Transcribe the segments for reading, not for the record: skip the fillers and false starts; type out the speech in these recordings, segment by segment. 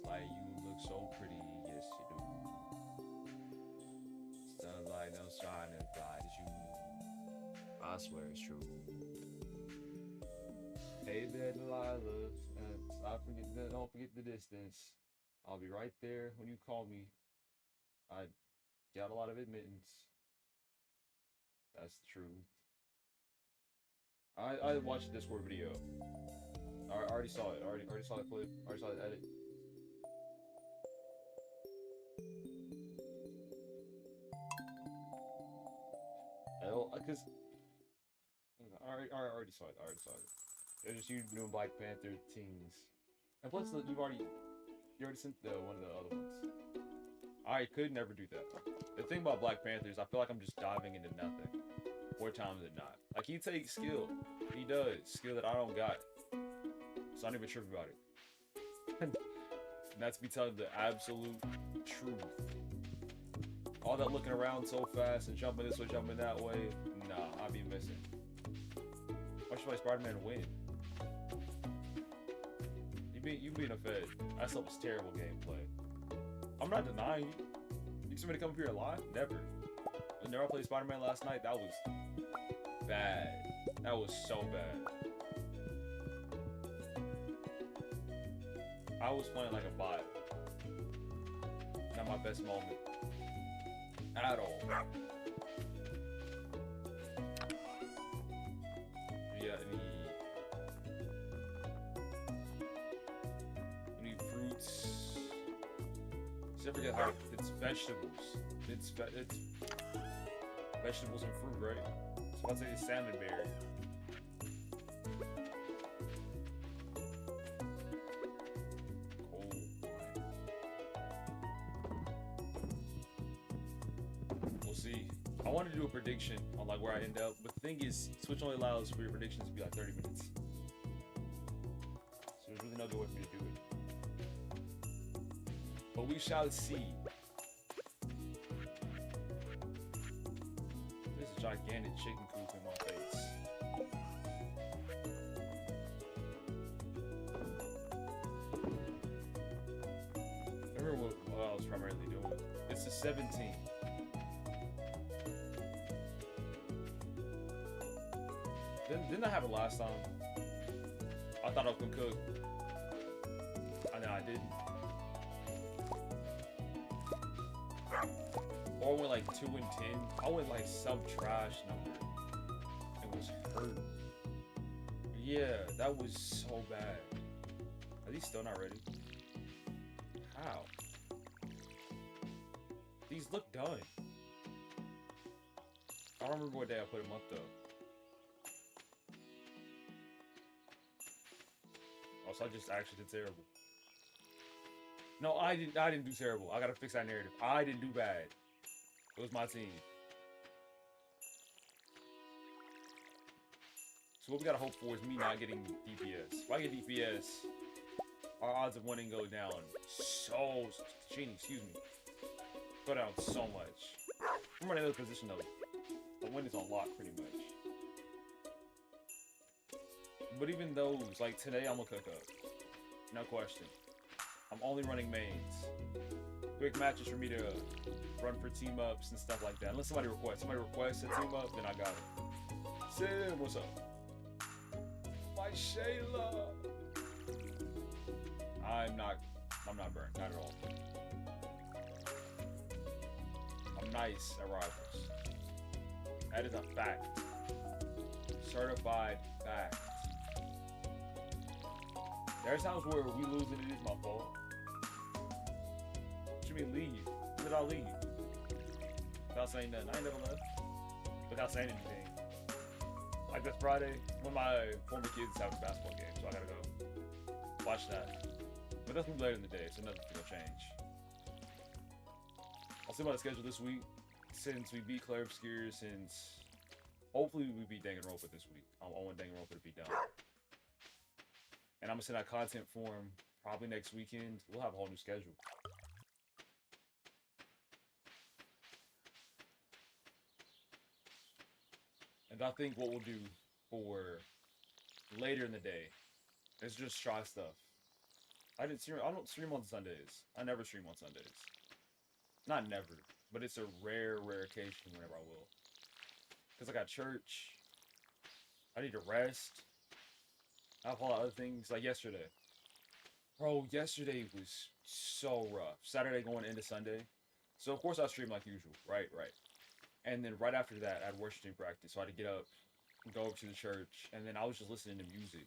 Like you look so pretty, yes you do. Sunlight no shining bright as you. I swear it's true. Hey there, Delilah. Don't forget the distance. I'll be right there when you call me. I got a lot of admittance. That's the truth. I watched the Discord video. I already saw it. Already saw the clip. Already saw the edit. Cause I already saw it. I already saw it. It's just you doing Black Panther teams. And plus, you already sent the one of the other ones. I could never do that. The thing about Black Panther is I feel like I'm just diving into nothing. More times than not. Like he takes skill. He does. Skill that I don't got. So I don't even trip about it. And that's me telling the absolute truth. All that looking around so fast and jumping this way, jumping that way. Nah, I'll be missing. Why should Spider-Man win? You being a fed. That stuff was terrible gameplay. I'm not denying you. You expect me to come up here and lie? Never. Whenever I played Spider-Man last night, that was bad. That was so bad. I was playing like a bot. Not my best moment. At all. Yeah, any fruits. Just forget how it's vegetables. It's vegetables and fruit, right? So I'd say it's salmon berry. Oh. We'll see. I want to do a prediction on like where I end up, but the thing is, Switch only allows for your predictions to be like 30 minutes. So there's really no good way for me to do it. But we shall see. This is gigantic chicken coop in my face. I remember what I was primarily doing. It's the 17th. Didn't I have it last time? I thought I could cook. I know I didn't. Or I went like 2 and 10. I went like some trash number. It was hurt. Yeah, that was so bad. Are these still not ready? How? These look done. I don't remember what day I put them up though. Oh, so I just actually did terrible. No, I didn't do terrible. I gotta fix that narrative. I didn't do bad. It was my team. So what we gotta hope for is me not getting DPS. If I get DPS, our odds of winning go down so... Genie, excuse me. Go down so much. I'm running another position though. The win is on lock pretty much. But even those, like today I'm gonna cook up. No question. I'm only running mains. Quick matches for me to run for team ups and stuff like that. Unless somebody requests. Somebody requests a team up, then I got it. Sim, what's up? My Shayla. I'm not burnt, not at all. I'm nice at rivals. That is a fact. Certified fact. There's times where we lose and it is my fault. What you mean leave? When did I leave? Without saying nothing. I ain't never left. Without saying anything. Like this Friday, when my former kids have a basketball game, so I gotta go watch that. But that's later in the day, so nothing's gonna change. I'll see about the schedule this week, since we beat Claire Obscure, since hopefully we beat Danganronpa this week. I want Danganronpa to be done. And I'm gonna send out content form probably next weekend. We'll have a whole new schedule. And I think what we'll do for later in the day is just try stuff. I didn't stream. I don't stream on Sundays. I never stream on Sundays. Not never, but it's a rare occasion whenever I will. Cause I got church. I need to rest. I have a lot of other things like yesterday. Bro, yesterday was so rough. Saturday going into Sunday. So of course I stream like usual. Right. And then right after that, I had worship team practice. So I had to get up and go over to the church. And then I was just listening to music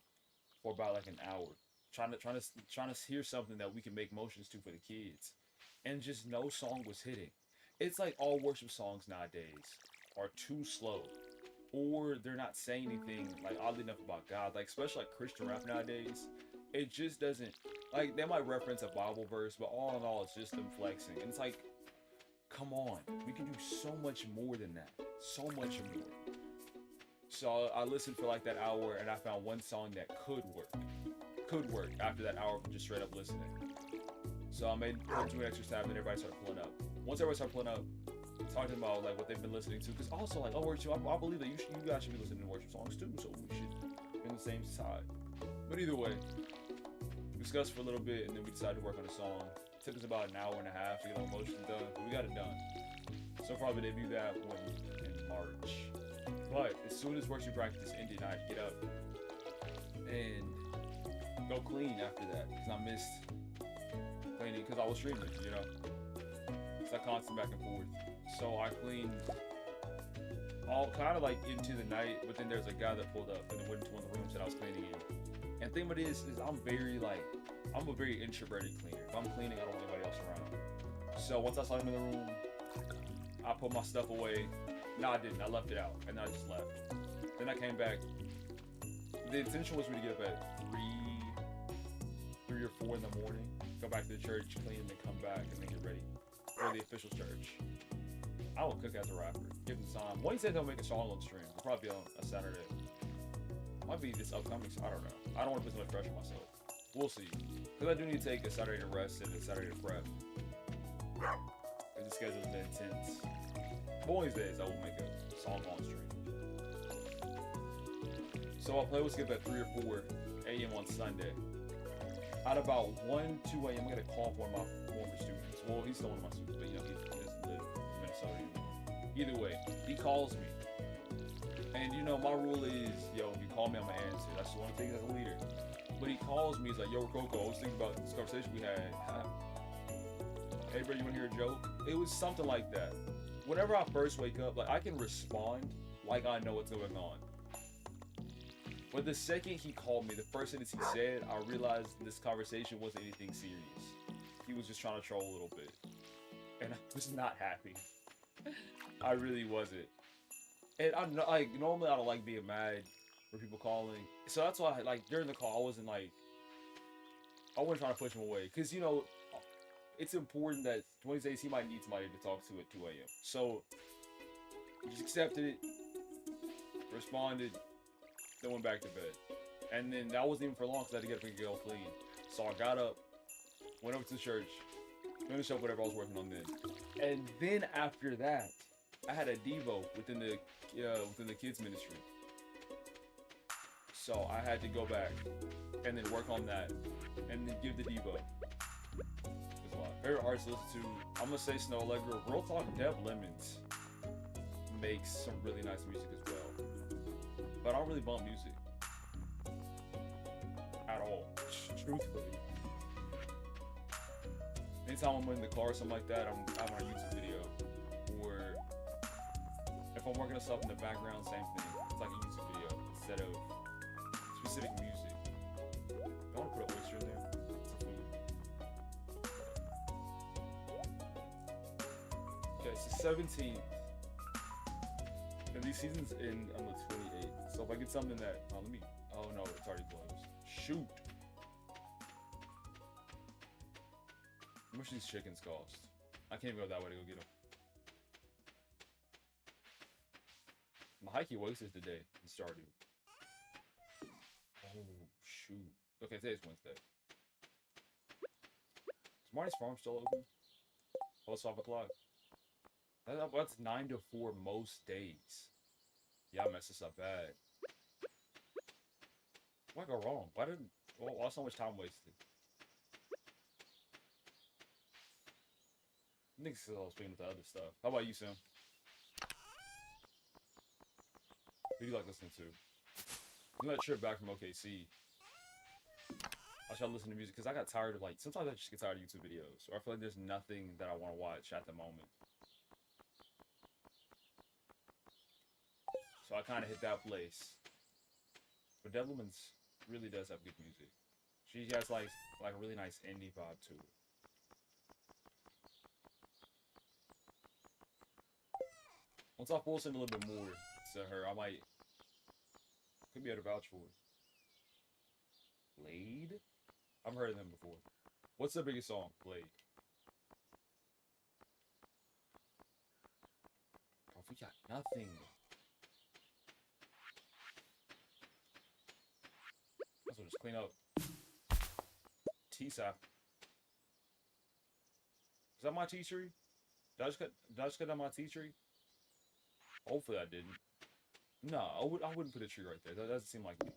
for about like an hour. Trying to hear something that we can make motions to for the kids. And just no song was hitting. It's like all worship songs nowadays are too slow. Or they're not saying anything like oddly enough about God. Like especially like Christian rap nowadays. It just doesn't, like, they might reference a Bible verse, but all in all, it's just them flexing. And it's like, come on, we can do so much more than that. So much more. So I listened for like that hour, and I found one song that could work. Could work after that hour of just straight up listening. So I made two extra tabs, and everybody started pulling up. Once everybody started pulling up, talking about like what they've been listening to, because also like, oh, worship, I believe that you guys should be listening to worship songs too, so we should be on the same side. But either way, we discussed for a little bit, and then we decided to work on a song. It took us about an hour and a half to get all the motions done, but we got it done. So far, we debuted that one in March. But as soon as worship practice ended, I had to get up and go clean after that, because I missed cleaning, because I was streaming, you know? It's like constant back and forth. So I cleaned all kind of like into the night, but then there's a guy that pulled up and then went into one of the rooms that I was cleaning in. And the thing about it is I'm a very introverted cleaner. If I'm cleaning, I don't want anybody else around. So once I saw him in the room, I put my stuff away. No, I didn't. I left it out, and then I just left. Then I came back. The intention was for me to get up at 3 or 4 in the morning, go back to the church, clean, and then come back and then get ready for the official church. I will cook as a rapper. Give him time. Well, he said he'll make a song on stream. It'll probably be on a Saturday. Might be this upcoming, so I don't know. I don't want to put so much pressure on myself. We'll see. Because I do need to take a Saturday to rest and a Saturday to prep. Because the schedule's been intense. Boys days, I will make a song on stream. So I'll play with Skip at 3 or 4 a.m. on Sunday. At about 1, 2 a.m., I'm going to call for one of my former students. Well, he's still one of my students, but you know, he doesn't live in Minnesota anymore. Either way, he calls me. And you know, my rule is, yo, if you call me, I'm gonna answer. That's one thing as a leader. But he calls me, he's like, yo, Rococo, I was thinking about this conversation we had. Hey, bro, you wanna hear a joke? It was something like that. Whenever I first wake up, like, I can respond like I know what's going on. But the second he called me, the first sentence he said, I realized this conversation wasn't anything serious. He was just trying to troll a little bit. And I was not happy. I really wasn't. And I'm not, like, normally I don't like being mad for people calling. So that's why, like, during the call, I wasn't trying to push him away. Because, you know, it's important that one of these days he might need somebody to talk to at 2 a.m. So, just accepted it, responded, then went back to bed. And then that wasn't even for long because I had to get up and get all clean. So I got up, went over to the church, finished up whatever I was working on then. And then after that, I had a Devo within the kids ministry. So I had to go back and then work on that and then give the Devo. There's a lot. Favorite artists to listen to, I'm gonna say Snow Allegra. Real talk, Dev Lemons makes some really nice music as well. But I don't really bump music at all, truthfully. Anytime I'm in the car or something like that, I'm having a YouTube video. Or if I'm working on stuff in the background, same thing. It's like a YouTube video instead of specific music. I want to put an oyster in there. It's a food. Okay, it's the 17th. And these seasons end on the 28th. So if I get something that, oh no, it's already closed. Shoot. How much do these chickens cost? I can't go that way to go get them. My hiking wasted today. It started. Oh, shoot. Okay, today's Wednesday. Is Marty's farm still open? Oh, it's 5 o'clock. That's 9 to 4 most days. Yeah, I messed this up bad. Why'd I go wrong? Why so much time wasted? Niggas still speaking with the other stuff. How about you, Sim? Who do you like listening to? You that trip back from OKC. I should listen to music because I got tired of like sometimes I just get tired of YouTube videos, or I feel like there's nothing that I want to watch at the moment. So I kind of hit that place. But Devilman's really does have good music. She has like a really nice indie vibe to it. Once I force in a little bit more to her, I might could be able to vouch for it. Blade? I've heard of them before. What's the biggest song? Blade. Oh, we got nothing. Let's just clean up. T-Sap. Is that my tea tree? Did I just cut down my tea tree? Hopefully I didn't. No, I wouldn't put a tree right there. That doesn't seem like me.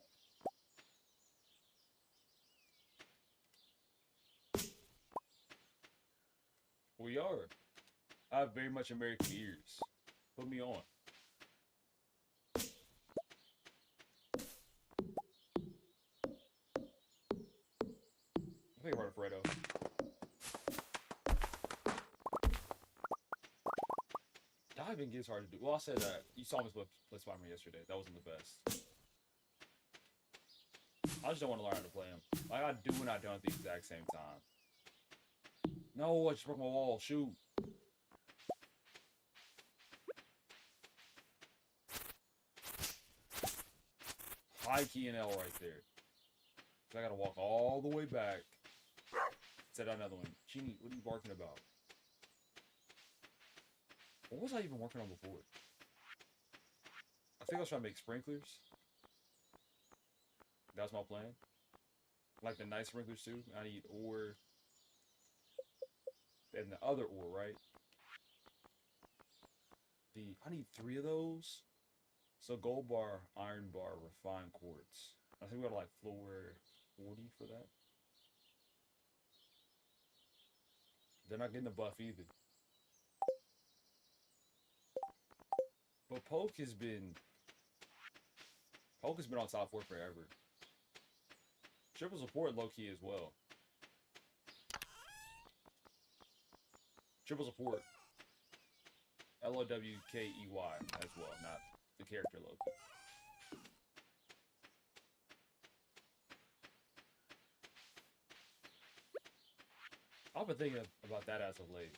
We are. I have very much American ears. Put me on. I think we're Fredo. Diving gets hard to do. Well, I said that. You saw me play Spider-Man yesterday. That wasn't the best. I just don't want to learn how to play him. Like, I do and I don't at the exact same time. No, I just broke my wall. Shoot. High key and L right there. So I gotta walk all the way back. Set out another one. Genie, what are you barking about? What was I even working on before? I think I was trying to make sprinklers. That's my plan. Like the nice sprinklers too. I need ore. And the other ore, right? I need 3 of those. So gold bar, iron bar, refined quartz. I think we got like floor 40 for that. They're not getting the buff either. But Poke has been on top 4 forever. Triple support low key as well. Triple support. LOWKEY as well, not the character low key. I've been thinking about that as of late.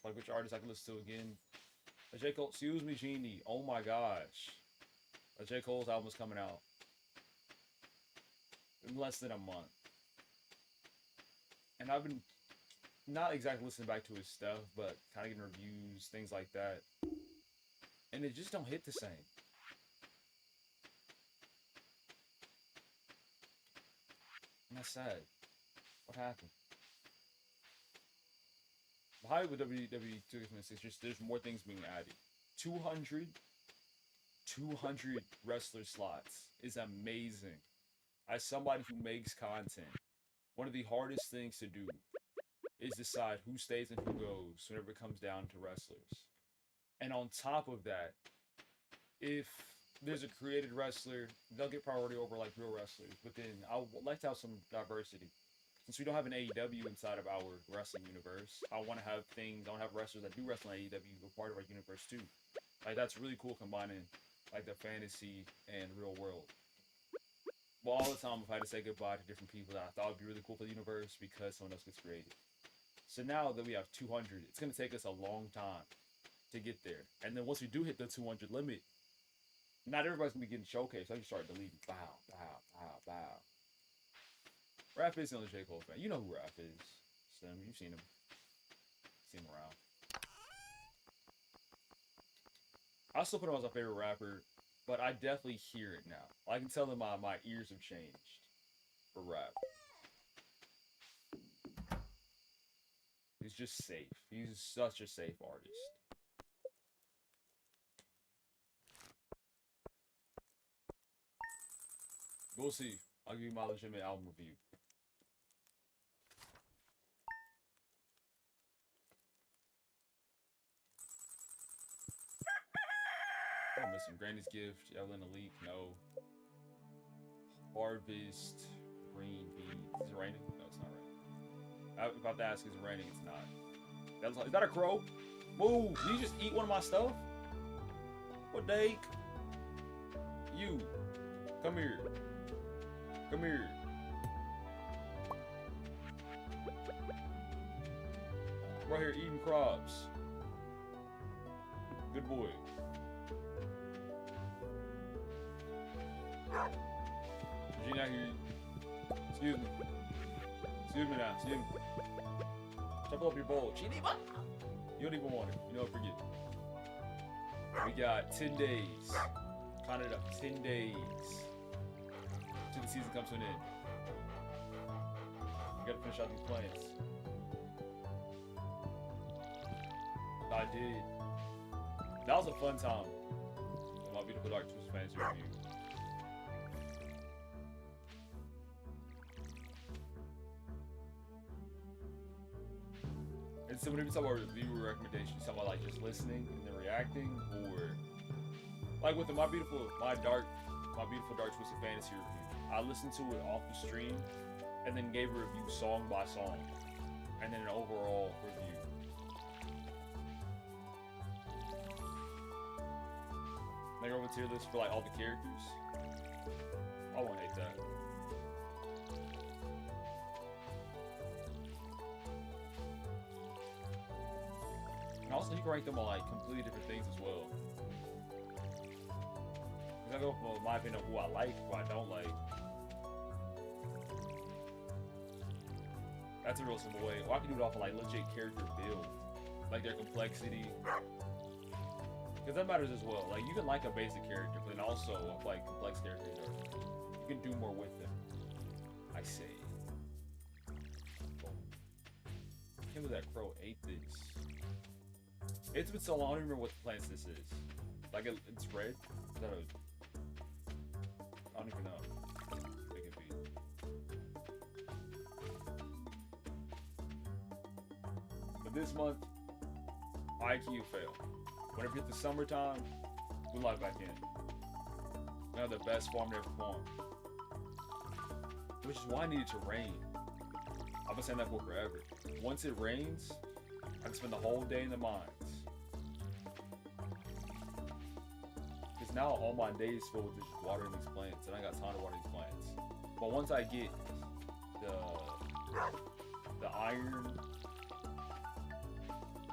Like which artist I can listen to again. A J. Cole, excuse me, Genie. Oh my gosh. A J. Cole's album is coming out in less than a month. And I've been not exactly listening back to his stuff, but kind of getting reviews, things like that. And it just don't hit the same. And that's sad. What happened? Behind with WWE 2K26, there's more things being added. 200 wrestler slots is amazing. As somebody who makes content, one of the hardest things to do is decide who stays and who goes whenever it comes down to wrestlers. And on top of that, if there's a created wrestler, they'll get priority over like real wrestlers. But then I would like to have some diversity. Since we don't have an AEW inside of our wrestling universe, I want to have wrestlers that do wrestle in AEW a part of our universe too. Like that's really cool combining like the fantasy and real world. Well, all the time I've had to say goodbye to different people that I thought would be really cool for the universe because someone else gets created. So now that we have 200, it's going to take us a long time to get there. And then once we do hit the 200 limit, not everybody's going to be getting showcased. I just start deleting. Bow, bow, bow, bow. Raph is the only J. Cole fan. You know who Raph is. Sim, you've seen him. Seen him around. I still put him as my favorite rapper, but I definitely hear it now. I can tell that my ears have changed for rap. He's just safe. He's such a safe artist. We'll see. I'll give you my legitimate album review. missing? Granny's Gift, Evelyn Elite, no. Harvest, green beans. Is it raining? No, it's not raining. I was about to ask, is it raining? It's not. Is that a crow? Move! Did you just eat one of my stuff? What the heck? You. Come here. Come here. Right here eating crops. Good boy. Virginia, here. Excuse me. Excuse me now. Excuse me. Shuffle up your bowl. You don't even want it. You know what? Forget. We got 10 days. Count it up. 10 days. Till the season comes to an end. We gotta finish out these plants. I did. That was a fun time. My beautiful Dark Twisted Fantasy review. And so whenever you talk about reviewer recommendations, you talk about like just listening and then reacting, or like with my beautiful Dark Twisted Fantasy review, I listened to it off the stream and then gave a review song by song, and then an overall review. Like over tier list for like all the characters. I won't hate that. And also you can rank them on like completely different things as well. Cause I go from my opinion of who I like, who I don't like. That's a real simple way. Or I can do it off of like legit character build. Like their complexity. Because that matters as well. Like you can like a basic character, but then also like complex characters, you can do more with them. I say. I can't believe that crow ate this. It's been so long. I don't even remember what plants this is. Like it's red. Is that a? I don't even know. It could be. But this month, IQ fail. Whenever you hit the summertime, we live back in. We have the best farm ever farmed. Which is why I needed to rain. I've been saying that for forever. Once it rains, I can spend the whole day in the mines. Because now all my days filled with just watering these plants, and I got time to water these plants. But once I get the iron,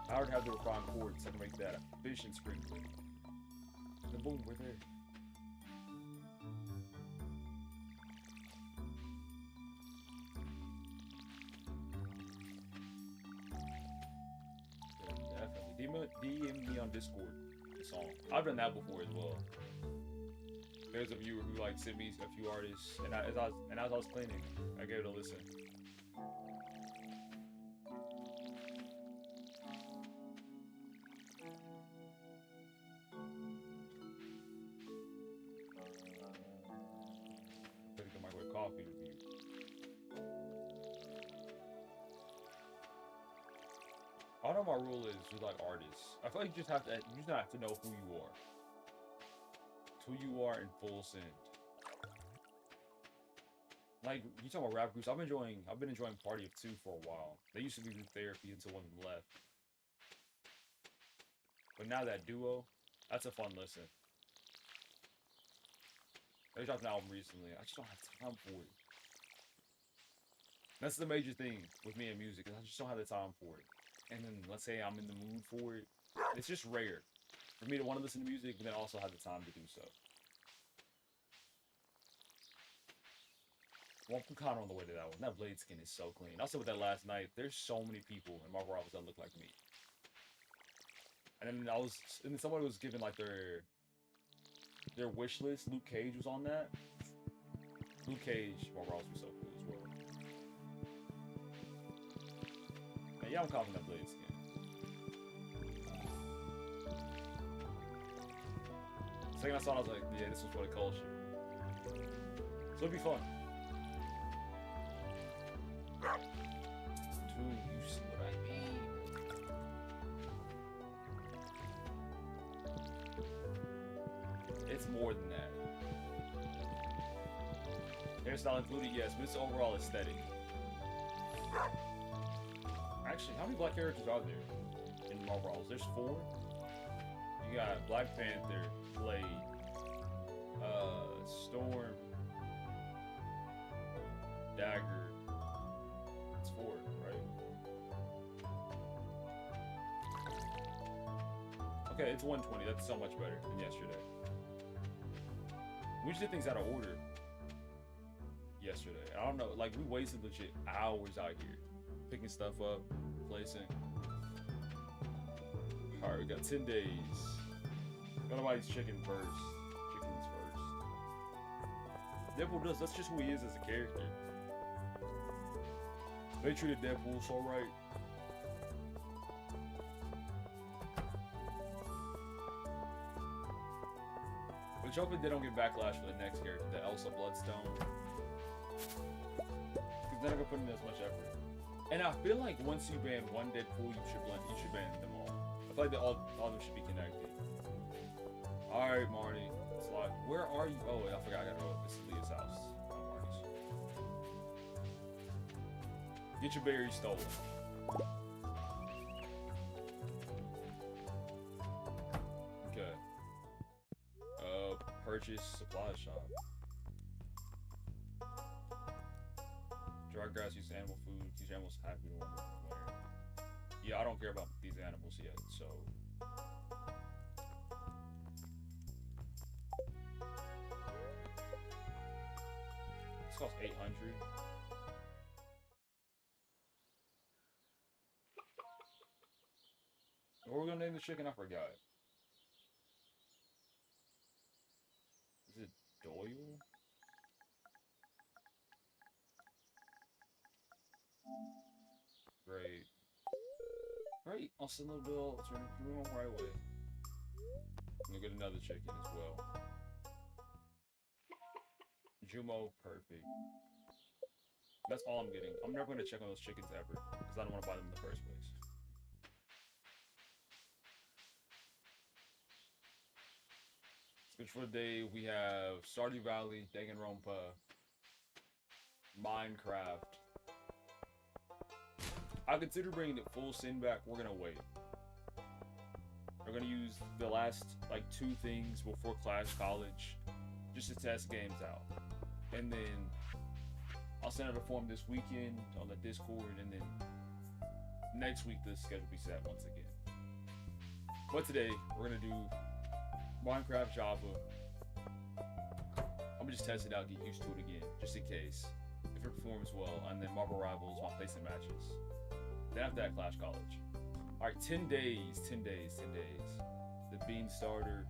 I already have the refined quartz, so I can make that efficient sprinkler. And boom, we're there. Definitely. DM me on Discord the song. I've done that before as well. There's a viewer who like sent me a few artists, and as I was cleaning, I gave it a listen. Coffee review. I don't know what my rule is with like artists. I feel like you just have to know who you are. It's who you are in full send. Like you talk about rap groups, I've been enjoying Party of Two for a while. They used to be group therapy until one of them left. But now that duo, that's a fun listen. They dropped an album recently. I just don't have time for it. That's the major thing with me and music, is I just don't have the time for it. And then let's say I'm in the mood for it. It's just rare for me to want to listen to music, but then also have the time to do so. Well, I'm kind of on the way to that one. That blade skin is so clean. I said with that last night, there's so many people in Marvel Rivals that look like me. And then somebody was giving like their wish list. Luke Cage was on that. Luke Cage, Marvel Rivals was so cool as well. And yeah, I'm confident that blade skin. Second I saw it, I was like, yeah, this was for the culture. So it'd be fun. Dude, you see what I mean? It's more than that. Hairstyle included, yes, but it's the overall aesthetic. Actually, how many black characters are there in Marvel Rivals? There's 4. You got Black Panther, Blade, Storm, Dagger. It's 4, right? Okay, it's 120. That's so much better than yesterday. We just did things out of order yesterday. I don't know, like we wasted legit hours out here picking stuff up, placing. Alright, we got 10 days. Got nobody's chicken first. Chickens first. Deadpool does. That's just who he is as a character. They treated Deadpool so right. But hopefully they don't get backlash for the next character, the Elsa Bloodstone. Because they're not gonna put in as much effort. And I feel like once you ban one Deadpool, you should ban them all. I feel like all of them should be connected. Alright, Marty. It's like, where are you? Oh, I forgot. I gotta go. This is Leah's house. Not Marty's. Get your berries stolen. Okay. Purchase supply shop. Dry grass, use animal food. These animals happy to wander. Yeah, I don't care about these animals yet, so. This costs 800. What are we gonna name the chicken? I forgot. Is it Doyle? Great. Great. I'll send the bill. Turn it right away. I'm gonna get another chicken as well. Jumo, perfect. That's all I'm getting. I'm never gonna check on those chickens ever because I don't want to buy them in the first place. Switch for the day. We have Stardew Valley, Danganronpa, Minecraft. I consider bringing it full sin back. We're gonna wait. We're gonna use the last like 2 things before Clash College, just to test games out, and then I'll send out a form this weekend on the Discord, and then next week the schedule will be set once again. But today we're gonna do Minecraft Java. I'm gonna just test it out, get used to it again, just in case if it performs well, and then Marvel Rivals, my placing matches. Then after that, Clash College. Alright, 10 days, 10 days, 10 days. The bean starter.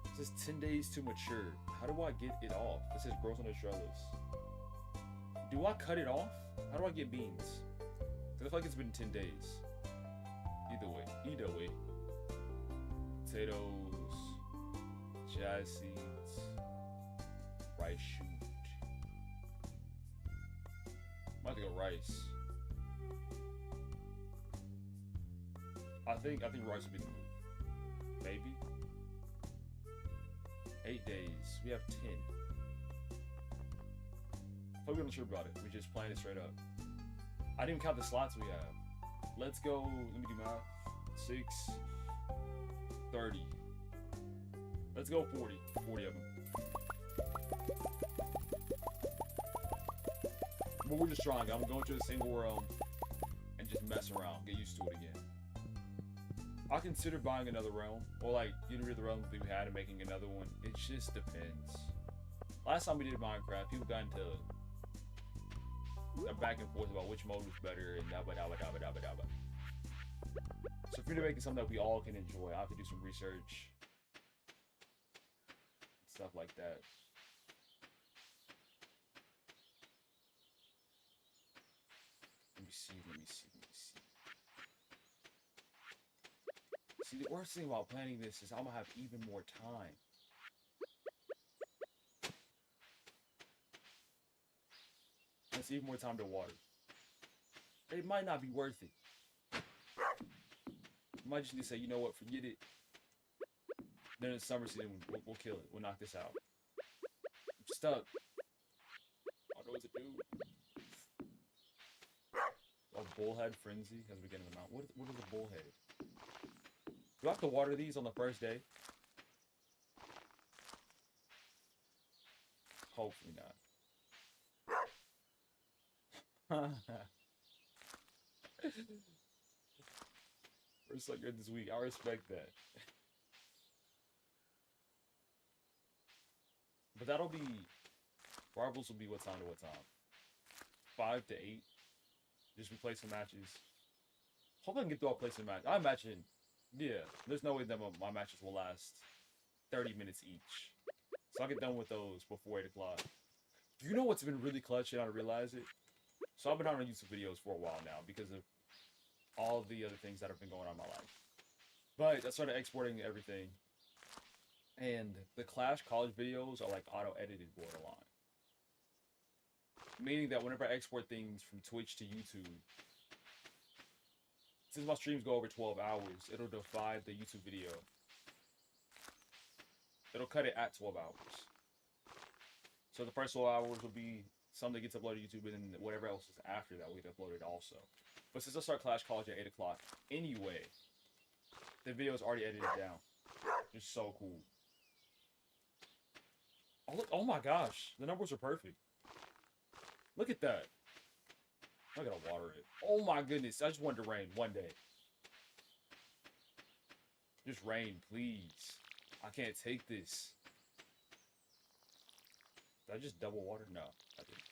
It says 10 days to mature. How do I get it off? It says grows on the trellis. Do I cut it off? How do I get beans? Because I feel like it's been 10 days. Either way. Potatoes, jazz seeds, rice shoot. Might have to go rice. I think rice would be the move. Maybe. 8 days. We have 10. But we're not sure about it. We just planned it straight up. I didn't even count the slots we have. Let's go. Let me do math. 6, 30. Let's go 40. 40 of them. But we're just trying. I'm going to a single realm and just mess around. Get used to it again. I consider buying another realm, or like getting rid of the realm that we had and making another one. It just depends. Last time we did Minecraft, people got into a back and forth about which mode was better and dabba dabba dabba dabba dabba. So if you're making something that we all can enjoy, I have to do some research, stuff like that. Let me see. See, the worst thing about planning this is I'm gonna have even more time. That's even more time to water. It might not be worth it. You might just need to say, you know what, forget it. Then in summer season, we'll kill it. We'll knock this out. I'm stuck. I don't know what to do. A bullhead frenzy as we get in the mount. What is a bullhead? Do I have to water these on the first day? Hopefully not. We're so good this week. I respect that. But that'll be... Rivals will be what time to what time? 5 to 8. Just we play some matches. Hope I can get through our placing match. I imagine... Yeah, there's no way that my matches will last 30 minutes each. So I'll get done with those before 8 o'clock. You know what's been really clutch and I realize it? So I've been on YouTube videos for a while now because of all of the other things that have been going on in my life. But I started exporting everything. And the Clash College videos are like auto-edited borderline. Meaning that whenever I export things from Twitch to YouTube, since my streams go over 12 hours, it'll divide the YouTube video. It'll cut it at 12 hours. So the first 12 hours will be something that gets uploaded to YouTube, and then whatever else is after that will get uploaded also. But since I start Clash College at 8 o'clock anyway, the video is already edited down. It's so cool. Oh, look, oh my gosh, the numbers are perfect. Look at that. I gotta water it. Oh my goodness, I just wanted to rain one day. Just rain, please. I can't take this. Did I just double water? No, I didn't.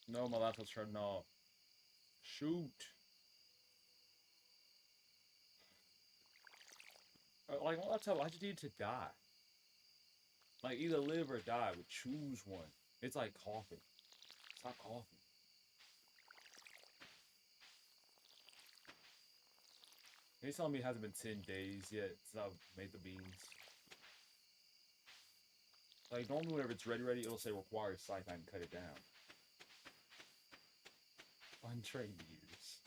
No, my laptop's turned off. Shoot. Like, my laptop, I just need to die. Like, either live or die, but choose one. It's like coughing. Stop coughing. He's telling me it hasn't been 10 days yet since I've made the beans. Like, normally whenever it's ready, it'll say requires scythe, I can cut it down. Untrained ears.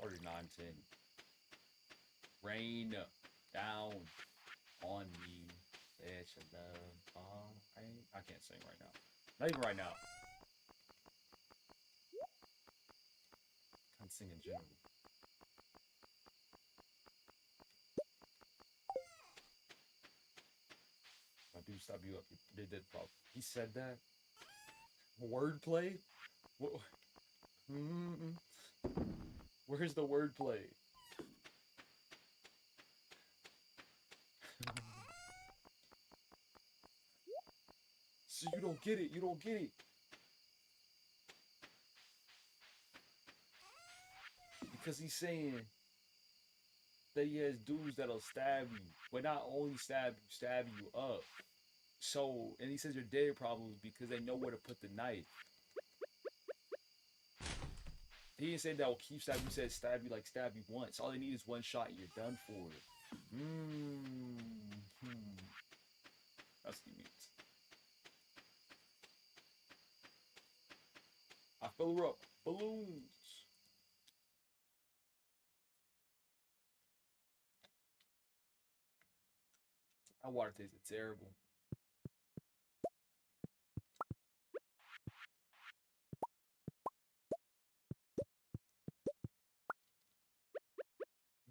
Already 9:10. Rain down on me. Bitch, I can't sing right now. Not even right now. I can't sing in general. I do stop you up. You did probably. He said that. Wordplay? What? Where's the wordplay? So you don't get it. You don't get it. Because he's saying that he has dudes that'll stab you, but not only stab you up. So, and he says your dead problems because they know where to put the knife. He didn't say that will keep stabbing you. He said stab you like stab you once. All they need is one shot and you're done for. That's what he means. I fill her up. Balloons. That water tasted terrible.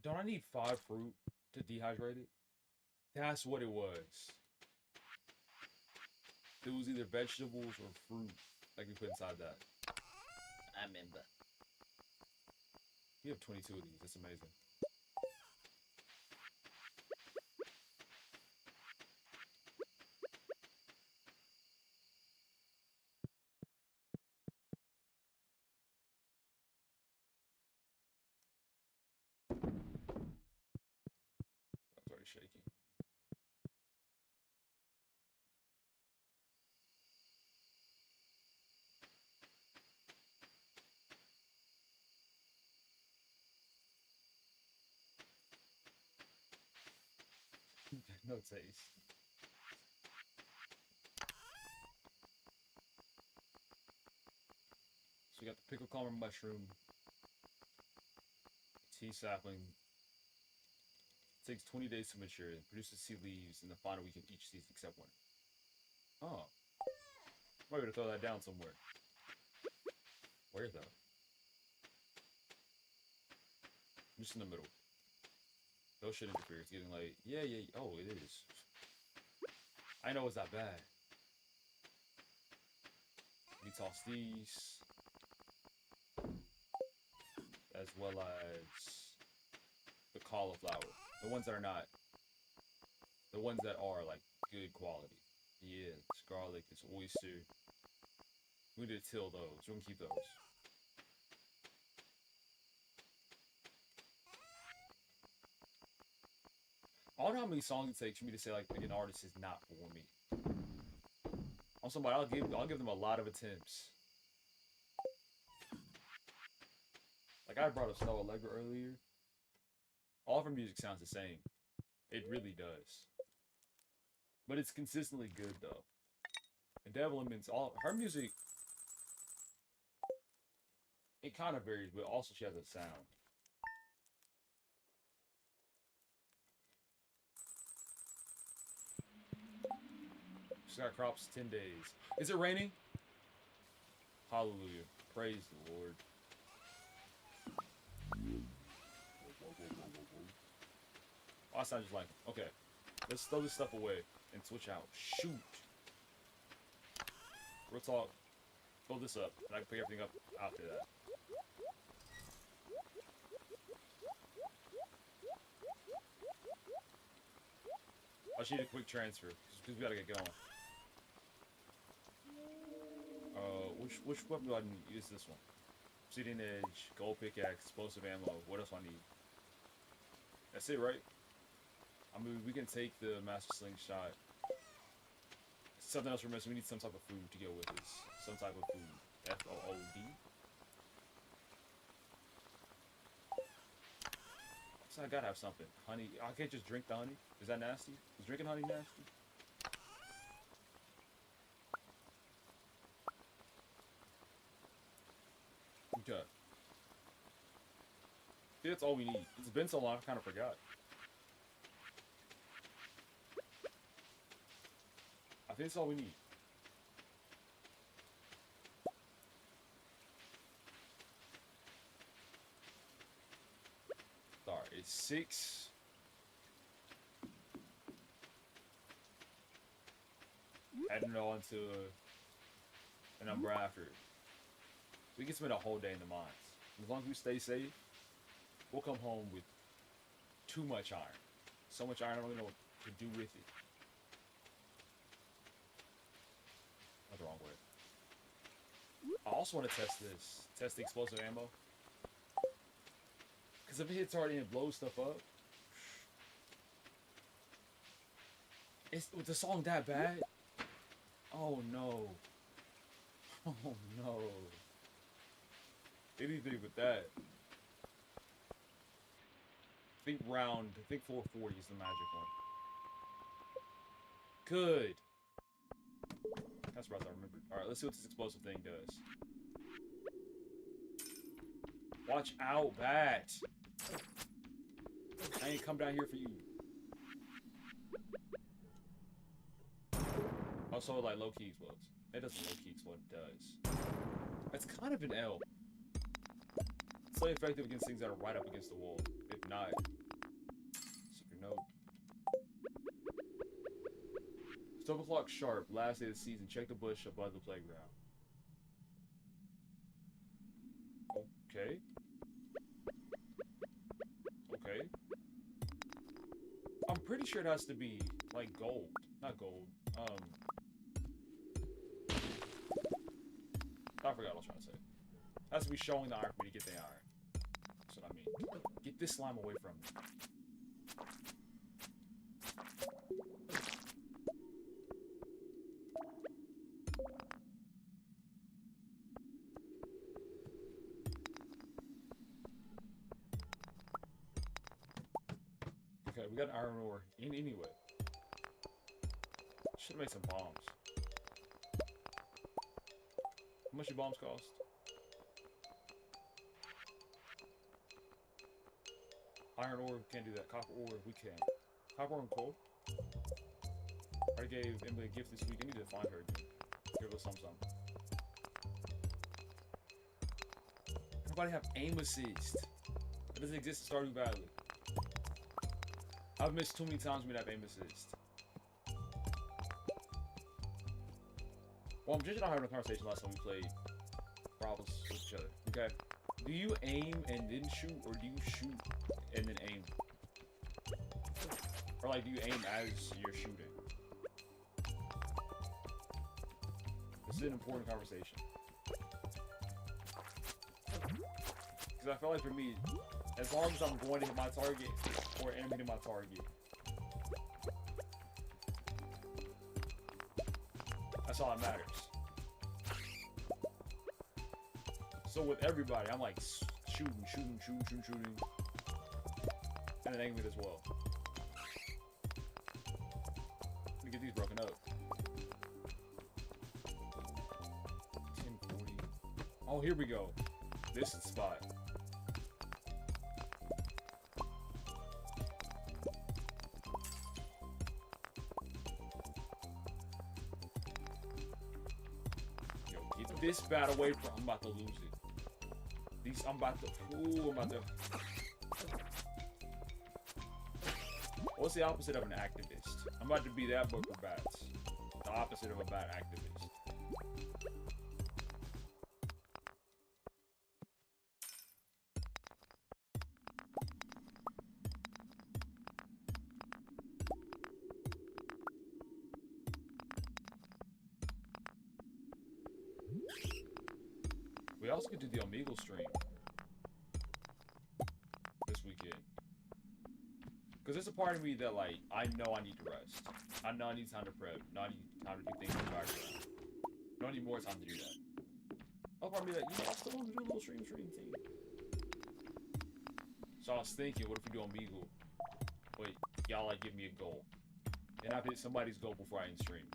Don't I need 5 fruit to dehydrate it? That's what it was. It was either vegetables or fruit that we put inside that. I remember. You have 22 of these. That's amazing. That's already shaky. No taste. So we got the pickle calmer mushroom, tea sapling. It takes 20 days to mature and produces seed leaves in the final week of each season except one. Oh. Might be able to throw that down somewhere. Where though? Just in the middle. Those should interfere. It's getting late. Yeah, yeah. Oh, it is. I know it's that bad. We toss these. As well as the cauliflower. The ones that are not. The ones that are like good quality. Yeah, this garlic, this oyster. We need to till those. We're gonna keep those. I don't know how many songs it takes for me to say like an artist is not for me. On somebody, I'll give them a lot of attempts. Like I brought up Snow Allegra earlier. All of her music sounds the same. It really does. But it's consistently good though. And Devil Mints, all her music, it kind of varies, but also she has a sound. She's got crops 10 days. Is it raining? Hallelujah. Praise the Lord. Oh, I sound just like, okay, let's throw this stuff away and switch out. Shoot. Real talk. Fill this up, and I can pick everything up after that. I just need a quick transfer, because we gotta get going. Which weapon do I need? Use this one. Obsidian Edge, Gold Pickaxe, Explosive Ammo. What else do I need? That's it, right? I mean, we can take the Master Slingshot. Something else we're missing. We need some type of food to go with this. Some type of food. F-O-O-D. So I gotta have something. Honey. I can't just drink the honey. Is that nasty? Is drinking honey nasty? Okay. See, that's all we need. It's been so long, I kind of forgot. I think that's all we need. Sorry, it's 6. Adding it all into a number after it. We can spend a whole day in the mines. As long as we stay safe, we'll come home with too much iron. So much iron, I don't even know what to do with it. Not the wrong way. I also want to test this. Test the explosive ammo. Because if it hits hard and it blows stuff up, is the song that bad? Oh no. Oh no. Anything but that. Think 440 is the magic one. Good. That's right, I remembered. Alright, let's see what this explosive thing does. Watch out, bat! I ain't come down here for you. Also, like, low-key explodes. It doesn't low-key explode, it does. That's kind of an L. It's so effective against things that are right up against the wall. If not, super note. 12 o'clock sharp, last day of the season. Check the bush above the playground. Okay. Okay. I'm pretty sure it has to be, like, gold. Not gold. I forgot what I was trying to say. It has to be showing the iron for me to get the iron. That's what I mean. Get this slime away from me. Okay, we got iron ore in anyway. Should make some bombs. How much do bombs cost? Iron ore, can't do that. Copper ore, we can. Copper ore and coal. I gave Emily a gift this week. I need to find her again. Give her some. Everybody have aim assist. It doesn't exist in Stardew Valley. I've missed too many times when I have aim assist. Well, I'm just not having a conversation last time we played Bravos with each other. Okay. Do you aim and then shoot, or do you shoot and then aim? Or like, do you aim as you're shooting? This is an important conversation. Because I feel like for me, as long as I'm going to hit my target, or am hitting my target, that's all that matters. So with everybody, I'm like shooting, and then aiming as well. Let me get these broken up. 1040. Oh, here we go. This is the spot. Yo, get this bat away from. I'm about to lose it. I'm about to. What's the opposite of an activist? I'm about to be that, but for bats. The opposite of a bat activist. We also could do the Omegle stream this weekend. Because there's a part of me that, like, I know I need to rest. I know I need time to prep. I know I need time to do things in the background. I don't need more time to do that. I'll probably be like, you know, I still want to do a little stream thing. So I was thinking, what if we do Omegle? Wait, y'all, like, give me a goal. And I've hit somebody's goal before I end stream.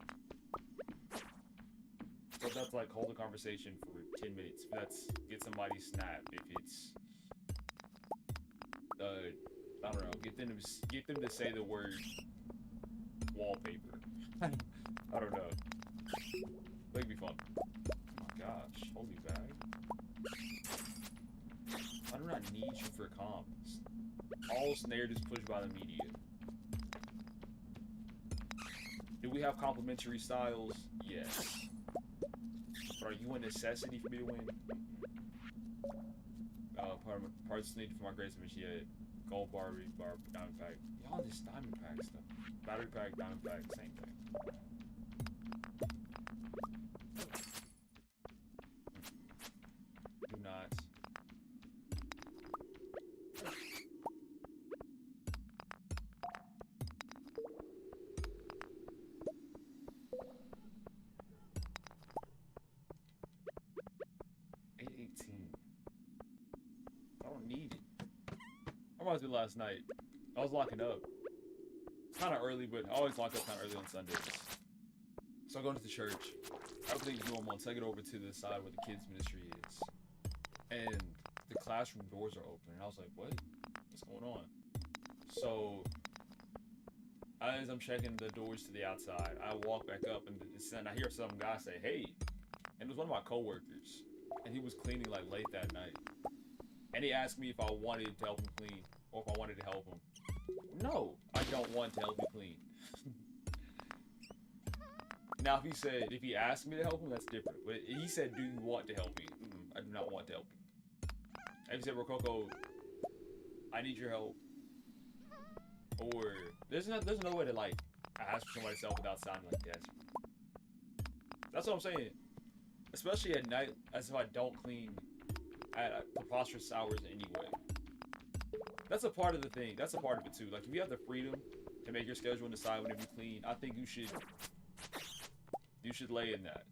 So that's like hold a conversation for 10 minutes. If that's get somebody snap. If it's I don't know, get them to say the word wallpaper. I don't know. That'd be fun. Oh my gosh, holy bag. I do not need you for comps. All snared is pushed by the media. Do we have complementary styles? Yes. But are you a necessity for me to win? Parts needed for my grades image yet. Gold bar, diamond pack. Y'all this diamond pack stuff. Battery pack, diamond pack, same thing. Do not. Last night. I was locking up. It's kind of early, but I always lock up kind of early on Sundays. So I go into the church. Everything's normal until I get over to the side where the kids' ministry is. And the classroom doors are open. And I was like, what? What's going on? So, as I'm checking the doors to the outside, I walk back up and I hear some guy say, hey. And it was one of my coworkers. And he was cleaning like late that night. And he asked me if I wanted to help him clean. Or if I wanted to help him. No, I don't want to help you clean. Now, if he asked me to help him, that's different. But he said, do you want to help me? I do not want to help you. If you said, Rococo, I need your help. Or there's no way to like ask for somebody's help without sounding like desperate. That's what I'm saying. Especially at night, as if I don't clean at preposterous hours anyway. That's a part of the thing. That's a part of it too. Like if you have the freedom to make your schedule and decide whenever you clean, I think you should lay in that.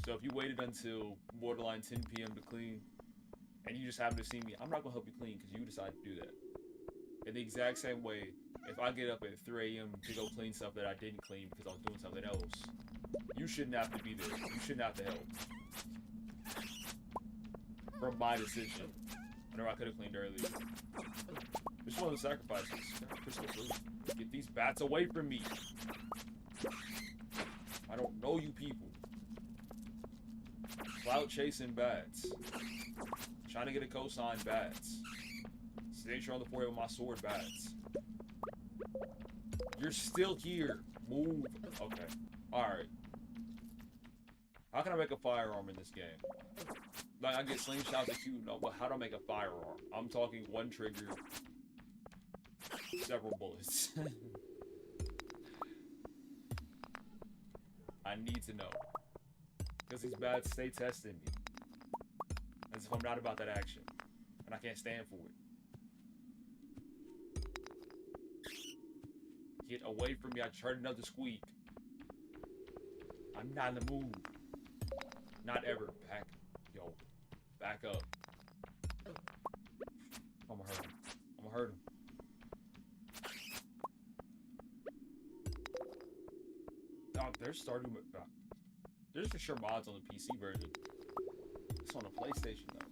So if you waited until borderline 10 p.m. to clean, and you just happen to see me, I'm not gonna help you clean because you decided to do that. In the exact same way, if I get up at 3 a.m. to go clean stuff that I didn't clean because I was doing something else, you shouldn't have to be there. You shouldn't have to help. From my decision. Whenever I could have cleaned earlier. It's one of the sacrifices. Get these bats away from me. I don't know you people. Clout chasing bats. Trying to get a cosign bats. Signature on the forehead with my sword bats. You're still here. Move. Okay. Alright. How can I make a firearm in this game? Like, I get slingshots at you, no, but how do I make a firearm? I'm talking one trigger, several bullets. I need to know. Because these bats stay testing me. As if I'm not about that action. And I can't stand for it. Get away from me, I just heard another squeak. I'm not in the mood. Not ever. Back up. I'm gonna hurt him. I'm gonna hurt him. Oh, there's Stardew. There's for sure mods on the PC version. It's on the PlayStation though.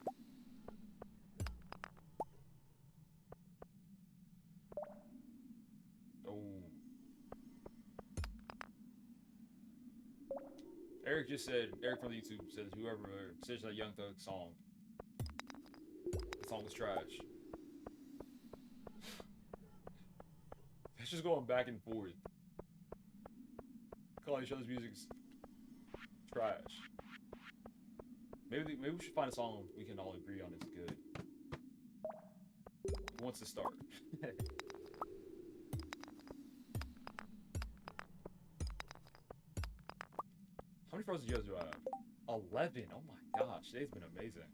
Oh. Eric just said, Eric from the YouTube says, whoever says that Young Thug song. The song was trash. It's just going back and forth. Calling each other's music's trash. Maybe we should find a song we can all agree on is good. Who wants to start? How many frozen gems do I have? 11. Oh my gosh, today's been amazing.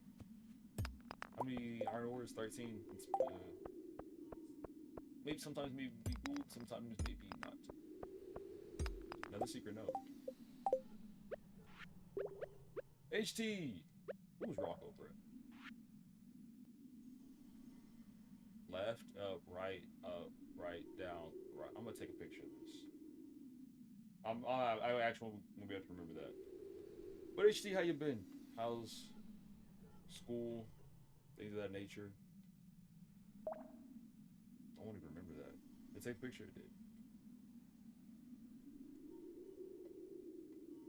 How many iron ores? 13. It's, maybe sometimes maybe gold, sometimes maybe not. Another secret note. HT! Who's Rocco, bro? Left, up, right, down, right. I'm gonna take a picture of this. I actually won't be able to remember that. But HT, how you been? How's school? Things of that nature? I won't even remember that. Did I take a picture? It did.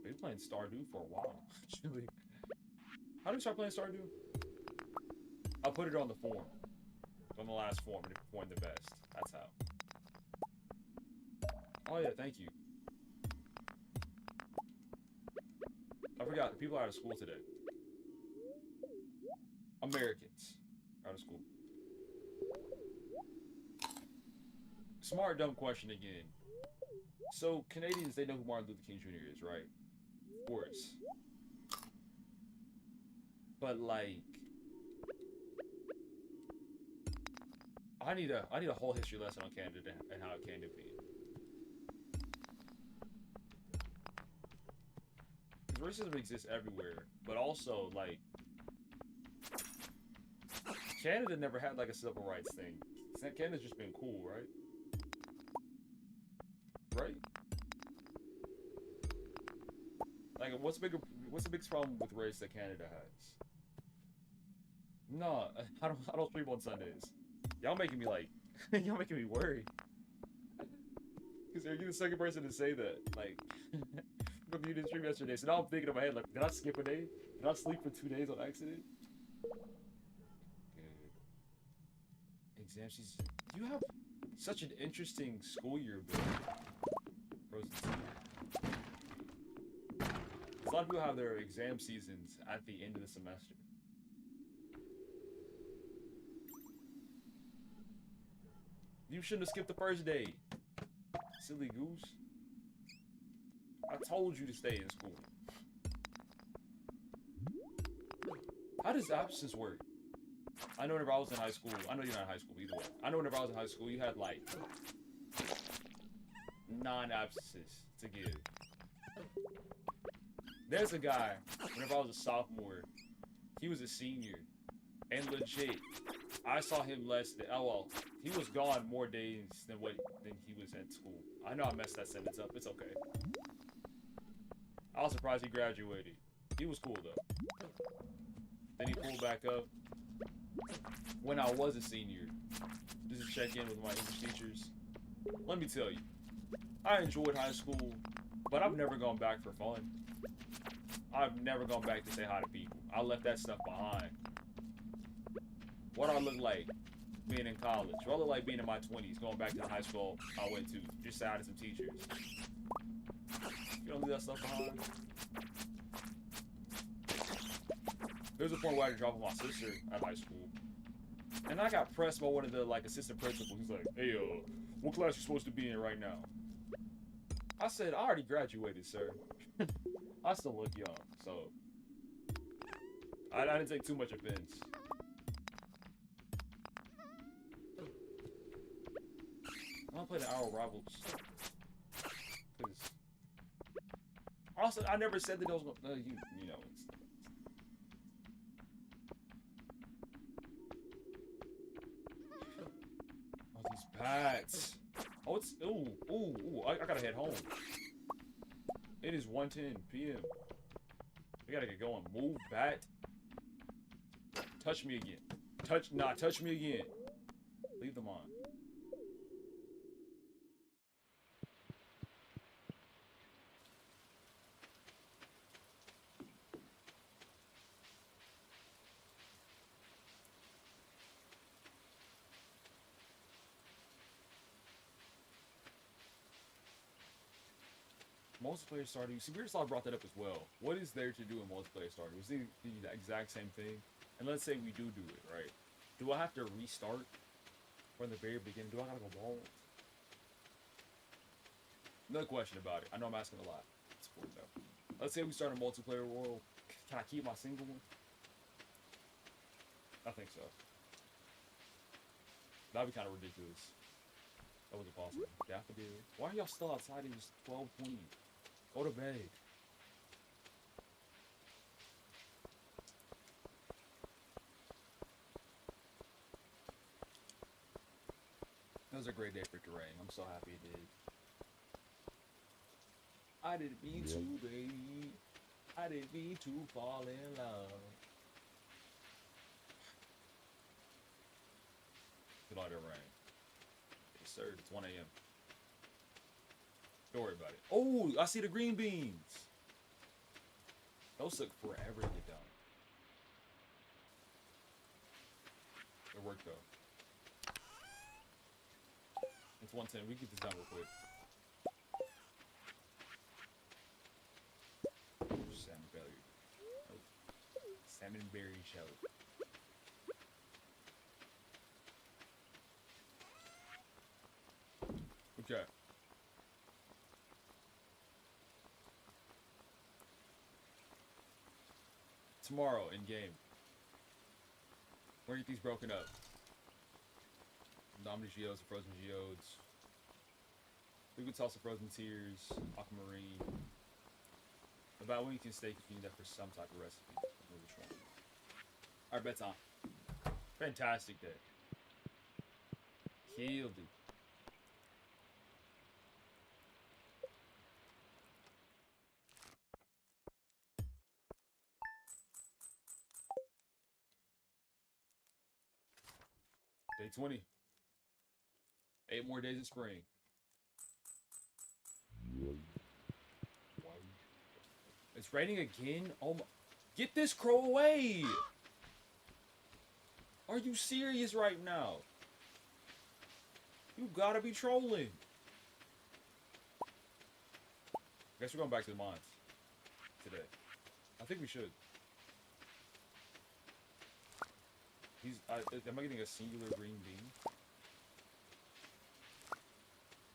Been playing Stardew for a while, actually. How do we start playing Stardew? I'll put it on the form. On the last form, and it performed the best. That's how. Oh yeah, thank you. I forgot, the people are out of school today. Americans are out of school. Smart, dumb question again. So, Canadians, they know who Martin Luther King Jr. is, right? Of course. But, like... I need a whole history lesson on Canada and how it came to be. Racism exists everywhere, but also, like, Canada never had, like, a civil rights thing. Canada's just been cool, right? Right? Like, what's the biggest problem with race that Canada has? No, I don't sleep on Sundays. Y'all making me, like, y'all making me worried. Because you're the second person to say that, like... From you didn't stream yesterday, so now I'm thinking in my head, like, did I skip a day? Did I sleep for 2 days on accident? Good. Exam season. You have such an interesting school year, Bill. Frozen. A lot of people have their exam seasons at the end of the semester. You shouldn't have skipped the first day. Silly goose. I told you to stay in school. How does absence work? I know whenever I was in high school, I know you're not in high school either way. I know whenever I was in high school, you had like 9 absences to give. There's a guy, whenever I was a sophomore, he was a senior. And legit, I saw him less than, oh well, he was gone more days than he was at school. I know I messed that sentence up, it's okay. I was surprised he graduated. He was cool though. Then he pulled back up when I was a senior. Just to check in with my English teachers. Let me tell you, I enjoyed high school, but I've never gone back for fun. I've never gone back to say hi to people. I left that stuff behind. What do I look like being in college? What do I look like being in my 20s, going back to the high school I went to, just to hi to some teachers? You don't leave that stuff behind. There was a point where I had to drop off my sister at high school. And I got pressed by one of the assistant principals. He's like, hey, what class you supposed to be in right now? I said, I already graduated, sir. I still look young, so I didn't take too much offense. I'm gonna play the Hour Rivals. Cause also I never said that those you know it's oh, these bats. Oh, it's ooh, I gotta head home. It is 1:10 p.m. We gotta get going. Move, bat. Touch me again. Touch me again. Leave them on. Multiplayer starter. See, Weird Slaw brought that up as well. What is there to do in multiplayer starter? Is it the exact same thing? And let's say we do it, right? Do I have to restart from the very beginning? Do I gotta go bald? No question about it. I know I'm asking a lot. It's important though. Let's say we start a multiplayer world. Can I keep my single one? I think so. That'd be kind of ridiculous. That wasn't possible. Daffodil. Why are y'all still outside? It's 12:20. Go to bed. That was a great day for terrain. I'm so happy it did. I didn't mean to, baby. I didn't mean to fall in love. Good night, rain. Yes, sir. It's 1 a.m. Don't worry about it. Oh, I see the green beans. Those took forever to get done. It worked though. It's 1:10. We can get this done real quick. Salmon belly. Oh. Salmon berry shell. Okay. Tomorrow in game. We're gonna get these broken up. Nominee geodes and frozen geodes. We could toss the frozen tears, aquamarine. About when you can steak if you need that for some type of recipe. Alright, bedtime. Fantastic day. Killed it. Day 20. 8 more days of spring. It's raining again? Oh my. Get this crow away! Are you serious right now? You gotta be trolling. Guess we're going back to the mines today. I think we should. Am I getting a singular green bean?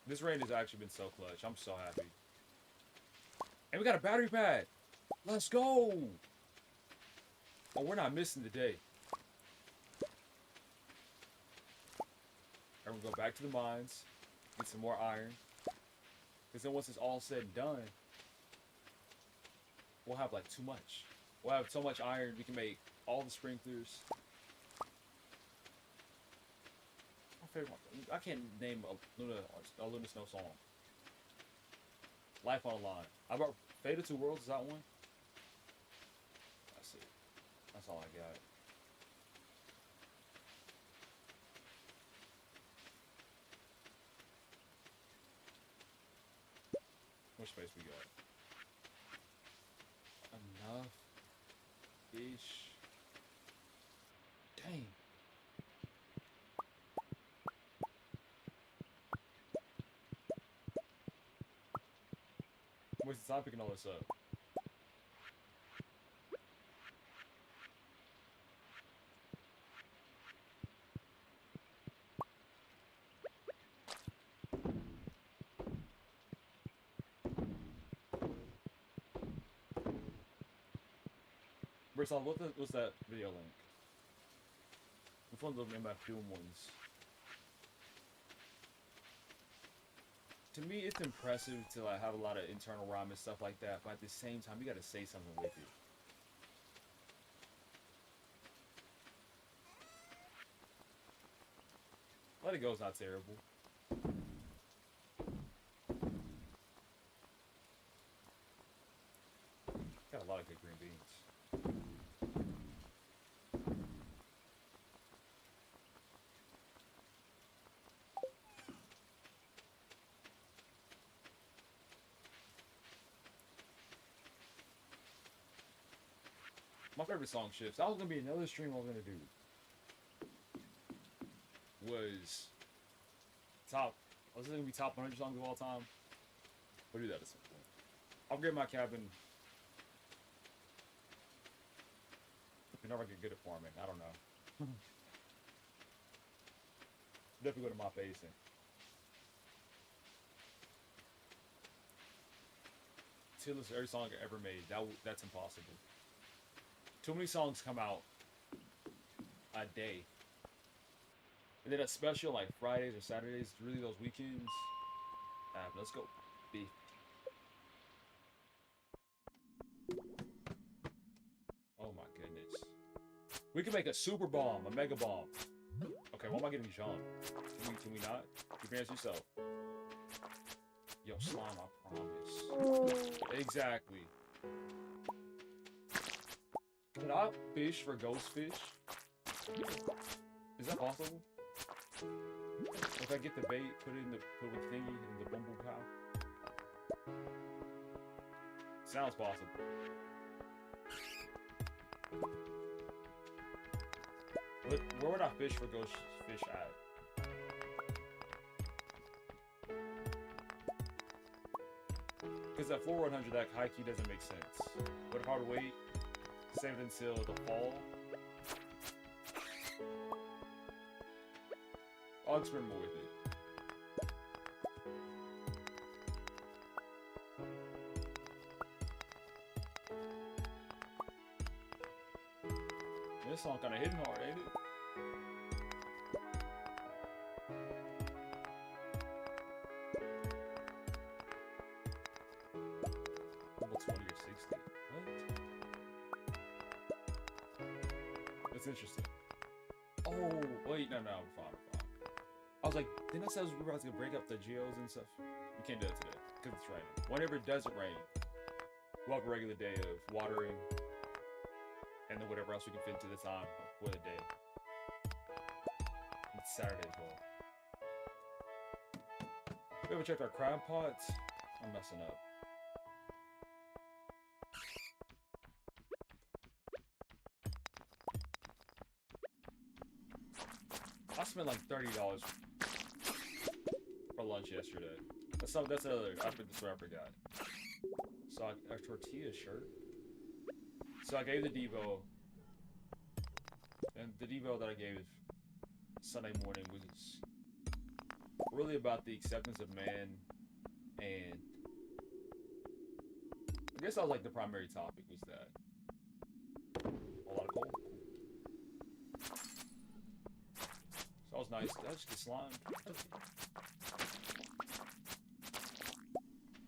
This rain has actually been so clutch. I'm so happy. And we got a battery pad. Let's go. Oh, we're not missing today. And we'll go back to the mines, get some more iron. Because then once it's all said and done, we'll have like too much. We'll have so much iron, we can make all the sprinklers. My favorite one. I can't name a Luna Snow song. Life on the Line. How about Fate of Two Worlds? Is that one? That's it. That's all I got. What space we got? Enough ish. Dang. Where's the time picking all this up? Brisson, what's that video link? Which one's the MF Doom ones? To me, it's impressive to like have a lot of internal rhyme and stuff like that, but at the same time, you gotta say something with it. Let It Go's not terrible. Got a lot of good green beans. My favorite song shifts. That was gonna be another stream I was gonna do. Was this gonna be top 100 songs of all time? We'll do that at some point. I'll get my cabin. Whenever I get good at farming, I don't know. Definitely go to my basin. To listen to every song I ever made. That's impossible. Too many songs come out a day. And then a special like Fridays or Saturdays, really those weekends. Let's go. Beef. Oh my goodness. We can make a super bomb, a mega bomb. Okay, why am I getting jumped? Can we not? Advance yourself. Yo, slime, I promise. Exactly. Can I fish for ghost fish? Is that possible? If I get the bait, put it with the thingy in the boom boom pow. Sounds possible. Where would I fish for ghost fish at? Because at 4100 that high key doesn't make sense. But if I would wait, save it until the fall, I'll experiment with it. This song kinda hitting hard, ain't it? Level 20 or 60. What? That's interesting. Oh, wait, no, we're fine. I was like, didn't I say we were about to break up the geos and stuff? We can't do it today, because it's raining. Whenever it doesn't rain, we'll have a regular day of watering, and then whatever else we can fit into the time for the day. It's Saturday as well. We haven't checked our crab pots. I'm messing up. I spent like $30 for lunch yesterday. That's another. I forgot. So a tortilla shirt. So I gave the Devo, and the Devo that I gave Sunday morning was really about the acceptance of man, and I guess that was like the primary topic was that. A lot of coal. So that was nice. Did I just get slimed?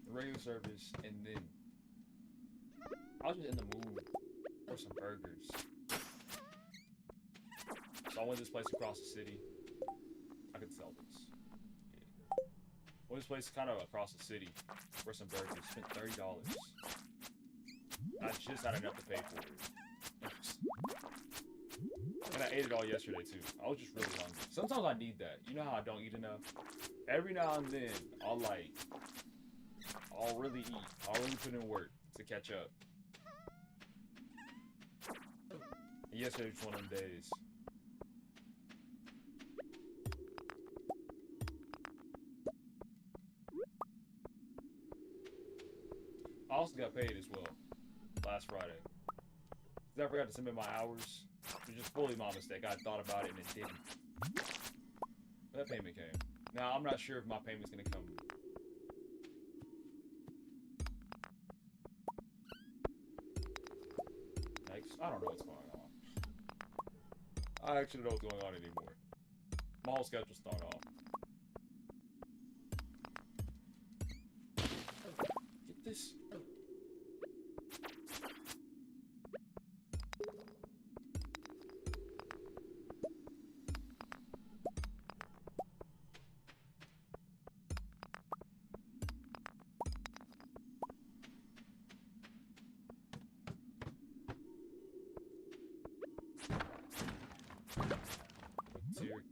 The regular service, and then I was just in the mood for some burgers. So I went to this place across the city. I could sell this. Yeah. Went to this place kind of across the city for some burgers. Spent $30. I just had enough to pay for it. And I ate it all yesterday too. I was just really hungry. Sometimes I need that. You know how I don't eat enough? Every now and then, I'll really eat. I'll really put in work to catch up. And yesterday was one of them days. I also got paid as well last Friday. I forgot to submit my hours. It was just fully my mistake. I thought about it and it didn't. But that payment came. Now, I'm not sure if my payment's going to come. Next. I don't know what's going on. I actually don't know what's going on anymore. My whole schedule's thrown off. Get this.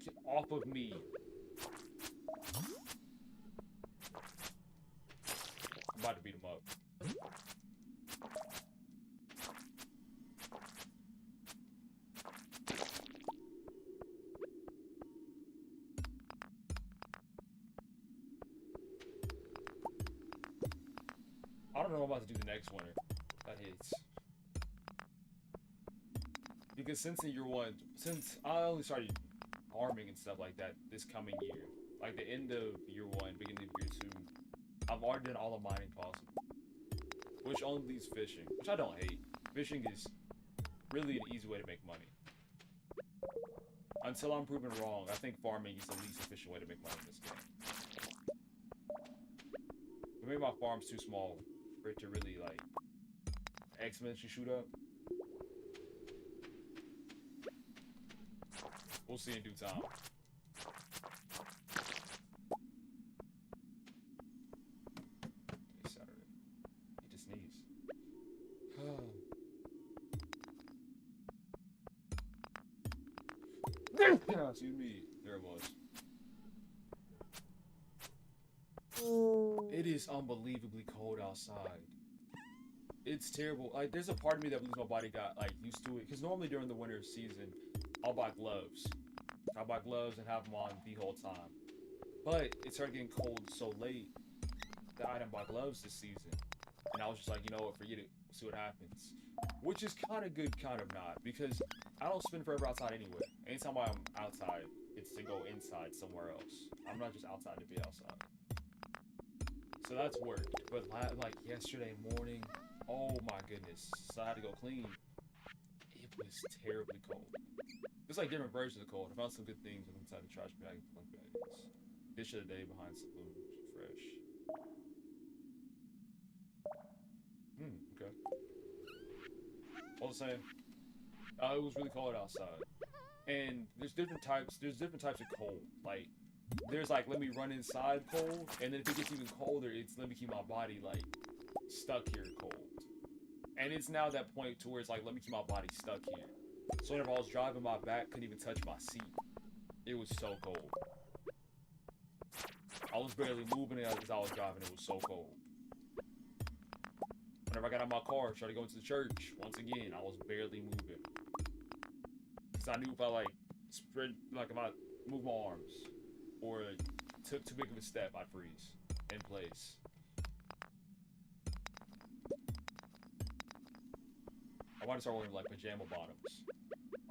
Get off of me. I'm about to beat him up. I don't know what I'm about to do the next winter. That hits. Because since in year one, since I only started farming and stuff like that this coming year, like the end of year one, beginning of year two, I've already done all the mining possible, which only leaves fishing, which I don't hate. Fishing is really an easy way to make money. Until I'm proven wrong, I think farming is the least efficient way to make money in this game. But maybe my farm's too small for it to really like exponentially shoot up. We'll see in due time. It's Saturday. He just sneezed. Excuse me. There it was. It is unbelievably cold outside. It's terrible. Like, there's a part of me that believes my body got like used to it. Because normally during the winter season, I'll buy gloves. I'll buy gloves and have them on the whole time. But it started getting cold so late that I didn't buy gloves this season. And I was just like, you know what, forget it. We'll see what happens. Which is kind of good, kind of not. Because I don't spend forever outside anyway. Anytime I'm outside, it's to go inside somewhere else. I'm not just outside to be outside. So that's worked. But like yesterday morning, oh my goodness. So I had to go clean. It was terribly cold. It's like different versions of cold. I found some good things inside the trash bag. Like bags. Dish of the day behind saloon. Fresh. Okay. All the same. It was really cold outside. And there's different types of cold. Like, there's like, let me run inside cold. And then if it gets even colder, it's let me keep my body like stuck here cold. And it's now that point to where it's like, let me keep my body stuck here. So whenever I was driving, my back couldn't even touch my seat. It was so cold. I was barely moving as I was driving. It was so cold. Whenever I got out of my car, tried to go into the church, once again, I was barely moving. Because I knew if I like if I moved my arms or took too big of a step, I'd freeze in place. I want to start wearing like pajama bottoms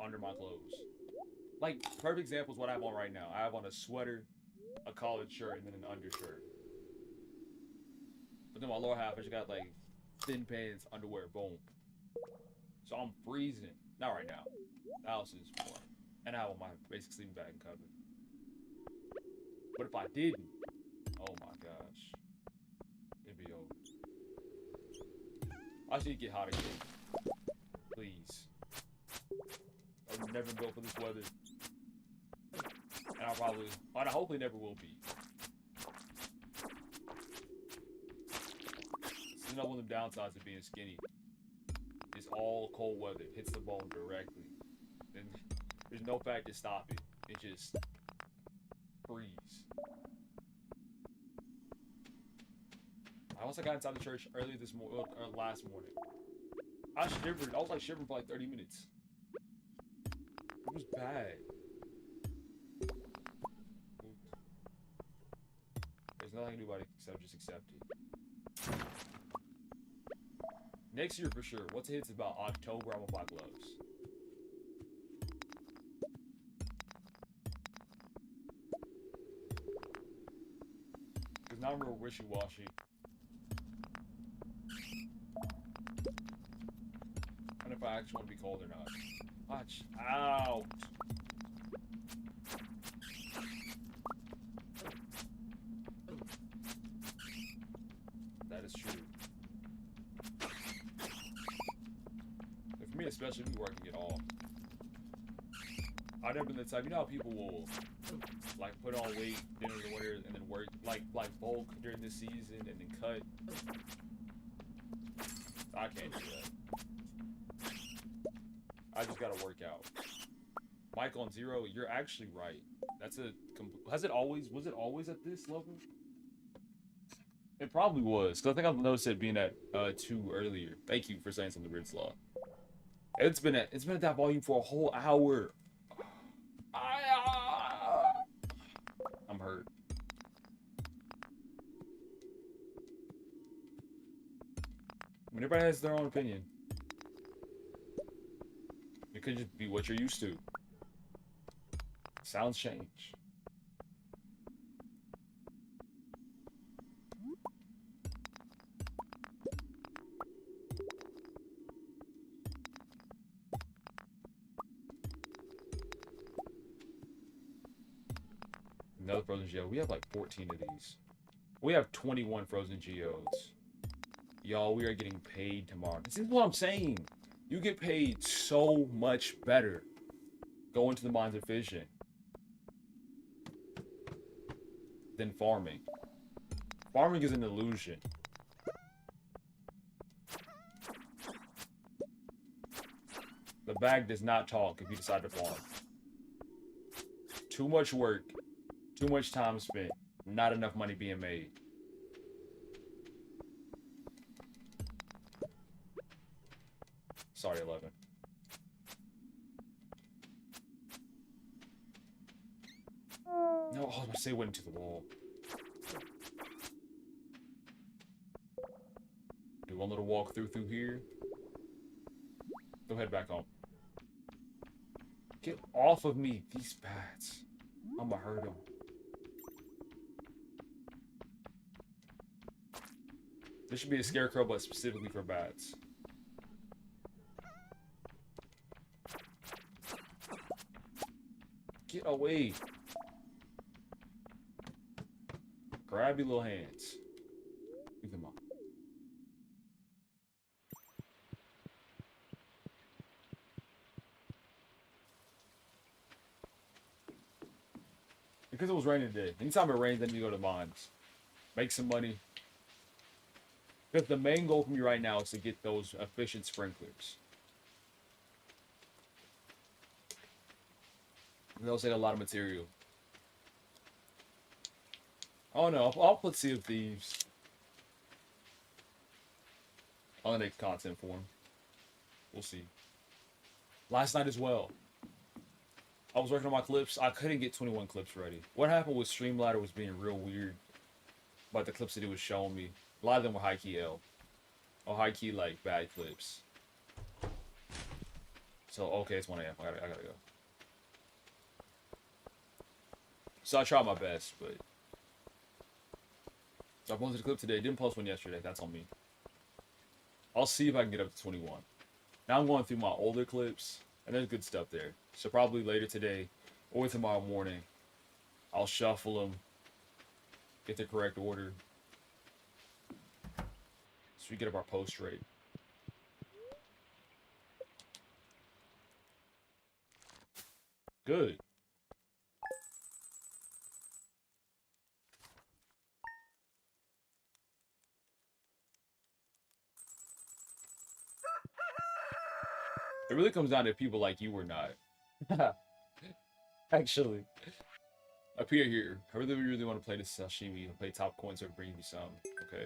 under my clothes. Like, perfect example is what I have on right now. I have on a sweater a collared shirt and then an undershirt. But then my lower half, I just got like thin pants, underwear, boom. So I'm freezing. Not right now. The house is warm. And I have on my basic sleeping bag and cover. But if I didn't, oh my gosh. It'd be over. I should get hot again. Please. I was never built for this weather. And I hopefully never will be. This is not one of the downsides of being skinny. It's all cold weather. It hits the bone directly. And there's no fact to stop it. It just freeze. I also got inside the church early this morning, or last morning. I shivered. I was like shivering for like 30 minutes. It was bad. There's nothing I can do about it except just accept it. Next year for sure. Once it hits about October, I'm gonna buy gloves. Because now I'm real wishy-washy. And if I actually want to be cold or not. Watch out! That is true. And for me especially, me working it off. I've never been the type, you know how people will like put on weight during the winter and then work like bulk during the season and then cut. I can't do that. I just gotta work out. Mike on 0, you're actually right. That's a was it always at this level? It probably was, because I think I've noticed it being at 2 earlier. Thank you for saying something, Ridslaw. It's been at that volume for a whole hour. I'm hurt. I mean, everybody has their own opinion. It could just be what you're used to. Sounds change. Another frozen geo. We have like 14 of these. We have 21 frozen geodes. Y'all, we are getting paid tomorrow. This is what I'm saying. You get paid so much better going to the mines of fishing than farming. Farming is an illusion. The bag does not talk if you decide to farm. Too much work, too much time spent, not enough money being made. Sorry, 11. No, I was going to say went into the wall. Do one little walk through here. Go head back home. Get off of me, these bats. I'm gonna hurt them. This should be a scarecrow, but specifically for bats. Get away. Grab your little hands. Leave them up. Because it was raining today. Anytime it rains, then you go to mines. Make some money. Because the main goal for me right now is to get those efficient sprinklers. They'll take a lot of material. Oh no, I'll put Sea of Thieves on the next content form. We'll see. Last night as well. I was working on my clips. I couldn't get 21 clips ready. What happened with Streamladder was being real weird about the clips that it was showing me. A lot of them were high-key L. Or high-key, like, bad clips. So, okay, it's 1 a.m. I gotta go. So I tried my best, but So I posted a clip today. Didn't post one yesterday. That's on me. I'll see if I can get up to 21. Now I'm going through my older clips, and there's good stuff there. So probably later today or tomorrow morning, I'll shuffle them, get the correct order, so we get up our post rate. Good. It really comes down to people like you or not. Actually, up here, I really want to play this sashimi. Play top coins or bring you some. Okay.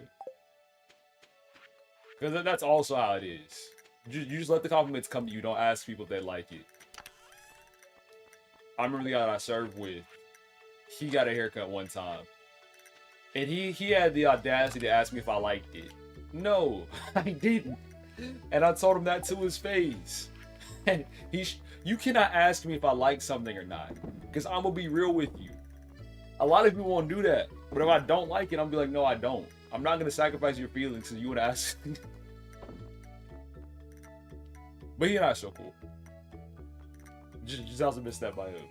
Because that's also how it is. You just let the compliments come to you. Don't ask people if they like it. I remember the guy that I served with. He got a haircut one time. And he had the audacity to ask me if I liked it. No, I didn't. And I told him that to his face. And you cannot ask me if I like something or not. Because I'm going to be real with you. A lot of people won't do that. But if I don't like it, I'm going to be like, no, I don't. I'm not going to sacrifice your feelings because you would ask. But he's not so cool. Just has a misstep by him.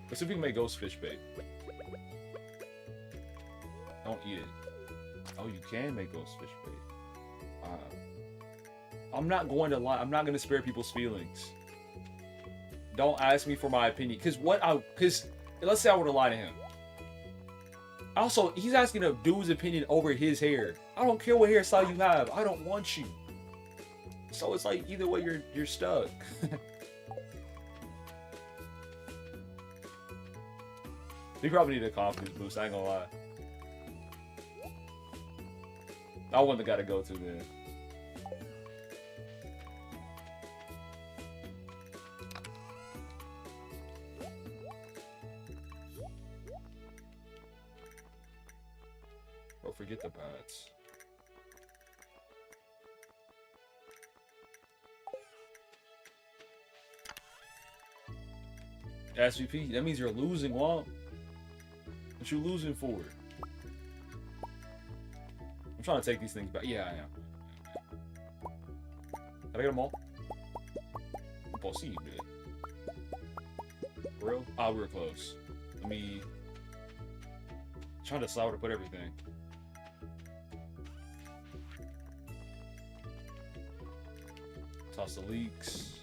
Let's see if we can make ghost fish bait. Don't eat it. Oh, you can make ghost fish bait. I'm not going to lie. I'm not going to spare people's feelings. Don't ask me for my opinion. Because let's say I were to lie to him. Also, he's asking a dude's opinion over his hair. I don't care what hairstyle you have. I don't want you. So it's like either way you're stuck. He probably need a confidence boost, I ain't gonna lie. I wouldn't have got to go to then. Bro, forget the bats. SVP, that means you're losing, Womp. What you losing for? I'm trying to take these things back. Yeah, I am. Can I get them all? Possible. For real? Ah, we were close. Let me... trying to decide where to put everything. Toss the leaks.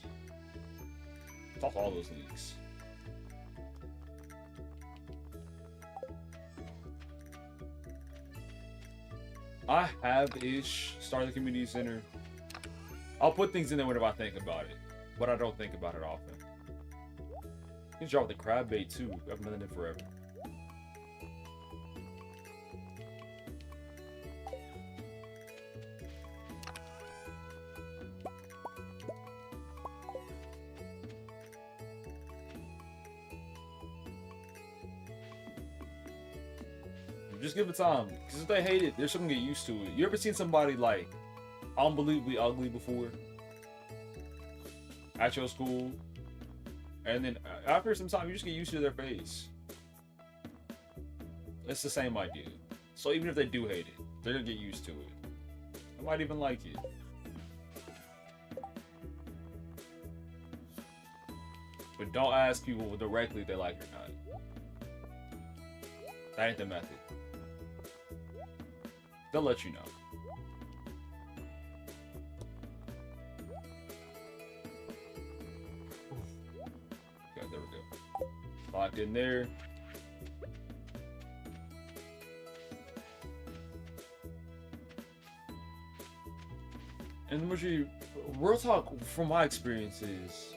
Toss all those leaks. I have-ish started the community center. I'll put things in there whenever I think about it, but I don't think about it often. You can drop the crab bait too. I haven't done it in forever. Just give it time. Because if they hate it, they're still gonna get used to it. You ever seen somebody like unbelievably ugly before? At your school? And then after some time, you just get used to their face. It's the same idea. So even if they do hate it, they're gonna get used to it. They might even like it. But don't ask people directly if they like it or not. That ain't the method. They'll let you know. Okay, there we go. Locked in there. And the majority, real talk, from my experiences,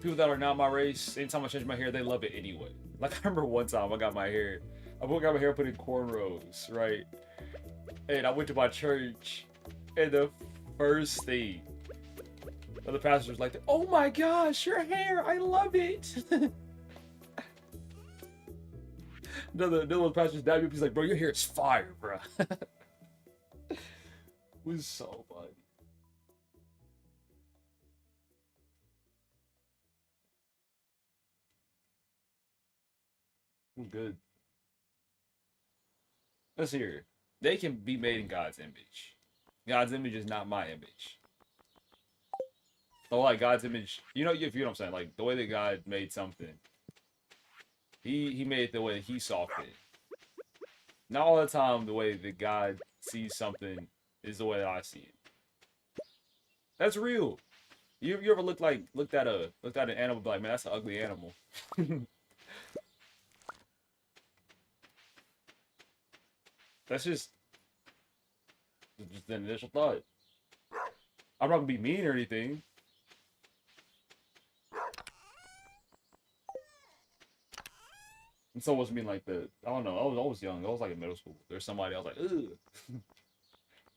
people that are not my race, anytime I change my hair, they love it anyway. Like, I remember one time I got my hair put in cornrows, right? And I went to my church, and the first thing, the pastor was like, "Oh my gosh, your hair, I love it." Another pastor's dad, he's like, "Bro, your hair is fire, bro." It was so funny. I'm good. Let's hear. They can be made in God's image. God's image is not my image. So like God's image, you know, if you know what I'm saying, like the way that God made something, he made it the way that he saw fit. Not all the time the way that God sees something is the way that I see it. That's real. You ever looked at an animal and be like, man, that's an ugly animal. That's just the initial thought. I'm not gonna be mean or anything. And so was mean like the I don't know. I was young. I was like in middle school. There's somebody I was like, ugh.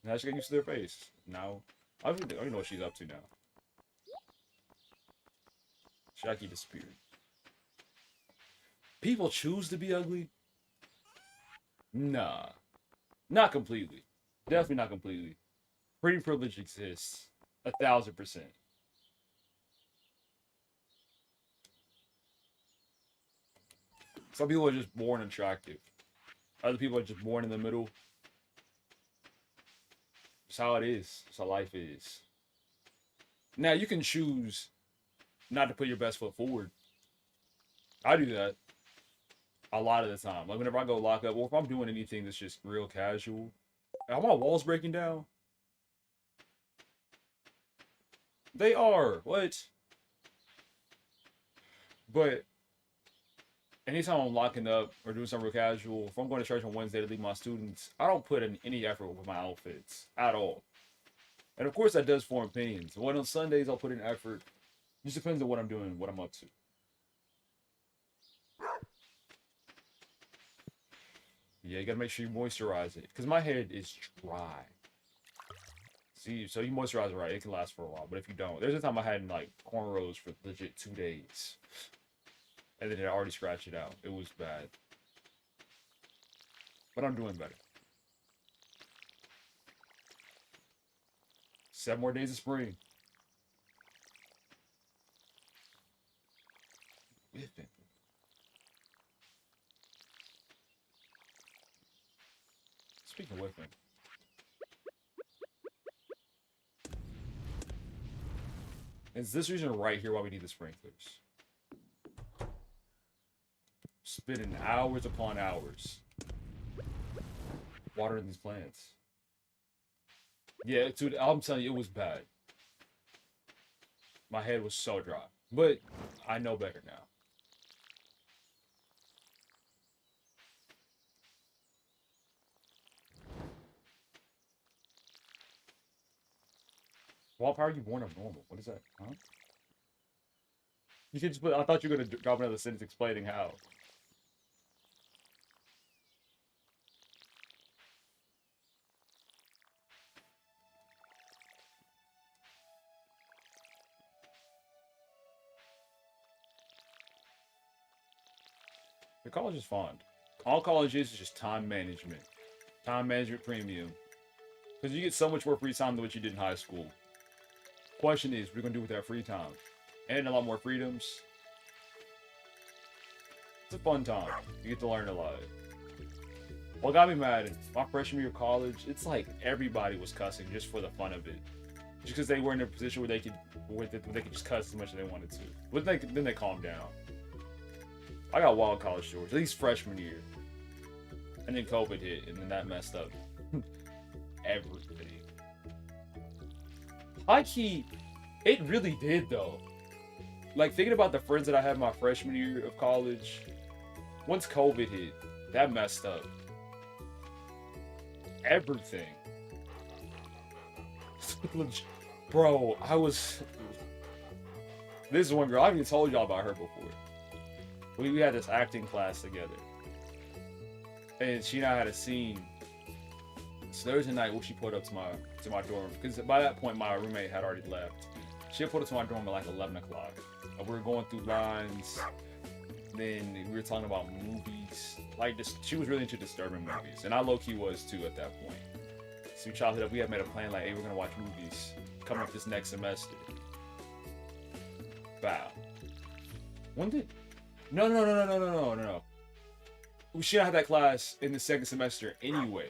Now she got used to their face. Now I don't even know what she's up to now. Should I keep the spirit? People choose to be ugly? Nah. Not completely. Definitely not completely. Pretty privilege exists. 1,000%. Some people are just born attractive. Other people are just born in the middle. It's how it is. It's how life is. Now, you can choose not to put your best foot forward. I do that a lot of the time. Like, whenever I go lock up, or if I'm doing anything that's just real casual. Are my walls breaking down? They are. What? But anytime I'm locking up or doing something real casual, if I'm going to church on Wednesday to lead my students, I don't put in any effort with my outfits at all. And of course, that does form opinions. When on Sundays, I'll put in effort. It just depends on what I'm doing, what I'm up to. Yeah, you gotta make sure you moisturize it. Because my head is dry. See, so you moisturize it right, it can last for a while. But if you don't, there's a time I had like cornrows for legit 2 days. And then it already scratched it out. It was bad. But I'm doing better. 7 more days of spring. Whipping. Speaking of whipping. Is this reason right here why we need the sprinklers? Spending hours upon hours watering these plants. Yeah, dude, I'm telling you, it was bad. My head was so dry. But I know better now. Well, how are you born abnormal? What is that? Huh? You could just put, I thought you were going to drop another sentence explaining how. The college is fun. All college is just time management. Time management premium. Because you get so much more free time than what you did in high school. Question is, what are we going to do with that free time? And a lot more freedoms. It's a fun time. You get to learn a lot. What got me mad is my freshman year of college, it's like everybody was cussing just for the fun of it. Just because they were in a position where they could just cuss as much as they wanted to. But then they calmed down. I got wild college stories, at least freshman year. And then COVID hit, and then that messed up everything. High-key, it really did, though. Like, thinking about the friends that I had my freshman year of college, once COVID hit, that messed up everything. Bro, this is one girl, I've even told y'all about her before. We had this acting class together. And she and I had a scene. So Thursday night, she pulled up to my dorm. Because by that point, my roommate had already left. She pulled up to my dorm at like 11 o'clock. And we were going through lines. Then we were talking about movies. Like, she was really into disturbing movies. And I low-key was too at that point. So we chopped it up. We had made a plan like, hey, we're going to watch movies coming up this next semester. Wow. When did... No. we should have that class in the second semester anyway.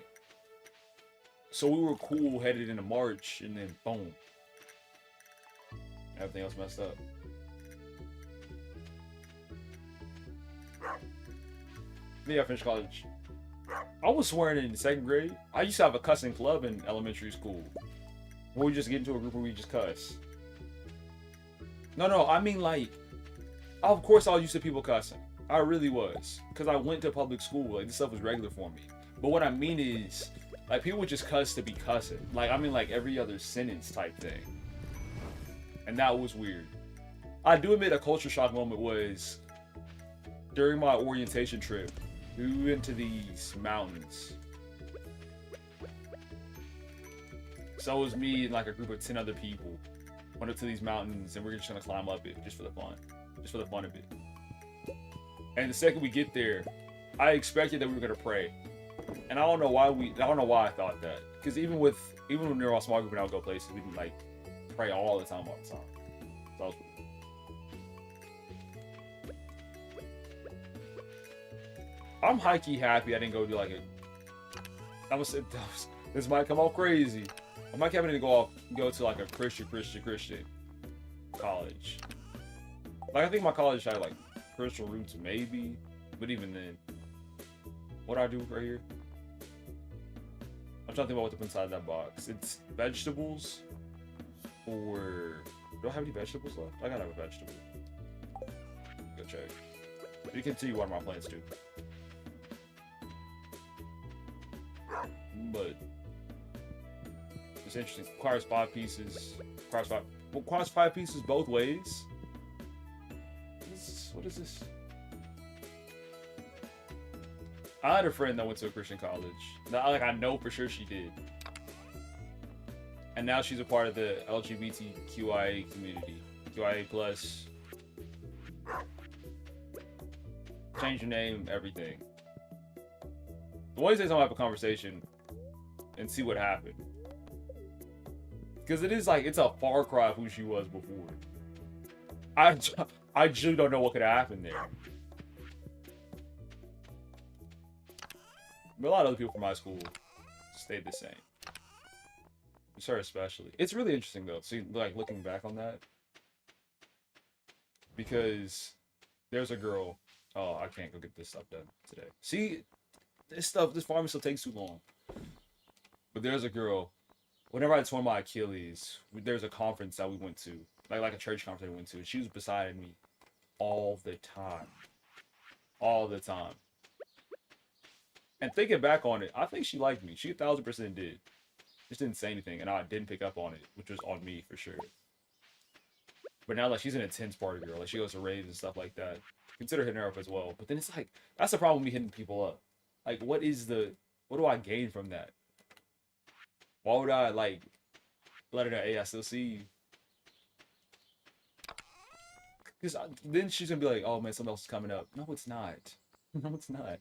So we were cool headed into March, and then boom, everything else messed up. Yeah, I finished college. I was swearing in the second grade. I used to have a cussing club in elementary school. Where we just get into a group where we just cuss. No, I mean like, of course I was used to people cussing. I really was. Because I went to public school. Like, this stuff was regular for me. But what I mean is, like, people would just cuss to be cussing. Like, I mean like every other sentence type thing. And that was weird. I do admit a culture shock moment was during my orientation trip. We went to these mountains. So it was me and like a group of 10 other people. Went up to these mountains and we were just gonna climb up it just for the fun. Just for the fun of it. And the second we get there, I expected that we were gonna pray. And I don't know why I thought that. Because even when we were a small group and I would go places, we didn't like pray all the time. So that was weird. I'm high-key happy I didn't go do like this might come off crazy. I'm not having to go to like a Christian college. Like I think my college had like Christian roots maybe, but even then, what do I do right here? I'm trying to think about what to put inside that box. It's vegetables, or do I have any vegetables left? I gotta have a vegetable. Go check. You can see what my plants do. But it's interesting. Requires 5 pieces. Requires 5 pieces both ways. What is this? I had a friend that went to a Christian college. Like I know for sure she did. And now she's a part of the LGBTQIA community. QIA plus. Change your name, everything. The Wednesdays I'm gonna have a conversation and see what happened. Because it is like, it's a far cry of who she was before. I just don't know what could have happened there. But a lot of other people from my school stayed the same. It's her especially. It's really interesting though, see, like looking back on that. Because there's a girl. Oh, I can't go get this stuff done today. See, this farming still takes too long. But there's a girl, whenever I tore my Achilles, there's a conference that we went to, like a church conference we went to, and she was beside me all the time. All the time. And thinking back on it, I think she liked me. She 1000% did. Just didn't say anything, and I didn't pick up on it, which was on me for sure. But now, like, she's an intense party girl. Like, she goes to raves and stuff like that. Consider hitting her up as well. But then it's like, that's the problem with me hitting people up. Like, what do I gain from that? Why would I, like, let her know, hey, I still see you? Because then she's going to be like, oh, man, something else is coming up. No, it's not. No, it's not.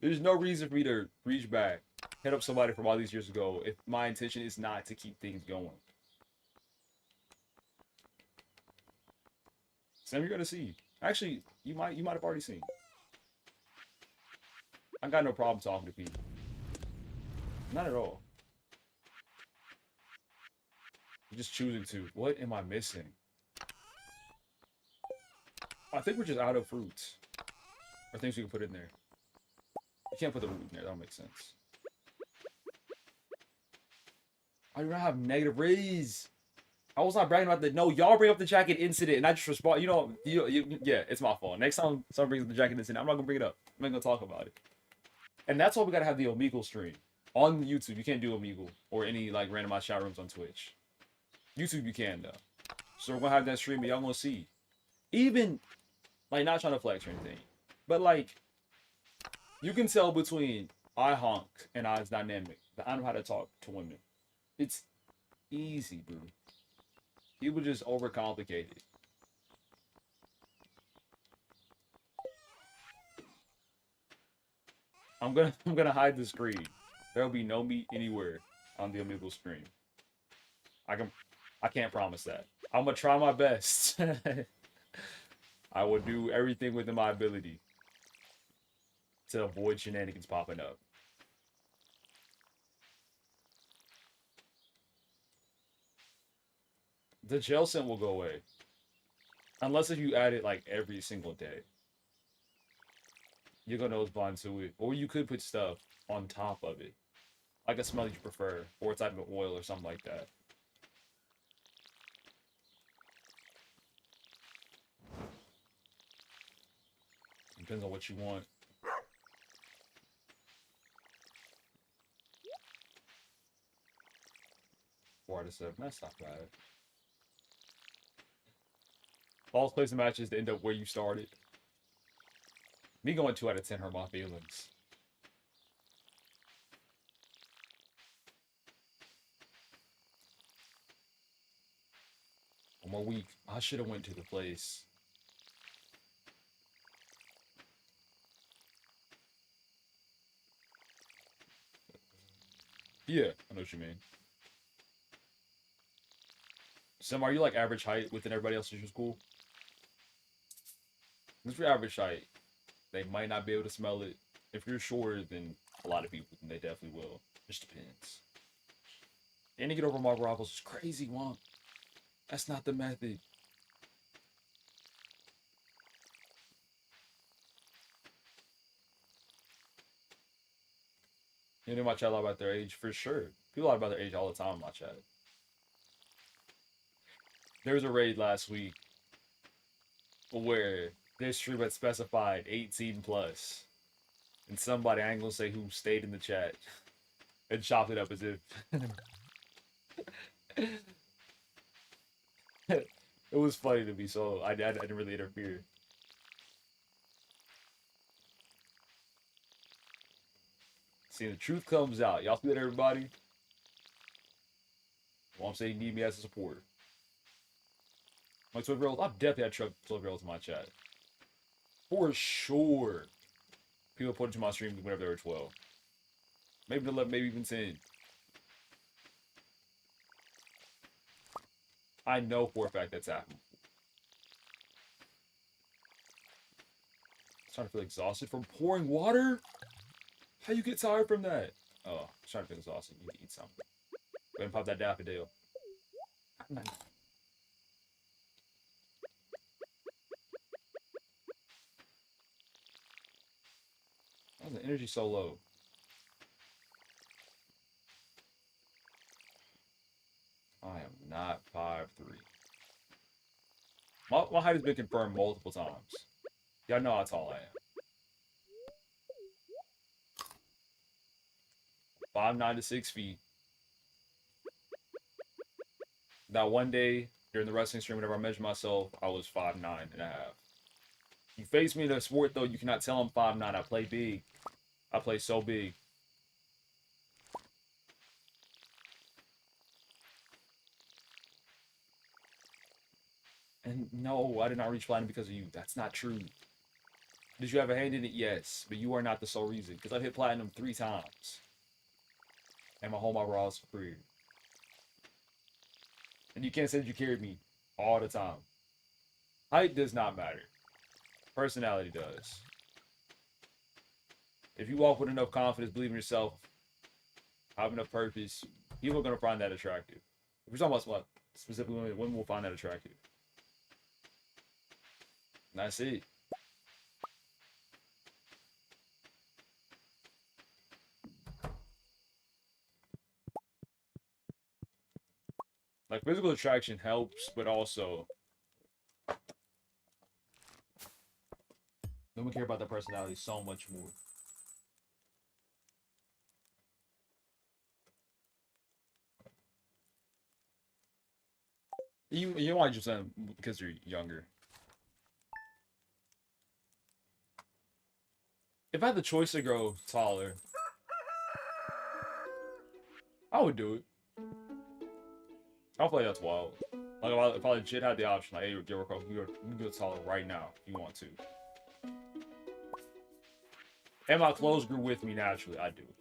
There's no reason for me to reach back, hit up somebody from all these years ago, if my intention is not to keep things going. Sam, you're going to see. Actually, you might have already seen. I got no problem talking to people. Not at all. I'm just choosing to. What am I missing? I think we're just out of fruits. Or things we can put in there. You can't put the root in there. That don't make sense. I do not have negative rays. I was not bragging about the... No, y'all bring up the jacket incident, and I just respond. Yeah, it's my fault. Next time someone brings up the jacket incident, I'm not going to bring it up. I'm not going to talk about it. And that's why we got to have the Omegle stream. On YouTube, you can't do Omegle or any, like, randomized chat rooms on Twitch. YouTube, you can, though. So we're going to have that stream, and y'all going to see. Even, like, not trying to flex or anything. But, like, you can tell between I honk and I's dynamic that I know how to talk to women. It's easy, bro. People just overcomplicate it. I'm gonna hide the screen. There'll be no meat anywhere on the Omegle screen. I can't promise that. I'm gonna try my best. I will do everything within my ability. to avoid shenanigans popping up. The gel scent will go away. Unless if you add it like every single day. You're gonna nose blind to it. Or you could put stuff on top of it. Like a smell that you prefer. Or a type of oil or something like that. Depends on what you want. Four out of seven. That's not bad. Falls place and matches to end up where you started. Me going 2 out of 10 hurt my feelings. One more week. I should have went to the place. Yeah, I know what you mean. Sim, are you like average height within everybody else in your school? If you're average height, they might not be able to smell it. If you're shorter than a lot of people, then they definitely will. Just depends. And to get over Marble Rivals is crazy, Womp. That's not the method. You know my chat a lot about their age, for sure. People lie about their age all the time in my chat. There was a raid last week where this stream had specified 18 plus. And somebody, I ain't gonna say who, stayed in the chat and chopped it up as if it was funny to me, so I didn't really interfere. See, the truth comes out. Y'all see that, everybody? Well, I'm saying you need me as a support. My 12-year-olds, I've definitely had 12-year-olds in my chat. For sure. People put into my stream whenever they were 12. Maybe 11, maybe even 10. I know for a fact that's happened. I'm starting to feel exhausted from pouring water? How you get tired from that? Oh, I'm starting to feel exhausted. You need to eat something. Go ahead and pop that daffodil. Why is the energy so low? I am not 5'3". My height has been confirmed multiple times. Y'all know how tall I am. 5'9" to 6 feet. That one day during the wrestling stream, whenever I measured myself, I was 5'9" and a half. You face me in a sport though, you cannot tell I'm 5'9". I play big. I play so big. And no, I did not reach platinum because of you. That's not true. Did you have a hand in it? Yes, but you are not the sole reason. Because I've hit platinum 3 times. And my whole Maru's career. And you can't say that you carried me all the time. Height does not matter. Personality does. If you walk with enough confidence, believe in yourself, have enough purpose, people are going to find that attractive. If we're talking about specifically women will find that attractive. And that's it. Like, physical attraction helps, but also women care about their personality so much more. You don't like just saying because you're younger. If I had the choice to grow taller, I would do it. I feel like that's wild. Like if I legit had the option, like, hey, Rococo, you can go taller right now if you want to. And my clothes grew with me naturally, I'd do it.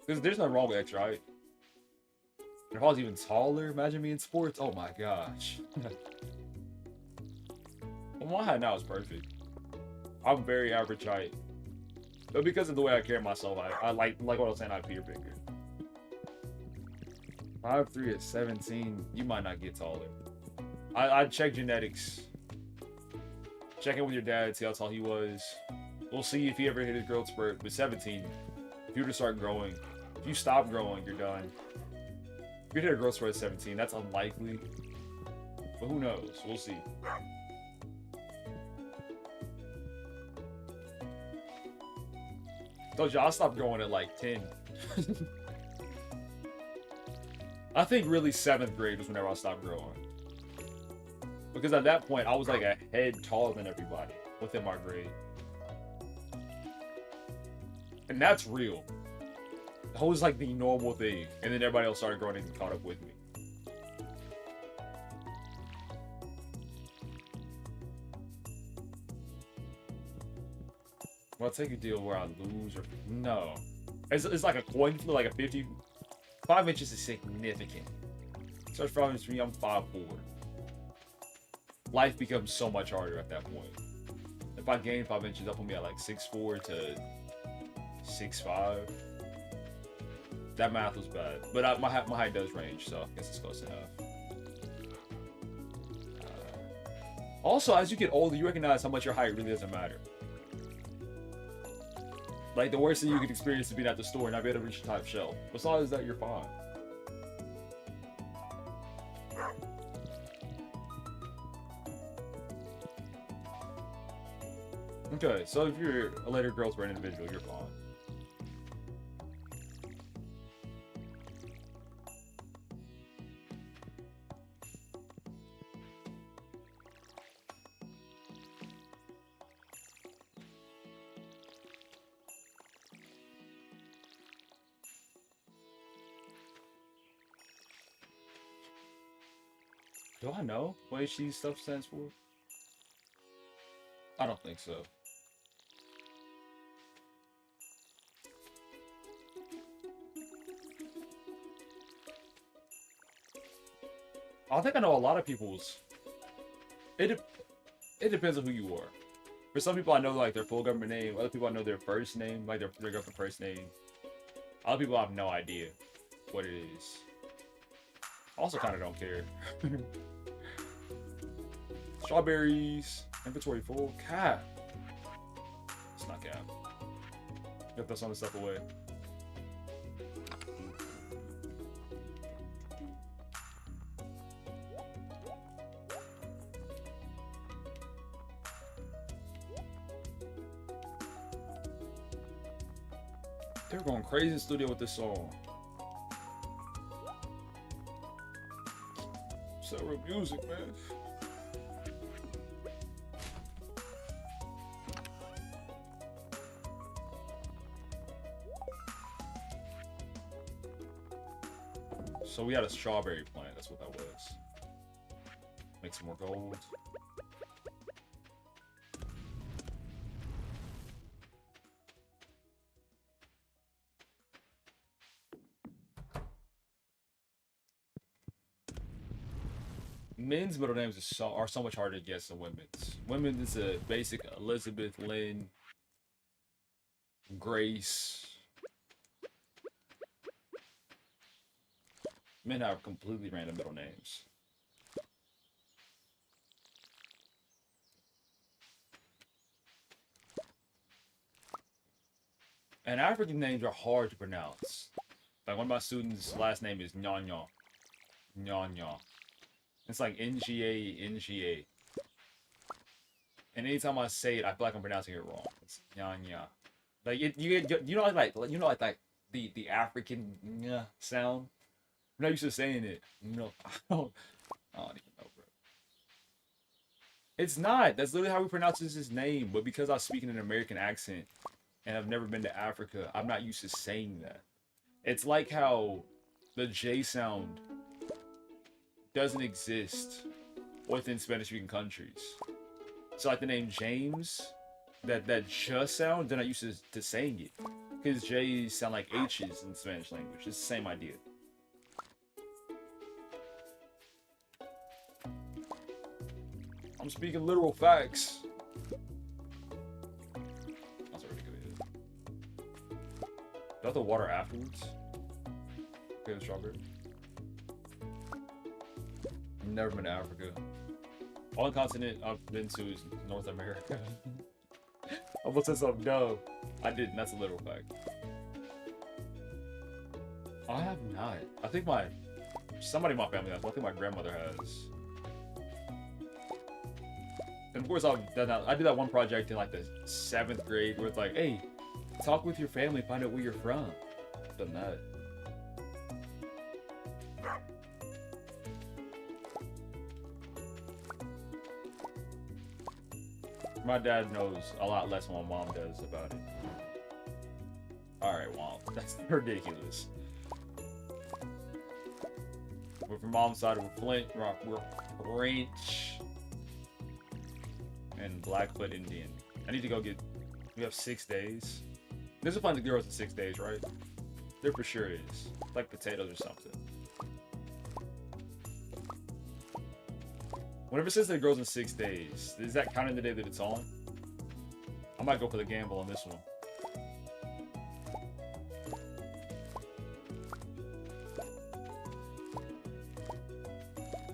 Because there's nothing wrong with extra height. And if I was even taller, imagine me in sports. Oh my gosh. Well, my height now is perfect. I'm very average height. But because of the way I carry myself, I like what I was saying, I appear bigger. 5'3" at 17, you might not get taller. I'd check genetics. Check in with your dad, see how tall he was. We'll see if he ever hit his growth spurt. But 17, if you were to start growing, if you stop growing, you're done. If you hit a growth spurt at 17, that's unlikely. But who knows? We'll see. Told you, I stopped growing at like 10. I think really 7th grade was whenever I stopped growing. Because at that point, I was like a head taller than everybody within my grade. And that's real. That was like the normal thing. And then everybody else started growing and caught up with me. Well, I'll take a deal where I lose or... No. It's like a coin flip, like a 50... 5 inches is significant. So it's probably for me, I'm 5'4". Life becomes so much harder at that point. If I gain 5 inches, that'll put me at like 6'4" to 6'5". That math was bad. But my height does range, so I guess it's close enough. Also, as you get older, you recognize how much your height really doesn't matter. Like, the worst thing you could experience is being at the store and not be able to reach the top shelf. Besides that, you're fine. Okay, so if you're a later growth spurt individual, you're fine. Do I know what HG stuff stands for? I don't think so. I think I know a lot of people's. It depends on who you are. For some people, I know like their full government name. Other people, I know their first name, like their government first name. Other people, I have no idea what it is. Also, kind of don't care. Strawberries. Inventory full. Cap. It's not cap. Get this other stuff away. They're going crazy in the studio with this song. So real music, man. So we had a strawberry plant, that's what that was. Make some more gold. Men's middle names are so much harder to guess than women's. Women's is a basic Elizabeth, Lynn, Grace. Men have completely random middle names. And African names are hard to pronounce. Like one of my students' last name is Nyanya. Nyanya. It's like NGA, NGA. And anytime I say it, I feel like I'm pronouncing it wrong. It's Nyanya. Like you know like the African sound. I'm not used to saying it. No, I don't even know, bro. It's not. That's literally how we pronounce his name. But because I speak in an American accent and I've never been to Africa, I'm not used to saying that. It's like how the J sound doesn't exist within Spanish-speaking countries. So like the name James, that just sound, they're not used to saying it. Because J's sound like H's in the Spanish language. It's the same idea. I'm speaking literal facts. That's already good. Got the water afterwards. Okay, the strawberry. I've never been to Africa. Only continent I've been to is North America. I almost said something dumb. I didn't. That's a literal fact. I have not. I think somebody in my family has. I think my grandmother has. And of course, I did that one project in like the 7th grade where it's like, hey, talk with your family, find out where you're from. I've done that. My dad knows a lot less than my mom does about it. Alright, wow. That's ridiculous. We're from mom's side, we're Flint, we're French, and Blackfoot Indian. I need to go get... We have 6 days. This will find the girls in 6 days, right? There for sure is. Like potatoes or something. Whenever it says that it grows in 6 days, is that counting the day that it's on? I might go for the gamble on this one.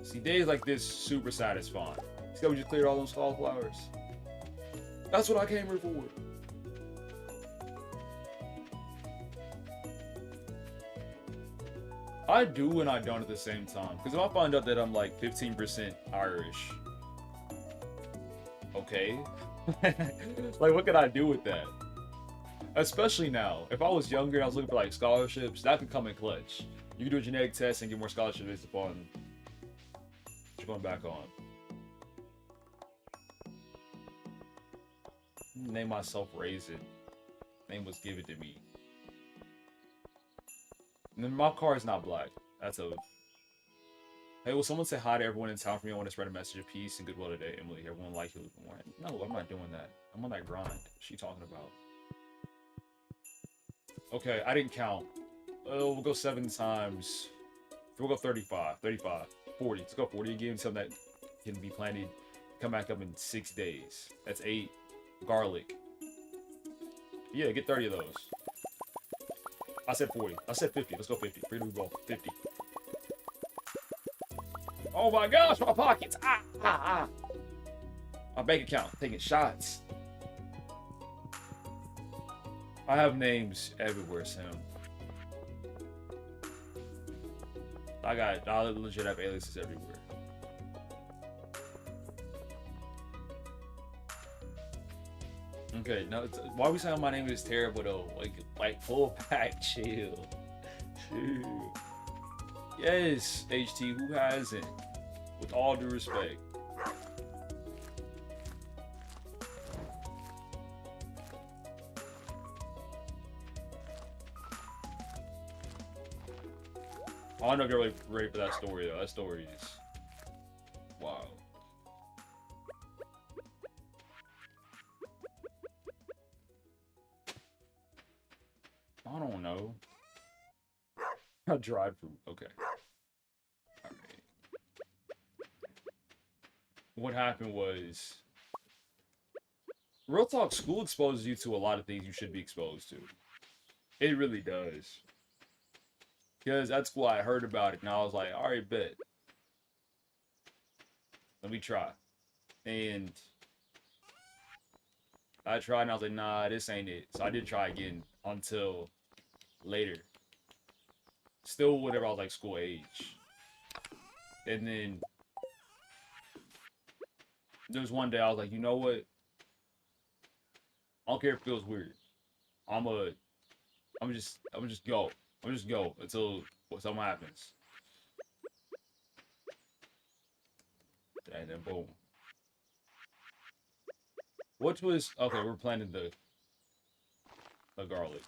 See, days like this super satisfying. See how we just cleared all those cauliflowers? That's what I came here for. I do and I don't at the same time. Because if I find out that I'm like 15% Irish, okay. Like, what can I do with that? Especially now. If I was younger and I was looking for like scholarships, that could come in clutch. You can do a genetic test and get more scholarships based upon what you're going back on. Name myself Raisin. Name was given to me. And then my car is not black. That's a... Hey, will someone say hi to everyone in town for me? I want to spread a message of peace and goodwill today. Emily, everyone like you. No, I'm not doing that. I'm on that grind. What's she talking about? Okay, I didn't count. We'll go 7 times. We'll go 35. 35. 40. Let's go 40 again. Something that can be planted. Come back up in 6 days. That's 8. Garlic. Yeah, get 30 of those. I said 40. I said 50. Let's go 50. Free to roll. 50. Oh my gosh, my pockets. Ah, ah, ah. My bank account. Taking shots. I have names everywhere, Sam. I legit have aliases everywhere. Okay, no, why are we saying my name is terrible though? Like full pack, chill. Yes, HT, who hasn't? With all due respect. I don't know if you're really ready for that story though. That story is wow. I don't know. A dried fruit. Okay. All right. What happened was, real talk, school exposes you to a lot of things you should be exposed to. It really does. Because at school I heard about it and I was like, all right, bet. Let me try. And I tried and I was like, nah, this ain't it. So I did try again until later. Still whatever, I was like school age. And then there was one day I was like, you know what? I don't care if it feels weird. I'm just go. I'm just go until something happens. And then boom. What was okay, we're planting the garlic.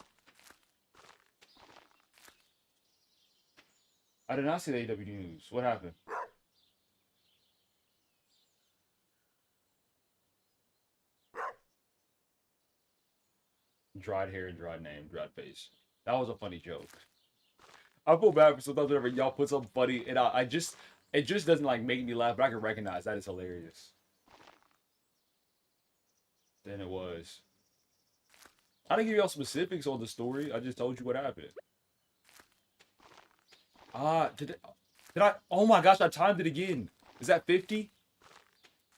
I did not see the AW news. What happened? Dried hair, dried name, dried face. That was a funny joke. I feel bad for sometimes whenever y'all put something funny and it just doesn't like make me laugh, but I can recognize that is hilarious. Then it was I didn't give y'all specifics on the story. I just told you what happened. Did I? Oh my gosh, I timed it again. Is that 50?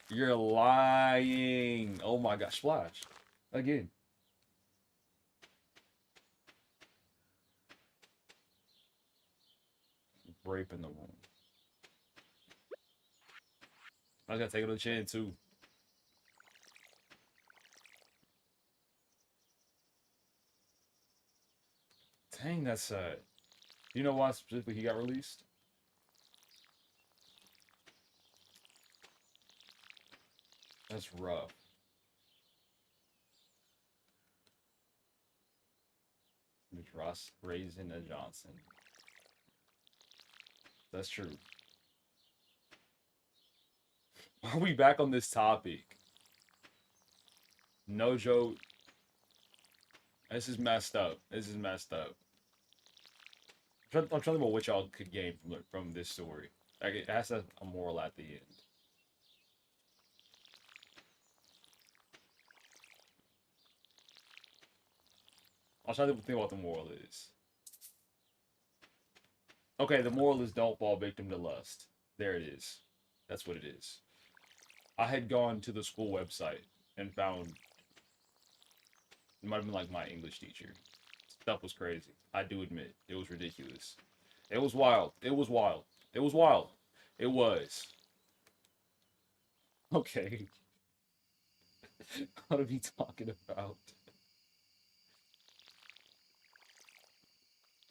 You're lying. Oh my gosh, splash. Again. Raping the room. I was gonna take it to the chin too. Dang, that's sad. You know why specifically he got released? That's rough. Mitch Ross raising a Johnson. That's true. Are we back on this topic? No joke. This is messed up. This is messed up. I'm trying to think about what y'all could gain from this story. Like it has a moral at the end. I'm trying to think what the moral is. Okay, the moral is don't fall victim to lust. There it is. That's what it is. I had gone to the school website and found it might have been like my English teacher. Stuff was crazy. I do admit it was ridiculous. It was wild. It was wild. It was wild. It was. Okay. What are we talking about?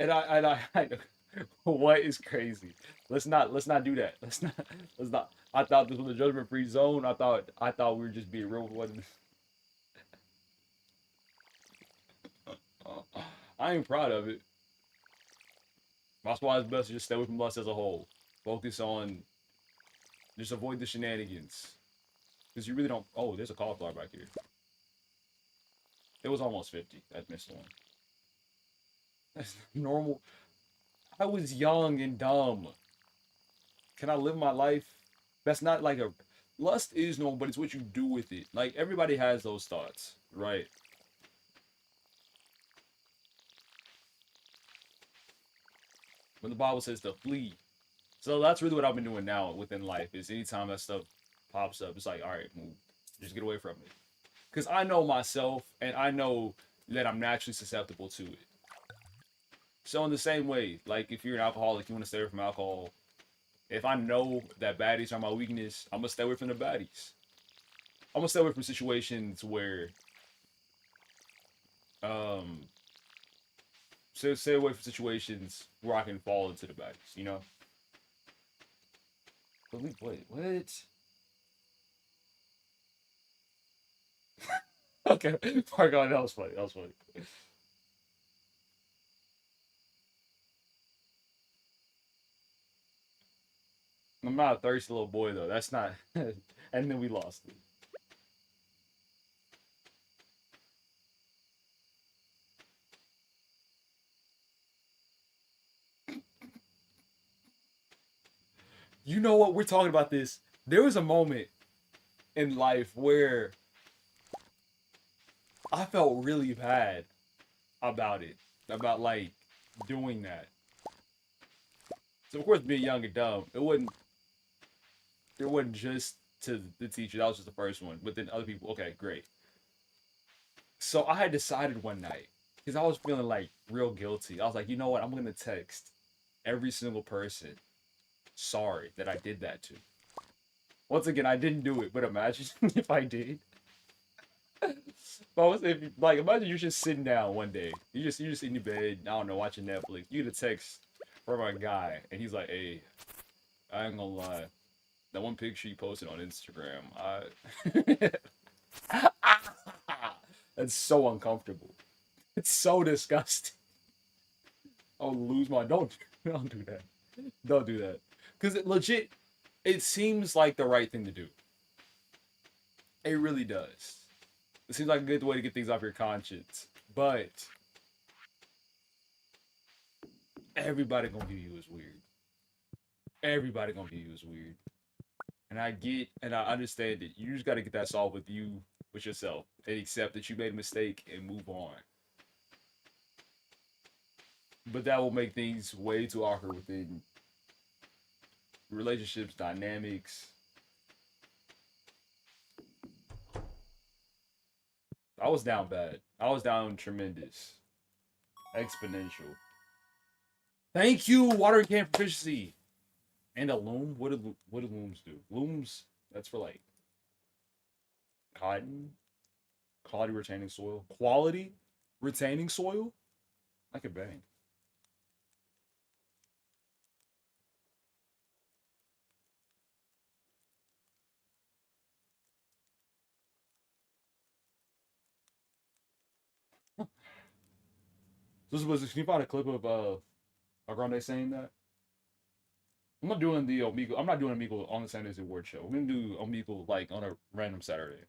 I what is crazy? Let's not do that. Let's not. I thought this was a judgment free zone. I thought we were just being real with one. I ain't proud of it. That's why it's best to just stay away from lust as a whole. Focus on just avoid the shenanigans. Because you really don't. Oh, there's a cauliflower back here. It was almost 50. I missed one. That's normal. I was young and dumb. Can I live my life? That's not like a. Lust is normal, but it's what you do with it. Like, everybody has those thoughts, right? When the Bible says to flee. So that's really what I've been doing now within life is anytime that stuff pops up, it's like, all right, move. Just get away from it. Because I know myself and I know that I'm naturally susceptible to it. So in the same way, like if you're an alcoholic, you want to stay away from alcohol. If I know that baddies are my weakness, I'm gonna stay away from the baddies. I'm gonna stay away from situations where um stay away from situations where I can fall into the baddies, you know? But wait, what? Okay, park on, that was funny. That was funny. I'm not a thirsty little boy though. That's not. And then we lost it. You know what? We're talking about this. There was a moment in life where I felt really bad about it, about like doing that. So of course, being young and dumb, it wasn't just to the teacher. That was just the first one. But then other people, okay, great. So I had decided one night because I was feeling like real guilty. I was like, you know what? I'm gonna text every single person sorry that I did that to. Once again, I didn't do it, but imagine if I did. But I was if like imagine you're just sitting down one day. You just in your bed, I don't know, watching Netflix. You get a text from a guy and he's like, hey, I ain't gonna lie. That one picture you posted on Instagram, that's so uncomfortable. It's so disgusting. I'll lose my don't do that. Don't do that. Cause it legit it seems like the right thing to do. It really does. It seems like a good way to get things off your conscience. But everybody gonna view you as weird. Everybody gonna view you as weird. And I get and I understand it. You just gotta get that solved with you with yourself and accept that you made a mistake and move on. but that will make things way too awkward within relationships, dynamics. I was down bad. I was down tremendous. Exponential. Thank you, water can proficiency. And a loom? What do looms do? Looms, that's for like cotton, quality retaining soil. Quality retaining soil? I could bang. Can you find a clip of Grande saying that? I'm not doing the Omegle. I'm not doing Omegle on the San Diego Award show. We're gonna do Omegle like on a random Saturday.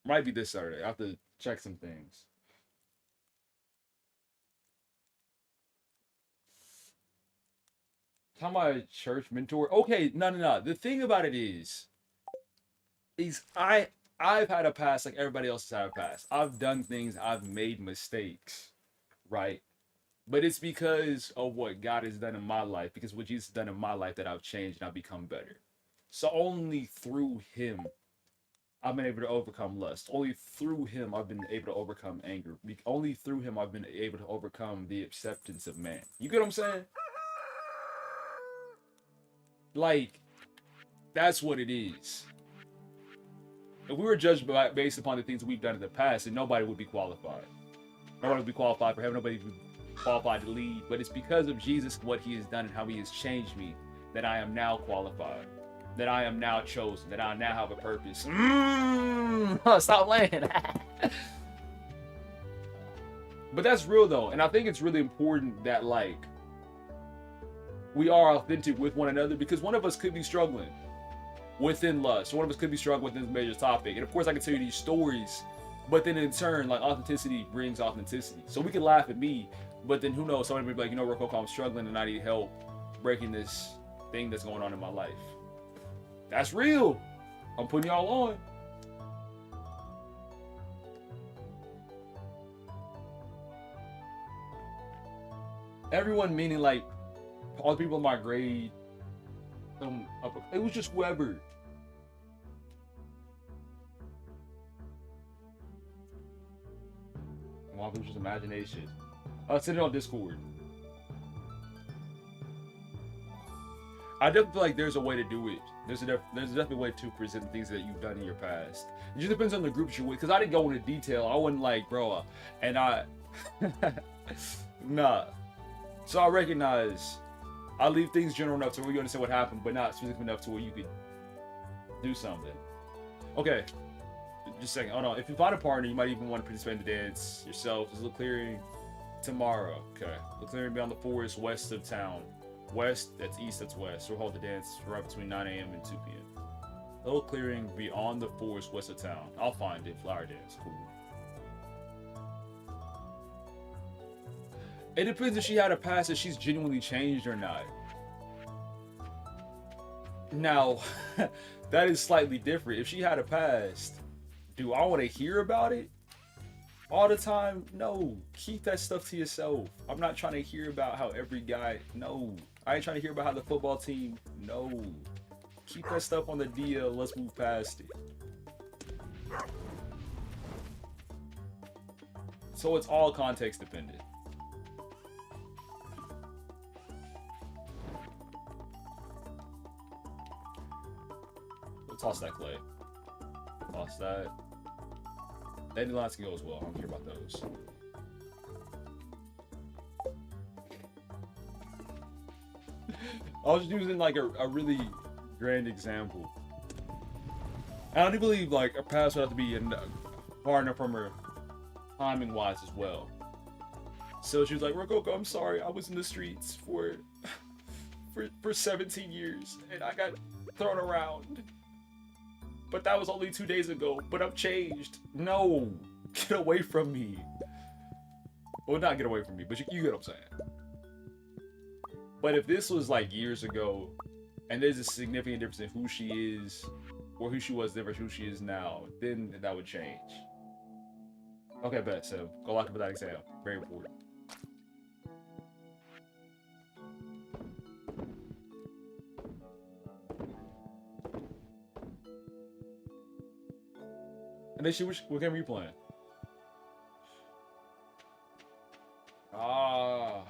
Might be this Saturday. I have to check some things. How my church mentor? Okay, no. The thing about it is I've had a past like everybody else has had a past. I've done things. I've made mistakes, right? But it's because of what God has done in my life, because what Jesus has done in my life that I've changed and I've become better. So only through Him I've been able to overcome lust. Only through Him I've been able to overcome anger. Only through Him I've been able to overcome the acceptance of man. You get what I'm saying? Like, that's what it is. If we were judged based upon the things we've done in the past, then nobody would be qualified. Nobody would be qualified for heaven. Nobody would be qualified to lead. But it's because of Jesus, what He has done and how He has changed me, that I am now qualified. That I am now chosen. That I now have a purpose. Stop laying. But that's real though. And I think it's really important that like we are authentic with one another, because one of us could be struggling within lust. One of us could be struggling with this major topic. And of course I can tell you these stories, but then in turn, like, authenticity brings authenticity. So we can laugh at me, but then who knows, somebody may be like, you know, Rococo, I'm struggling and I need help breaking this thing that's going on in my life. That's real. I'm putting y'all on. Everyone meaning like all the people in my grade. It was just whoever. Well, it was just imagination. Send it on Discord. I definitely feel like there's a way to do it. There's definitely a way to present things that you've done in your past. It just depends on the groups you're with. Because I didn't go into detail. I wasn't like, bro, and I... nah. So I recognize I leave things general enough to where you understand what happened, but not specific enough to where you could do something. Okay. Just a second. Oh no. If you find a partner, you might even want to participate in the dance yourself. There's a little clearing tomorrow. Okay. The clearing beyond the forest west of town. West, that's east, that's west. We'll hold the dance right between 9 a.m. and 2 p.m. Little clearing beyond the forest west of town. I'll find it. Flower dance. Cool. It depends if she had a past that she's genuinely changed or not. Now, that is slightly different. If she had a past, do I want to hear about it all the time? No. Keep that stuff to yourself. I'm not trying to hear about how every guy... No. I ain't trying to hear about how the football team... No. Keep that stuff on the DL. Let's move past it. So it's all context dependent. We'll toss that clay. Toss that. Dandelions can go as well. I don't care about those. I was just using like a really grand example. And I do believe like a past would have to be far enough from her timing wise as well. So she was like, Rococo, I'm sorry, I was in the streets for 17 years and I got thrown around. But that was only 2 days ago, but I'm changed. No, get away from me. Well, not get away from me, but you get what I'm saying. But if this was like years ago, and there's a significant difference in who she is, or who she was then versus who she is now, then that would change. Okay, bet. So go lock up with that exam. Very important. And then what game are you playing? Ah.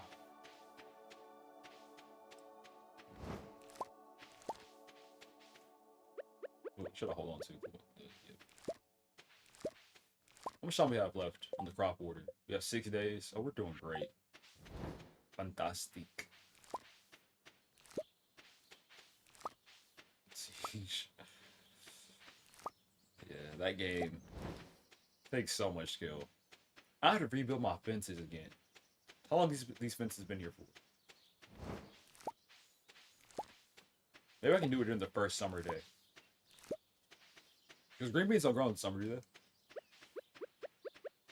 What should I hold on to? How much time we have left on the crop order? We have 6 days. Oh, we're doing great. Fantastic. Yeah, that game takes so much skill. I have to rebuild my fences again. How long these fences been here for? Maybe I can do it during the first summer day. Because green beans don't grow in the summer, do they?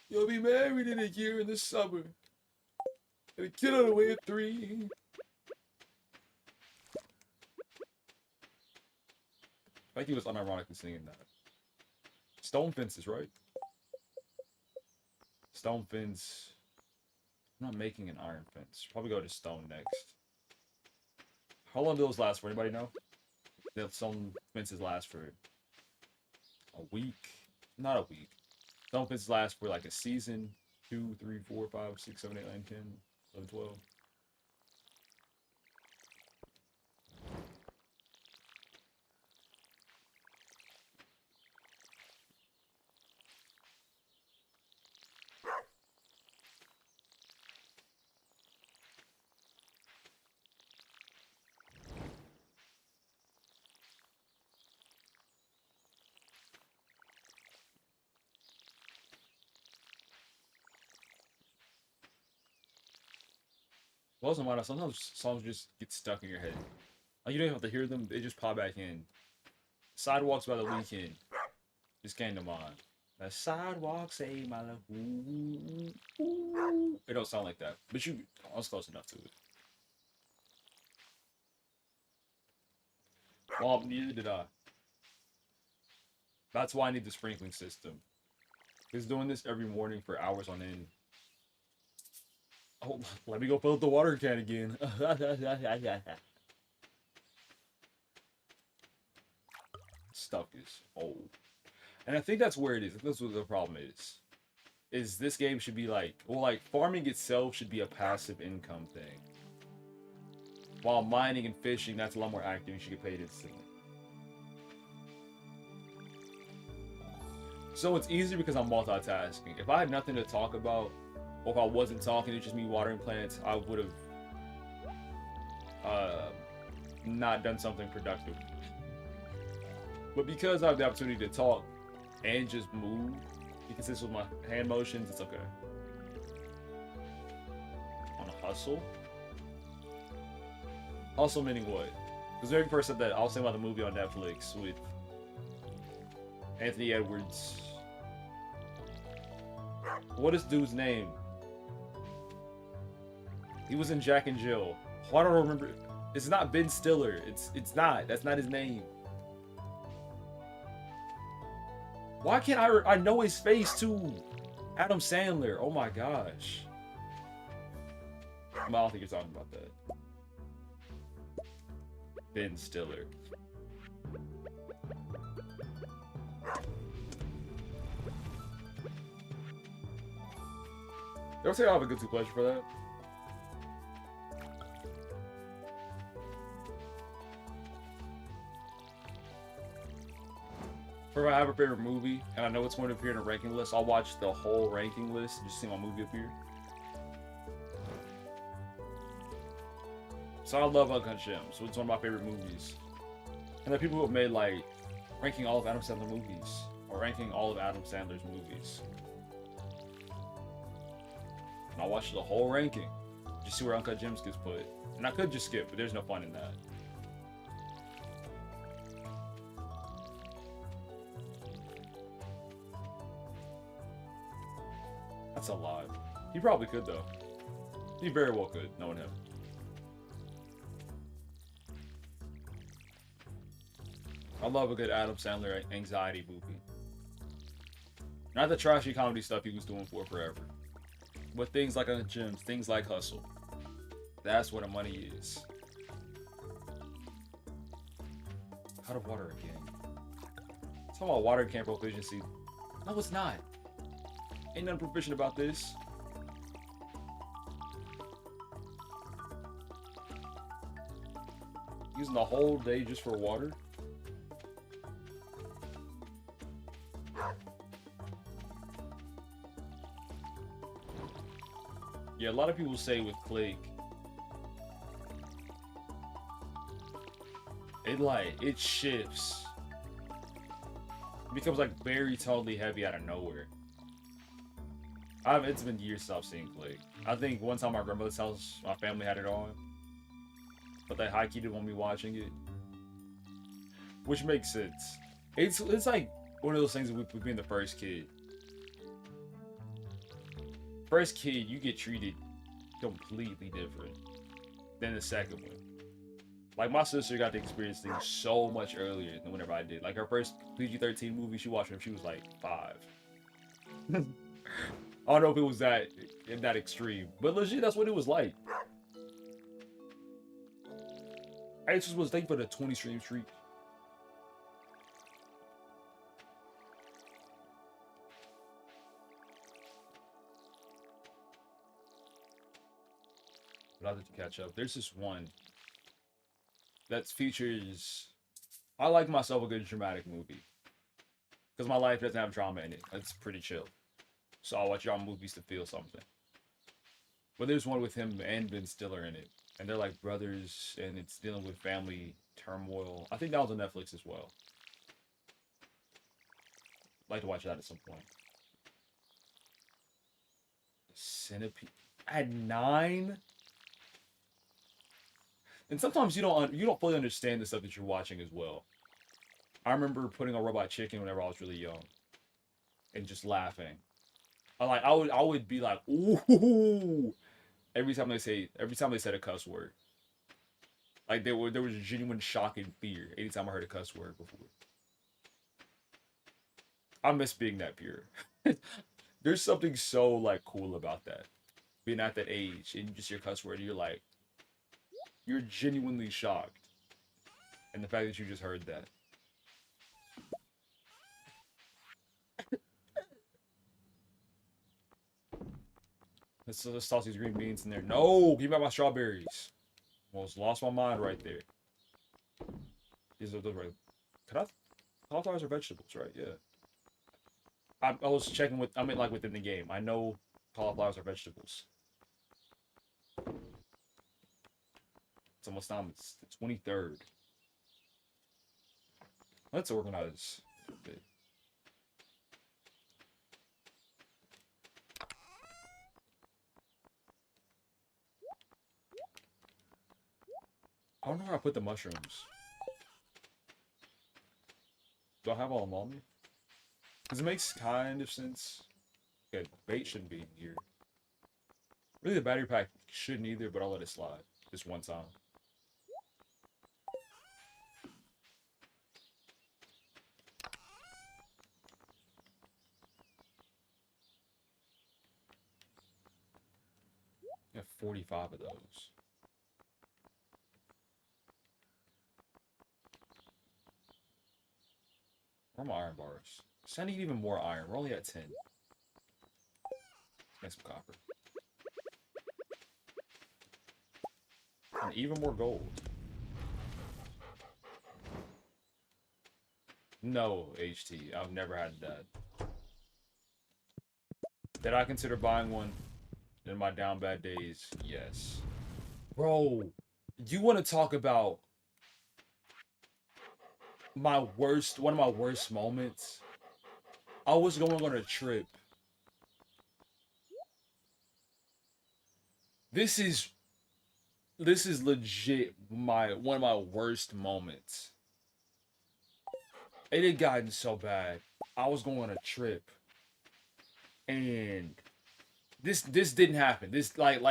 You'll be married in a year in the summer. And a kid on the way at 3. I think he was unironically singing that. Stone fences, right? Stone fence. I'm not making an iron fence. Probably go to stone next. How long do those last for? Anybody know? The stone fences last for a week. Not a week. Stone fences last for like a season. 2, 3, 4, 5, 6, 7, 8, 9, 10, 11, 12. Well, also, mind, sometimes songs just get stuck in your head. Like, you don't even have to hear them, they just pop back in. Sidewalks by the Weeknd just came to mind. The sidewalks say my love. Ooh, ooh. It don't sound like that, but I was close enough to it. Well, neither did I. That's why I need the sprinkling system. Because doing this every morning for hours on end. Oh, let me go fill up the water can again. Stuff is old. And I think that's where it is. That's what the problem is. Is this game should be like, well, like, farming itself should be a passive income thing. While mining and fishing, that's a lot more active. You should get paid instantly. So it's easier because I'm multitasking. If I had nothing to talk about, or if I wasn't talking, it's just me watering plants, I would have not done something productive. But because I have the opportunity to talk and just move, because this with my hand motions, it's okay. On a hustle? Hustle meaning what? Because every person that I was saying about the movie on Netflix with Anthony Edwards. What is dude's name? He was in Jack and Jill. Oh, I don't remember. It's not Ben Stiller. It's not. That's not his name. Why can't I know his face too? Adam Sandler. Oh my gosh. I don't think you're talking about that. Ben Stiller. Don't say I have a guilty pleasure for that. If I have a favorite movie, and I know it's going to appear in a ranking list, I'll watch the whole ranking list and just see my movie appear. So I love Uncut Gems, so it's one of my favorite movies. And there are people who have made, like, ranking all of Adam Sandler movies, or ranking all of Adam Sandler's movies. And I'll watch the whole ranking, just see where Uncut Gems gets put. And I could just skip, but there's no fun in that. That's a lot. He probably could, though. He very well could, knowing him. I love a good Adam Sandler anxiety movie. Not the trashy comedy stuff he was doing for forever. But things like Uncut Gems, things like Hustle. That's where the money is. Out of water again. Talking about water camp proficiency. No, it's not. Ain't nothing proficient about this. Using the whole day just for water? Yeah, a lot of people say with Click, it shifts. It becomes like very totally heavy out of nowhere. It's been years since I've seen Click. I think one time my grandmother's house, my family had it on, but they high key didn't want me watching it, which makes sense. It's like one of those things with being the first kid. First kid, you get treated completely different than the second one. Like, my sister got to experience things so much earlier than whenever I did. Like, her first PG-13 movie she watched when she was like 5. I don't know if it was that extreme, but legit, that's what it was like. I just was thankful for the 20 stream streak. But I'll have to catch up. There's this one that features. I like myself a good dramatic movie because my life doesn't have drama in it. It's pretty chill. So I'll watch drama movies to feel something. But there's one with him and Ben Stiller in it, and they're like brothers, and it's dealing with family turmoil. I think that was on Netflix as well. I'd like to watch that at some point. Centipede at 9. And sometimes you don't fully understand the stuff that you're watching as well. I remember putting on Robot Chicken whenever I was really young, and just laughing. I would be like, ooh, every time they said a cuss word. Like there was genuine shock and fear anytime I heard a cuss word before. I miss being that pure. There's something so like cool about that. Being at that age and you just hear cuss word and you're genuinely shocked. And the fact that you just heard that. Let's toss these green beans in there. No! Give me my strawberries. Almost lost my mind right there. These are those right. Cauliflowers are vegetables, right? Yeah. I was checking like within the game. I know cauliflowers are vegetables. It's almost time. It's the 23rd. Let's organize a bit. I don't know where I put the mushrooms. Do I have all of them on me? Because it makes kind of sense. Okay, bait shouldn't be in here. Really, the battery pack shouldn't either, but I'll let it slide this one time. I have 45 of those. Where are my iron bars? So I need even more iron. We're only at 10. Make some copper. And even more gold. No, HT. I've never had that. Did I consider buying one in my down bad days? Yes. Bro, you want to talk about one of my worst moments? I was going on a trip. This is legit one of my worst moments. It had gotten so bad. I was going on a trip, and this didn't happen. This I'm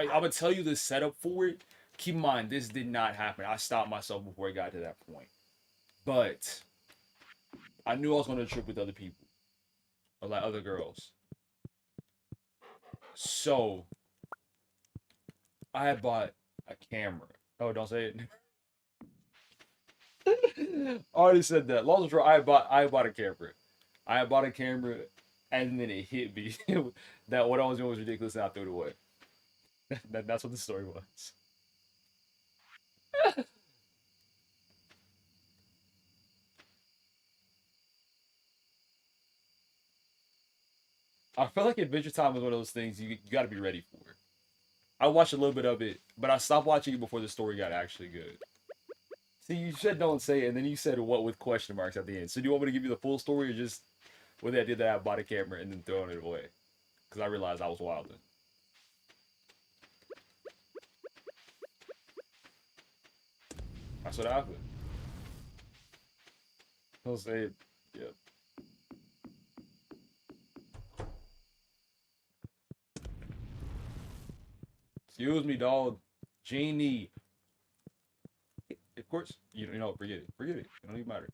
gonna tell you the setup for it. Keep in mind, this did not happen. I stopped myself before it got to that point. But I knew I was going to trip with other people, or like other girls. So I had bought a camera. Oh, don't say it. I already said that. Long story short, I bought a camera. I bought a camera, and then it hit me that what I was doing was ridiculous, and I threw it away. That's what the story was. I felt like Adventure Time was one of those things you got to be ready for. I watched a little bit of it, but I stopped watching it before the story got actually good. See, you said don't say it, and then you said what with question marks at the end. So do you want me to give you the full story, or just with the idea that I bought a camera and then throwing it away? Because I realized I was wilding. That's what happened. I'll say it. Yep. Excuse me, dog. Genie. Of course, you know, forget it. Forget it. It don't even matter.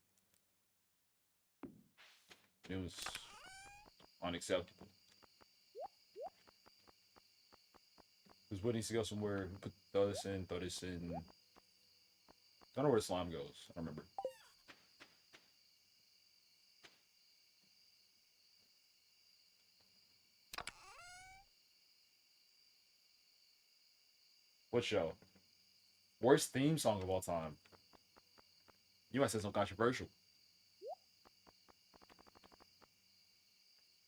It was unacceptable. Because what needs to go somewhere? Put throw this in, throw this in. I don't know where the slime goes. I don't remember. What show? Worst theme song of all time. You might say something controversial.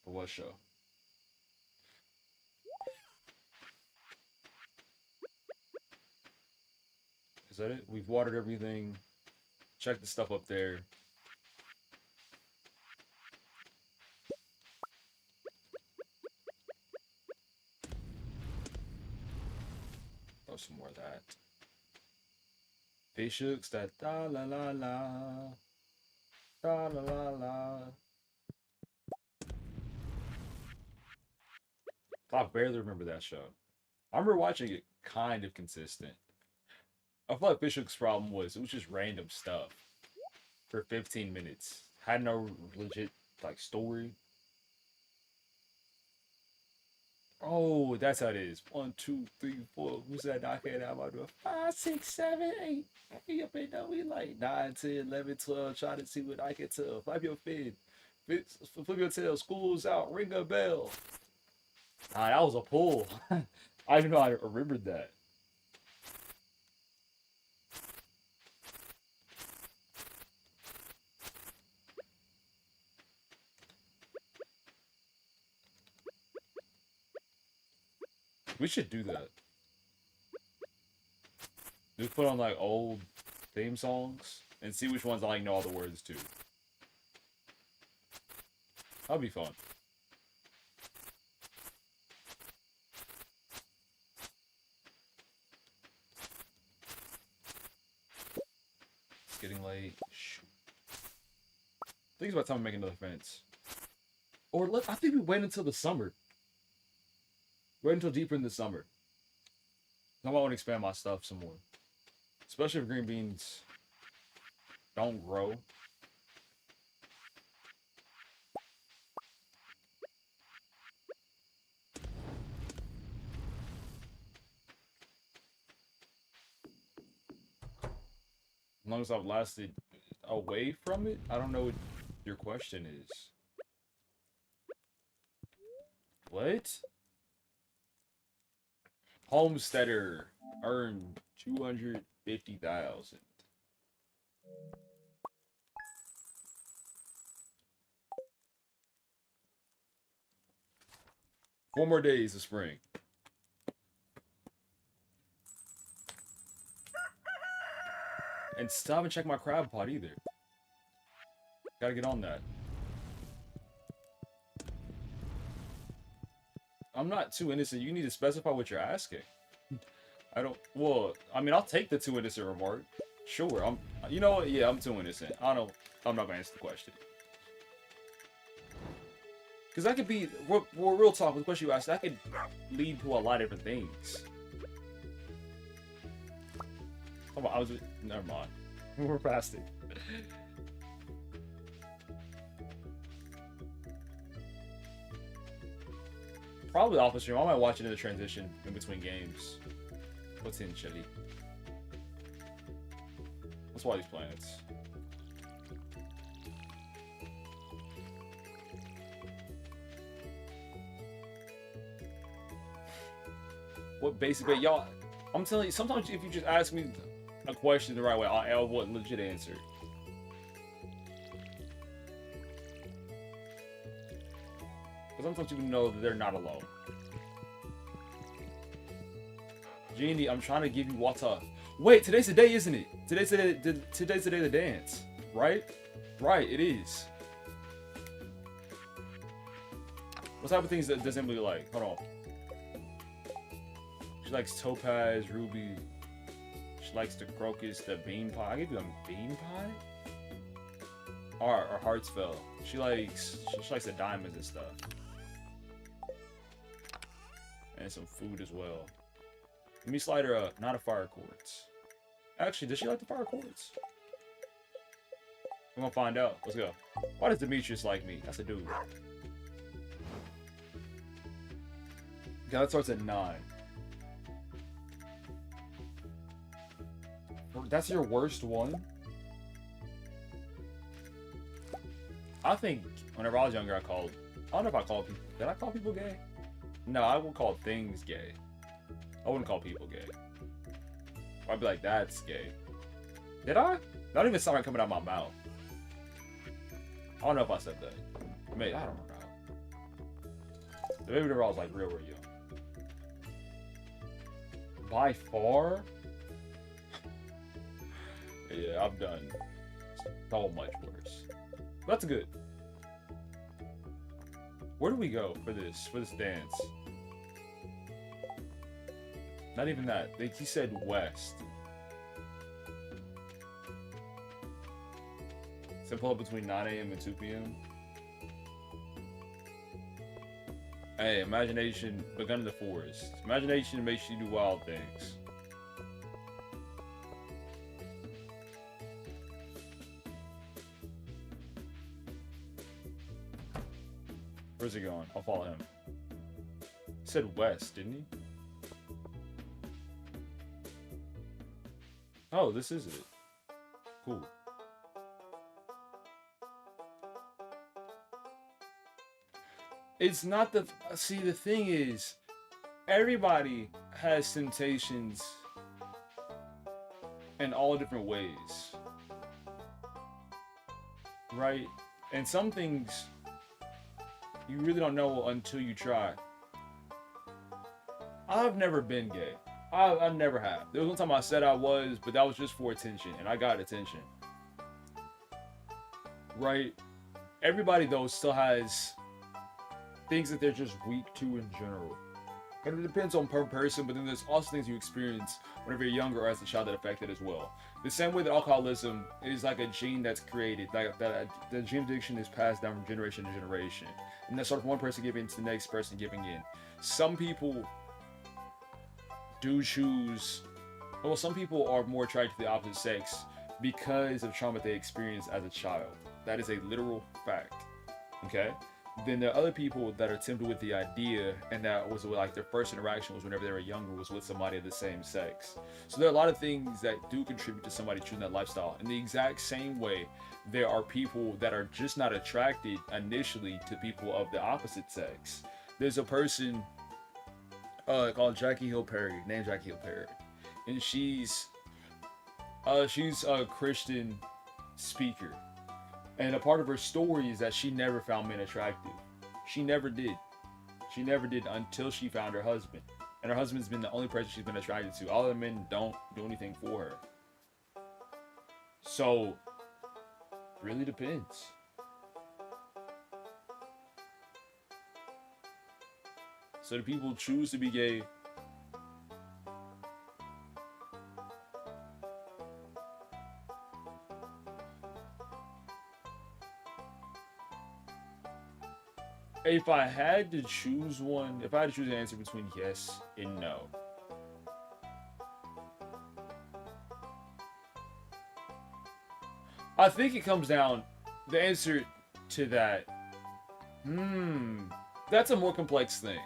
But what show? Is that it? We've watered everything. Check the stuff up there. Throw some more of that. Fish hooks, that da la la la. Da la la la. I barely remember that show. I remember watching it kind of consistent. I feel like Fish Hook's problem was it was just random stuff for 15 minutes. Had no legit like story. Oh, that's how it is. 1, 2, 3, 4. Who's that knocking out my door? 5, 6, 7, 8. He up in there. We like 9, 10, 11, 12. Trying to see what I can tell. Flap your fin. Flip your tail. School's out. Ring a bell. Ah, that was a pull. I didn't know I remembered that. We should do that. Just put on like old theme songs and see which ones I like know all the words to. That'd be fun. It's getting late. Shoot. I think it's about time to make another fence. Or I think we wait until the summer. Wait until deeper in the summer. I might want to expand my stuff some more. Especially if green beans don't grow. As long as I've lasted away from it, I don't know what your question is. What? Homesteader earned 250,000. 4 more days of spring. And still haven't checked my crab pot either. Gotta get on that. I'm not too innocent. You need to specify what you're asking. I don't. Well, I mean, I'll take the too innocent remark. Sure. You know what? Yeah, I'm too innocent. I'm not gonna answer the question. Because that could be. Real talk. With the question you asked, that could lead to a lot of different things. Come on, never mind. We're past it. Probably off the stream. I might watch it in the transition in between games. What's in Chili? Let's water these plants. What basic bait? Y'all, I'm telling you, sometimes if you just ask me a question the right way, I'll have a legit answer. Because sometimes people know that they're not alone. Genie, I'm trying to give you water. Wait, today's the day, isn't it? Today's the day of the dance, right? Right, it is. What type of things does Emily like? Hold on. She likes topaz, ruby. She likes the crocus, the bean pie. I give you a bean pie? Or hearts fell. She likes the diamonds and stuff. And some food as well. Let me slide her up, not a fire quartz. Actually, does she like the fire quartz? We're gonna find out. Let's go. Why does Demetrius like me? That's a dude. Okay, that starts at 9. That's your worst one? I think whenever I was younger, I don't know if I called people. Did I call people gay? No, I would call things gay. I wouldn't call people gay. I'd be like, that's gay. Did I? Not even something coming out of my mouth. I don't know if I said that. Maybe, I don't know. Maybe whenever I was like real young. By far? Yeah, I've done so much worse. That's good. Where do we go for this dance? Not even that. He said west. So pull up between 9 a.m. and 2 p.m. Hey, imagination begun in the forest. Imagination makes you do wild things. Where's he going? I'll follow him. He said west, didn't he? Oh, this is it. Cool. It's not the... See, the thing is, everybody has temptations in all different ways. Right? And some things you really don't know until you try. I've never been gay. I never have. There was one time I said I was, but that was just for attention, and I got attention. Right? Everybody, though, still has things that they're just weak to in general. And it depends on per person, but then there's also things you experience whenever you're younger or as a child that affect it as well. The same way that alcoholism is like a gene that's created, like that the gene addiction is passed down from generation to generation. And that's sort of one person giving to the next person giving in. Some people do choose, well, some people are more attracted to the opposite sex because of trauma they experienced as a child. That is a literal fact. Okay? Then there are other people that are tempted with the idea, and that was like their first interaction was whenever they were younger, was with somebody of the same sex. So there are a lot of things that do contribute to somebody choosing that lifestyle. In the exact same way, there are people that are just not attracted initially to people of the opposite sex. There's a person called Jackie Hill Perry, named Jackie Hill Perry, and she's a Christian speaker. And a part of her story is that she never found men attractive. She never did. She never did until she found her husband. And her husband's been the only person she's been attracted to. All other men don't do anything for her. So, really depends. So do people choose to be gay? If I had to choose one, if I had to choose an answer between yes and no, I think it comes down, the answer to that, that's a more complex thing.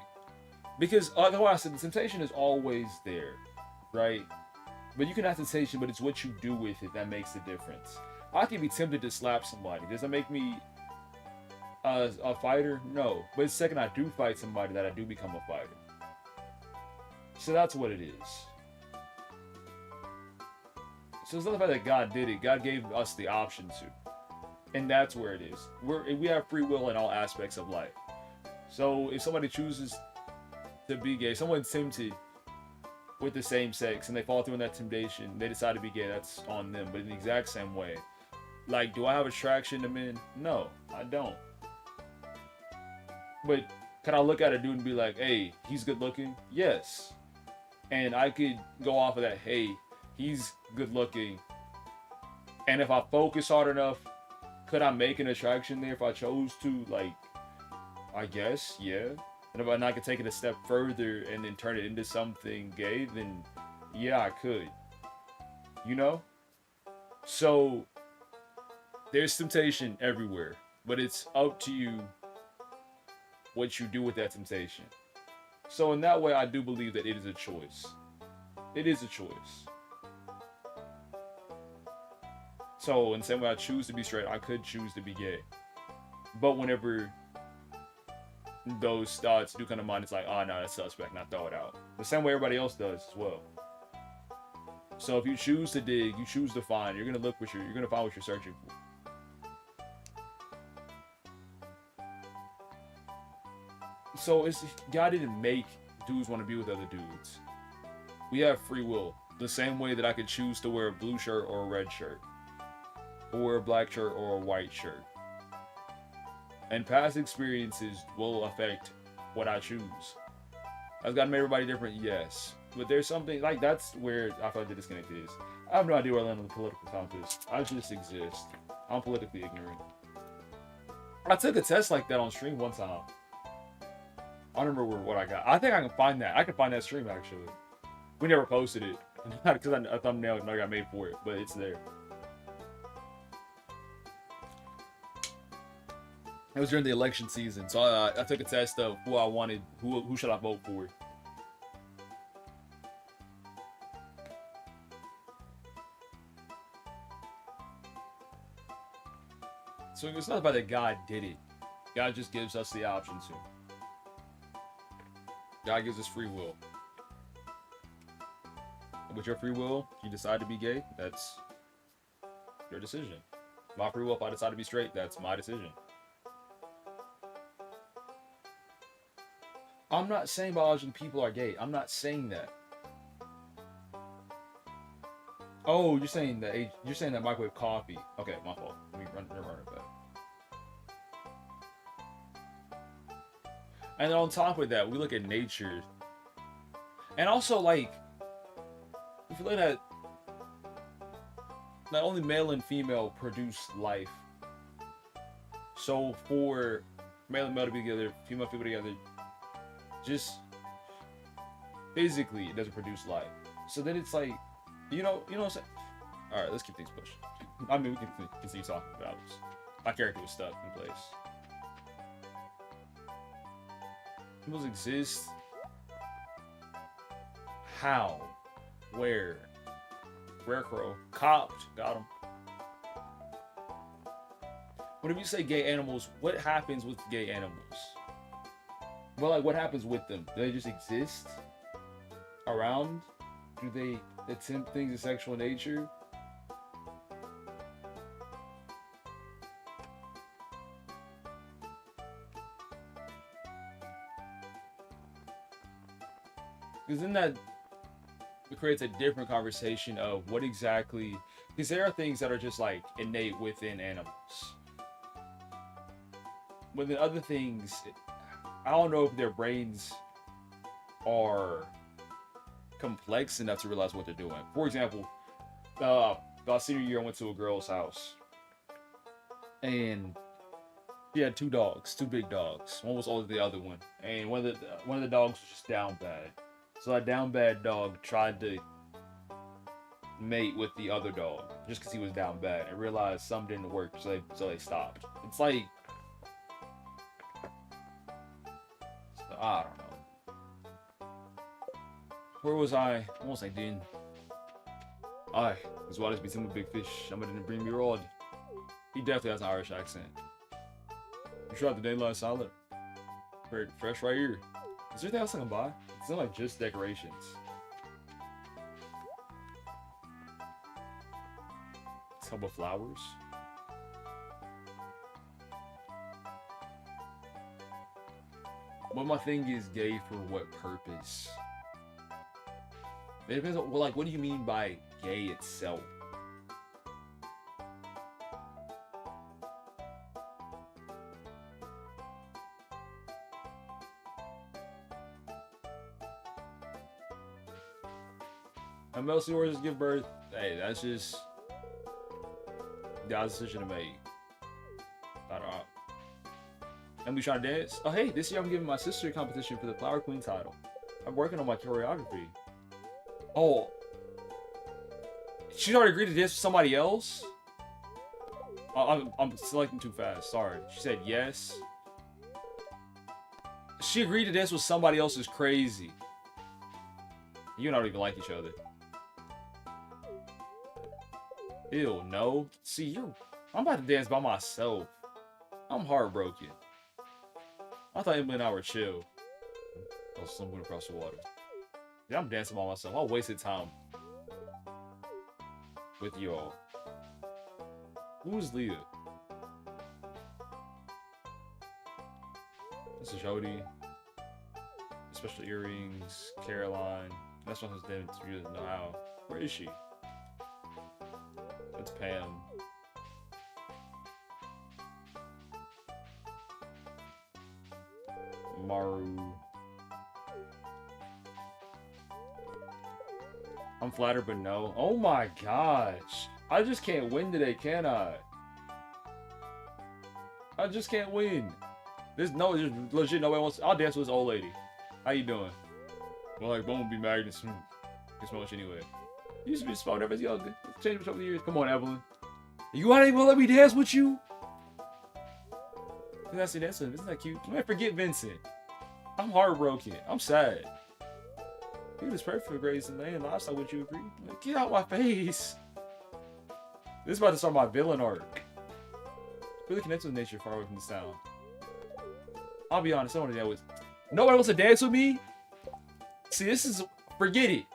Because, like I said, the temptation is always there, right? But you can have temptation, but it's what you do with it that makes the difference. I can be tempted to slap somebody. Does that make me a fighter? No. But the second I do fight somebody, that I do become a fighter. So that's what it is. So it's not the fact that God did it. God gave us the option to. And that's where it is. We have free will in all aspects of life. So if somebody chooses to be gay, someone's tempted with the same sex and they fall through in that temptation, they decide to be gay, that's on them. But in the exact same way, like, do I have attraction to men? No, I don't. But can I look at a dude and be like, hey, he's good looking? Yes. And I could go off of that, hey, he's good looking. And if I focus hard enough, could I make an attraction there if I chose to? Like, I guess, yeah. And if I could take it a step further and then turn it into something gay, then yeah, I could. You know? So, there's temptation everywhere. But it's up to you what you do with that temptation. So in that way, I do believe that it is a choice. It is a choice. So in the same way I choose to be straight, I could choose to be gay. But whenever those thoughts do come to mind, it's like, oh no, that's suspect, and I throw it out. The same way everybody else does as well. So if you choose to dig, you choose to find, you're gonna find what you're searching for. So God didn't make dudes want to be with other dudes. We have free will. The same way that I could choose to wear a blue shirt or a red shirt, or wear a black shirt or a white shirt. And past experiences will affect what I choose. Has God made everybody different? Yes. But there's something, like, that's where I feel like the disconnect is. I have no idea where I land on the political compass. I just exist. I'm politically ignorant. I took a test like that on stream one time. I don't remember what I got. I think I can find that. I can find that stream, actually. We never posted it. Not because a thumbnail I got made for it, but it's there. It was during the election season, so I took a test of who I wanted, who should I vote for. So it's not about that God did it. God just gives us the option to. God gives us free will. With your free will, if you decide to be gay, that's your decision. My free will, if I decide to be straight, that's my decision. I'm not saying biologically people are gay. I'm not saying that. Oh, you're saying that microwave coffee. Okay, my fault. Let me run it back. And then on top of that, we look at nature. And also, like, if you look at not only male and female produce life. So for male and male to be together, female people together, just physically it doesn't produce life. So then it's like, you know what I'm saying? Alright, let's keep things pushing. I mean, we can continue talking about this. My character was stuck in place. Humans exist. How? Where? Rare crow. Copped. Got him. Whenever you say gay animals, what happens with gay animals? Well, like, what happens with them? Do they just exist around? Do they attempt things of sexual nature? Because then that creates a different conversation of what exactly, because there are things that are just like innate within animals. But then other things, I don't know if their brains are complex enough to realize what they're doing. For example, about senior year, I went to a girl's house, and she had two big dogs. One was older than the other one, and one of the dogs was just down bad. So that down bad dog tried to mate with the other dog just because he was down bad, and realized something didn't work, so they stopped. It's like, I don't know. Where was I? Almost I didn't. Aye, this water's become a big fish. I'm gonna bring me rod. He definitely has an Irish accent. You shot the daylight solid. Fresh right here. Is there anything else I can buy? It's not like just decorations. Tub of flowers. But my thing is gay for what purpose? It depends on, well, like, what do you mean by gay itself? And most yours give birth. Hey, that's just God's decision to make. I don't know. And we trying to dance. Oh, hey, this year I'm giving my sister a competition for the Flower Queen title. I'm working on my choreography. Oh, she's already agreed to dance with somebody else. I'm selecting too fast. Sorry. She said yes. She agreed to dance with somebody else is crazy. You don't even like each other. Ew, no. See, I'm about to dance by myself. I'm heartbroken. I thought Emily and I were chill. Oh, someone across the water. Yeah, I'm dancing by myself. I wasted time with you all. Who's Leah? This is Jody. Special earrings. Caroline. That's one who's dead. You doesn't know how. Where is she? That's Pam. Maru. I'm flattered, but no. Oh my gosh. I just can't win today, can I? I just can't win. There's legit nobody wants. I'll dance with this old lady. How you doing? Well, like, won't be Magnus. It's much anyway. You used to be smart whenever I was young. Changed much over the years. Come on, Evelyn. You want to let me dance with you? That's the dance with him. Isn't that cute? Man, forget Vincent. I'm heartbroken. I'm sad. He was perfect for Grace and Lane lifestyle. Would you agree? Like, get out my face. This is about to start my villain arc. Really connected with nature far away from this town. I'll be honest, I don't want to dance with. Nobody wants to dance with me? See, this is. Forget it.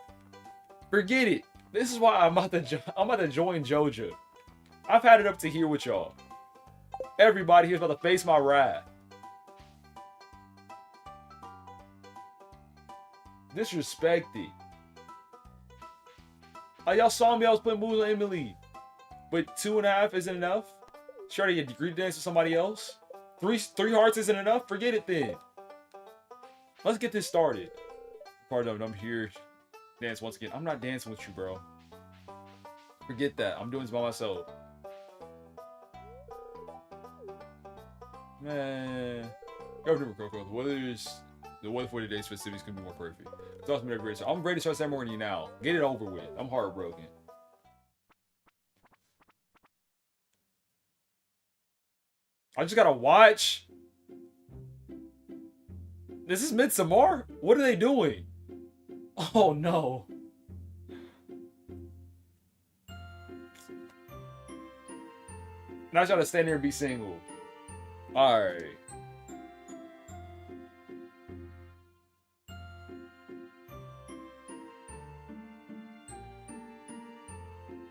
Forget it. This is why I'm about to join JoJo. I've had it up to here with y'all. Everybody here's about to face my wrath. Disrespected. Oh, y'all saw me, I was putting moves on Emily. But 2.5 isn't enough? Sure to get degree dance with somebody else? Three hearts isn't enough? Forget it then. Let's get this started. Pardon me, I'm here. Dance once again. I'm not dancing with you, bro. Forget that. I'm doing this by myself. Man. Governor Rococo, the weather for today's festivities could be more perfect. It's awesome to be great. So I'm ready to start ceremony now. Get it over with. I'm heartbroken. I just gotta watch. Is this Midsommar? What are they doing? Oh no. Now I gotta stand here and be single. Alright.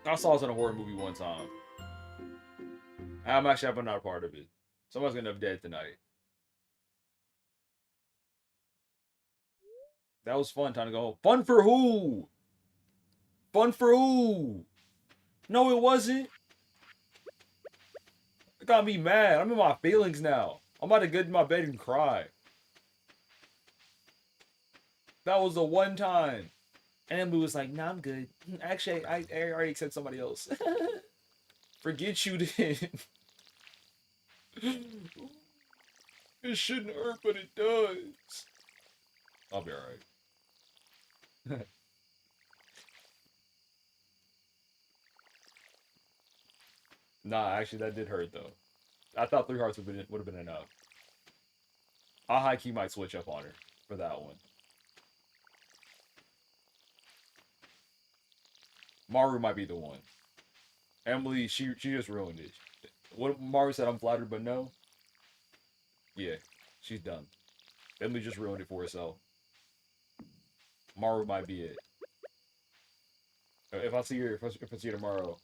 I saw this in a horror movie one time. I'm actually not a part of it. Someone's gonna end up dead tonight. That was fun. Time to go home. Fun for who? Fun for who? No, it wasn't. It got me mad. I'm in my feelings now. I'm about to get in my bed and cry. That was the one time. And Emily was like, nah, I'm good. Actually, I already accept somebody else. Forget you then. It shouldn't hurt, but it does. I'll be alright. Nah, actually, that did hurt, though. I thought 3 hearts would have been enough. I high-key might switch up on her for that one. Maru might be the one. Emily, she just ruined it. What Maru said, I'm flattered, but no. Yeah, she's done. Emily just ruined it for herself. Maru might be it. If I see her, if I see her tomorrow,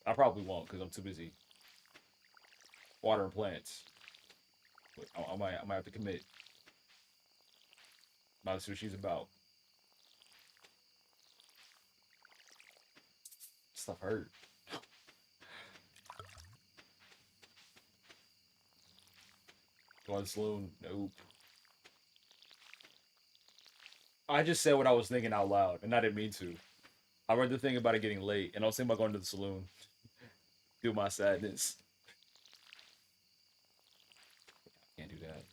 I probably won't because I'm too busy watering plants. But I might have to commit. Might see what she's about. Stuff hurt. Going to the saloon? Nope. I just said what I was thinking out loud, and I didn't mean to. I read the thing about it getting late, and I was thinking about going to the saloon. Do my sadness. Can't do that.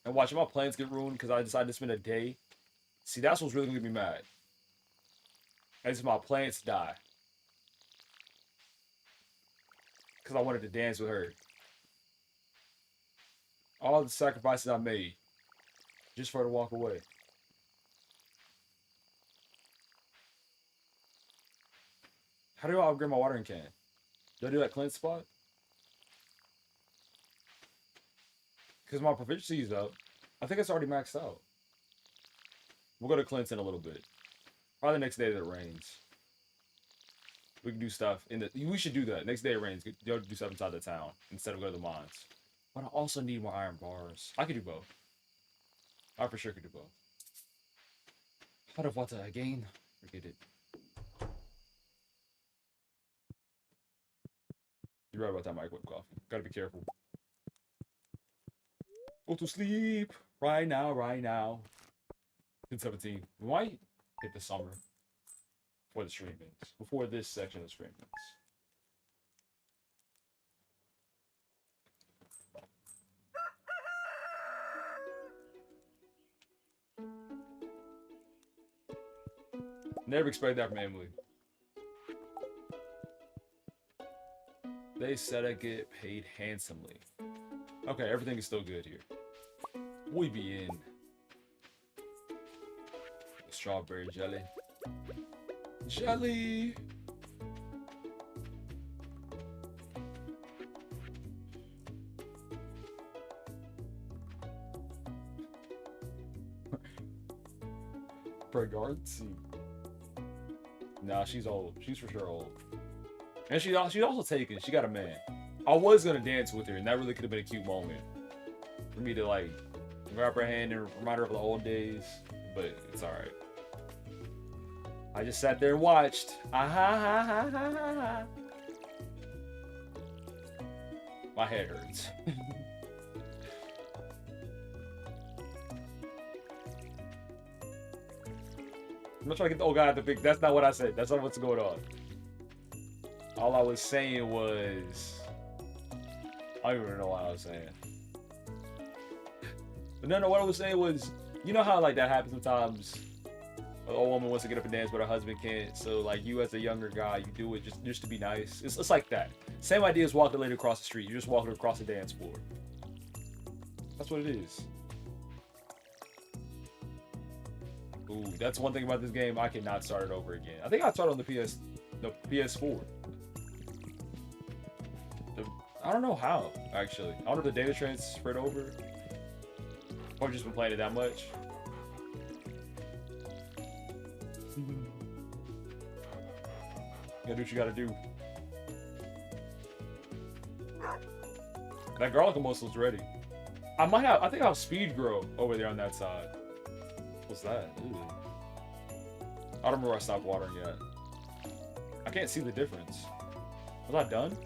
And watching my plans get ruined because I decided to spend a day. See, that's what's really gonna get me mad. As my plants die. Because I wanted to dance with her. All the sacrifices I made. Just for her to walk away. How do I upgrade my watering can? Do I do that Clint spot? Because my proficiency is up. I think it's already maxed out. We'll go to Clint's in a little bit. Probably the next day that it rains. We can do stuff in the. We should do that. Next day it rains. Go do stuff inside the town instead of go to the mines. But I also need more iron bars. I could do both. I for sure could do both. Out of water again. Forget it. You're right about that microwave coffee. Gotta be careful. Go to sleep. Right now, right now. 17. We might hit the summer. Before the stream ends. Before this section of the stream ends. Never expect that from Emily. They said I get paid handsomely. Okay, everything is still good here. We be in. Strawberry jelly. Jelly! Pregnancy. Nah, she's old. She's for sure old. And she's also taken. She got a man. I was gonna dance with her, and that really could have been a cute moment for me to like grab her hand and remind her of the old days. But it's all right. I just sat there and watched. Ah ha ha ha ha ha ha. My head hurts. I'm not trying to get the old guy at the big. That's not what I said. That's not what's going on. All I was saying was, I don't even know what I was saying. But no, what I was saying was, you know how like that happens sometimes. An old woman wants to get up and dance, but her husband can't. So like you as a younger guy, you do it just to be nice. It's like that. Same idea as walking a lady across the street. You're just walking across the dance floor. That's what it is. Ooh, that's one thing about this game. I cannot start it over again. I think I started on the PS4. I don't know how, actually. I don't know if the data transferred over. Or just been playing it that much. You gotta do what you gotta do. That garlic almost looks ready. I think I have speed grow over there on that side. What's that? Ooh. I don't remember where I stopped watering yet. I can't see the difference. Was I done?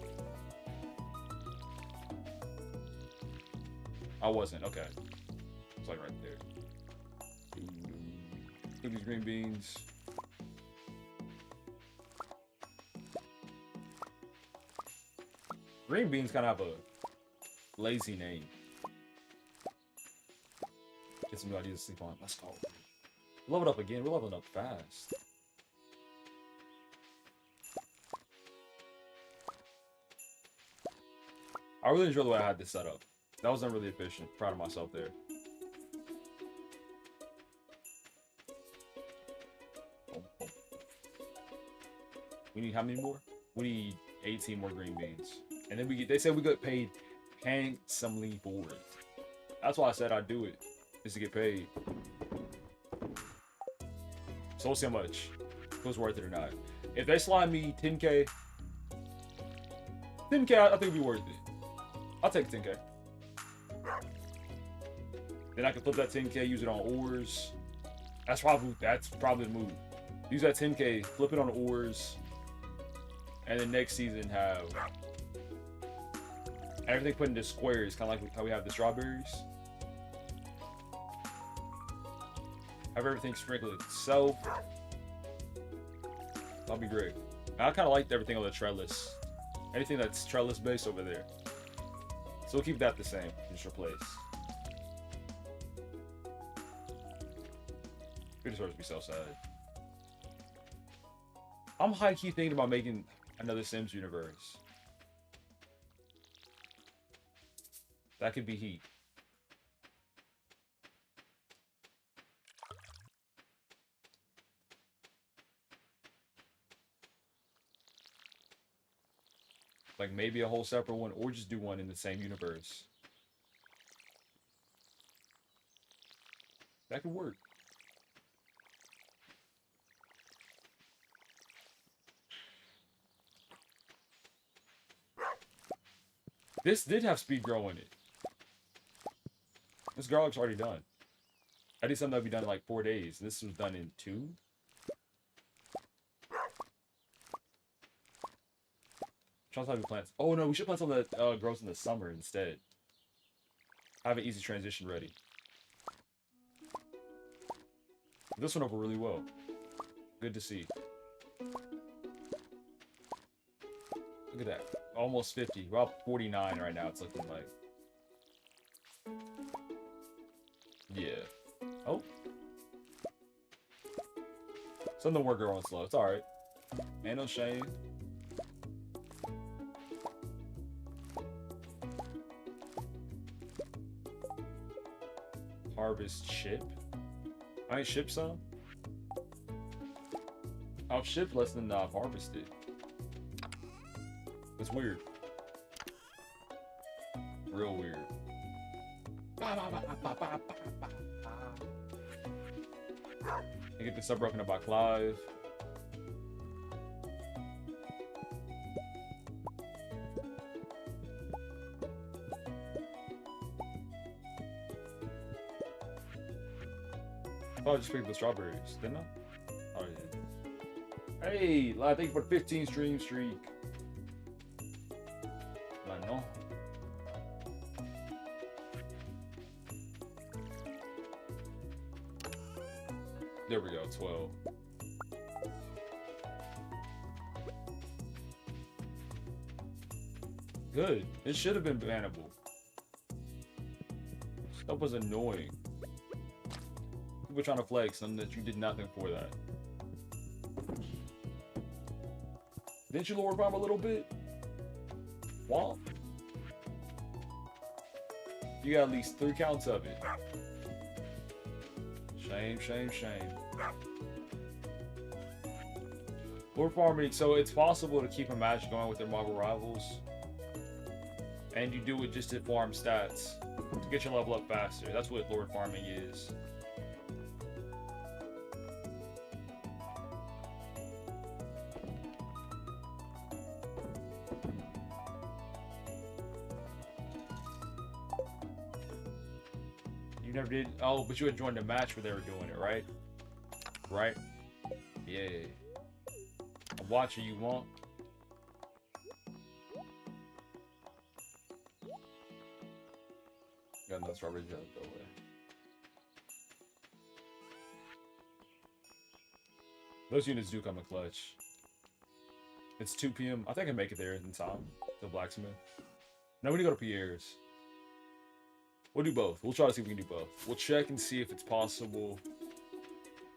I wasn't. Okay. It's like right there. Ooh. These green beans. Green beans kind of have a lazy name. Get some ideas to sleep on. Let's go. Level up again. We're leveling up fast. I really enjoy the way I had this set up. That wasn't really efficient. Proud of myself there. We need how many more? We need 18 more green beans. And then they said we got paid handsomely for it. That's why I said I'd do it, is to get paid. So we'll see how much. If it's worth it or not. If they slide me 10K, I think it'd be worth it. I'll take 10K. Then I can flip that 10K, use it on ores. That's probably the move. Use that 10K, flip it on ores, and then next season have everything put into squares, kind of like how we have the strawberries. Have everything sprinkled itself. That'll be great. I kind of liked everything on the trellis. Anything that's trellis based over there. So we'll keep that the same. Just replace. It deserves to be so sad. I'm high-key thinking about making another Sims universe. That could be heat. Like maybe a whole separate one, or just do one in the same universe. That could work. This did have speed grow in it. This garlic's already done. I did something that would be done in like 4 days. This was done in 2. Try to plants. Oh no, we should plant something that grows in the summer instead. Have an easy transition ready. This went over really well. Good to see. Look at that. Almost 50. We're about 49 right now, it's looking like. Yeah. Oh. Some of them were growing slow. It's alright. Ain't no shame. Harvest ship. I ain't ship some. I've shipped less than I've harvested. It's weird. Real weird. I get this up broken up by Clive. Oh, I just picked the strawberries, didn't I? Oh, yeah. Hey, thank you for the 15 stream streak. I know. There we go, 12. Good. It should have been bannable. Stuff was annoying. People trying to flex and that you did nothing for that. Didn't you lower farm a little bit? Womp. You got at least 3 counts of it. Shame, shame, shame. Lord farming, so it's possible to keep a match going with their Marvel rivals. And you do it just to farm stats. To get your level up faster. That's what Lord farming is. Never did. Oh, but you had joined a match where they were doing it, right? Right? Yeah. I'm watching you, want. Got another strawberry jelly, go away. Those units do come in clutch. It's 2 p.m. I think I can make it there in time. The blacksmith. No, we need to go to Pierre's. We'll do both. We'll try to see if we can do both. We'll check and see if it's possible.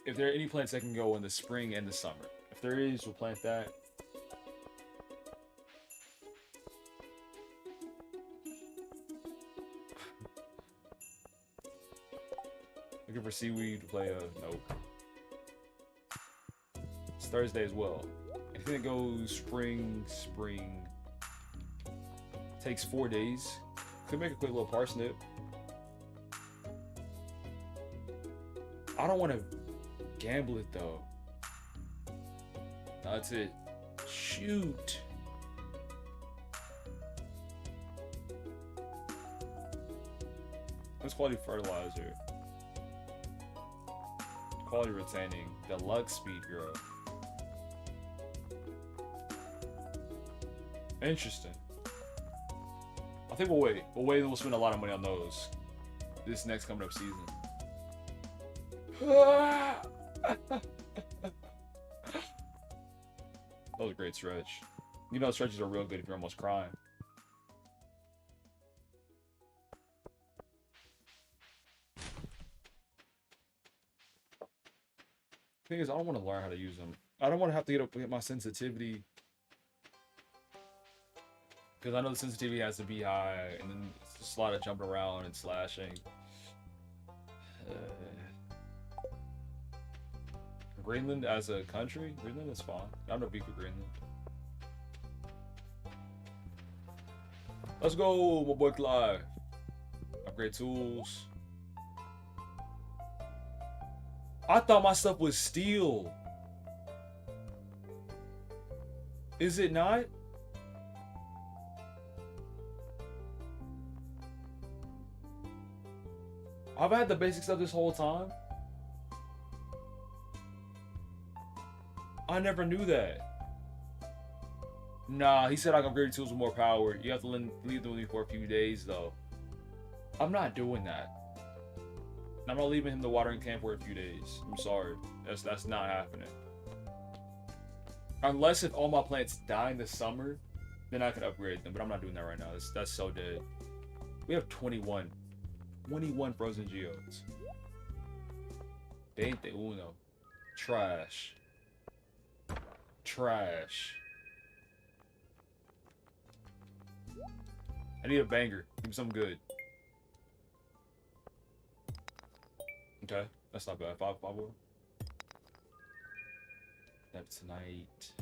If there are any plants that can go in the spring and the summer. If there is, we'll plant that. Looking for seaweed to play a nope. It's Thursday as well. Anything that goes spring, takes 4 days. Could make a quick little parsnip. I don't want to gamble it though. No, that's it. Shoot. What's quality fertilizer? Quality retaining. Deluxe speed grow. Interesting. I think we'll wait. We'll spend a lot of money on those this next coming up season. That was a great stretch. You know, stretches are real good if you're almost crying. Thing is, I don't want to learn how to use them. I don't want to have to get my sensitivity. Because I know the sensitivity has to be high, and then it's just a lot of jumping around and slashing. Greenland as a country? Greenland is fine. I'm no beef with Greenland. Let's go, my boy Clive. Upgrade tools. I thought my stuff was steel. Is it not? I've had the basic stuff this whole time. I never knew that. Nah, he said I can upgrade tools with more power. You have to leave them with me for a few days, though. I'm not doing that. I'm not leaving him the watering can for a few days. I'm sorry. That's not happening. Unless if all my plants die in the summer, then I can upgrade them. But I'm not doing that right now. That's so dead. We have 21 frozen geodes. Veinte uno. Trash. Trash. I need a banger. Give me something good. Okay, that's not bad. 5 more. That's tonight.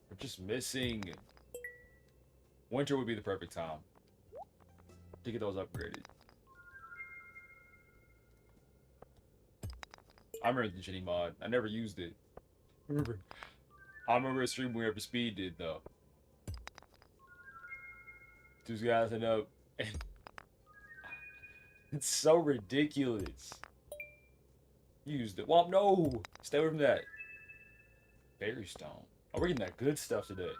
We're just missing. Winter would be the perfect time to get those upgraded. I remember the Jenny mod. I never used it. I remember a stream wherever Speed did though. Two guys end up. It's so ridiculous. You used it. Well, no. Stay away from that. Berry stone. Oh, we're getting that good stuff today.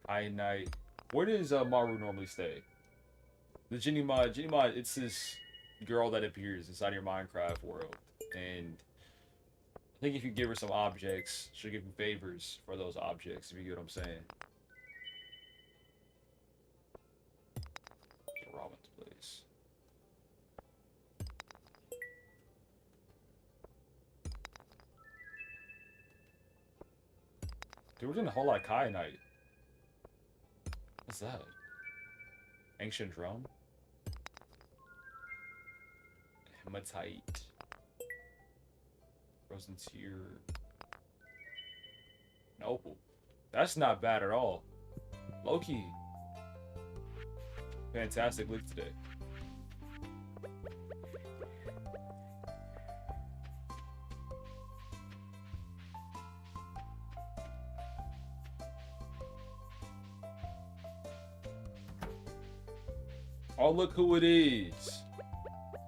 Iron Knight. Where does Maru normally stay? The Jenny mod. Jenny mod. It's this girl that appears inside your Minecraft world, and I think if you give her some objects, she'll give you favors for those objects. If you get what I'm saying. Robin's place. Dude, we're getting a whole lot of kyanite. What's that? Ancient drum? Hematite. Frozen tear. An opal. That's not bad at all. Low-key. Fantastic look today. Oh, look who it is.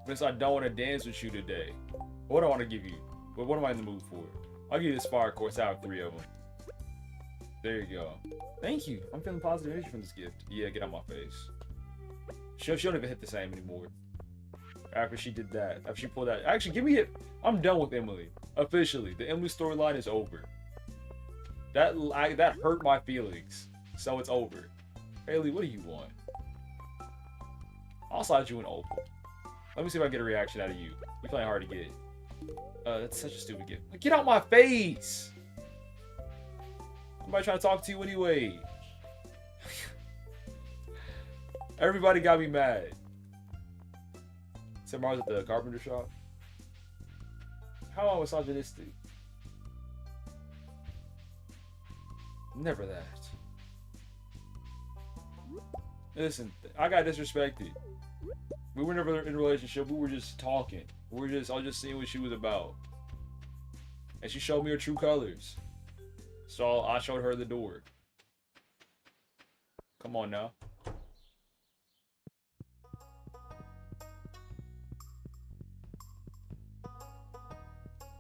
Guess I don't want to dance with you today. What do I want to give you? What am I in the mood for? I'll give you this fire course. I have 3 of them. There you go. Thank you. I'm feeling positive energy from this gift. Yeah, get out my face. She don't even hit the same anymore. After she did that. After she pulled that. Actually, give me it. I'm done with Emily. Officially. The Emily storyline is over. That hurt my feelings. So it's over. Haley, what do you want? I'll slide you an opal. Let me see if I can get a reaction out of you. You're playing hard to get. That's such a stupid gift. Get out my face! Somebody trying to talk to you anyway. Everybody got me mad. Said Mars at the carpenter shop. How am I misogynistic? Never that. Listen, I got disrespected. We were never in a relationship. We were just talking. I was just seeing what she was about. And she showed me her true colors. So I showed her the door. Come on now.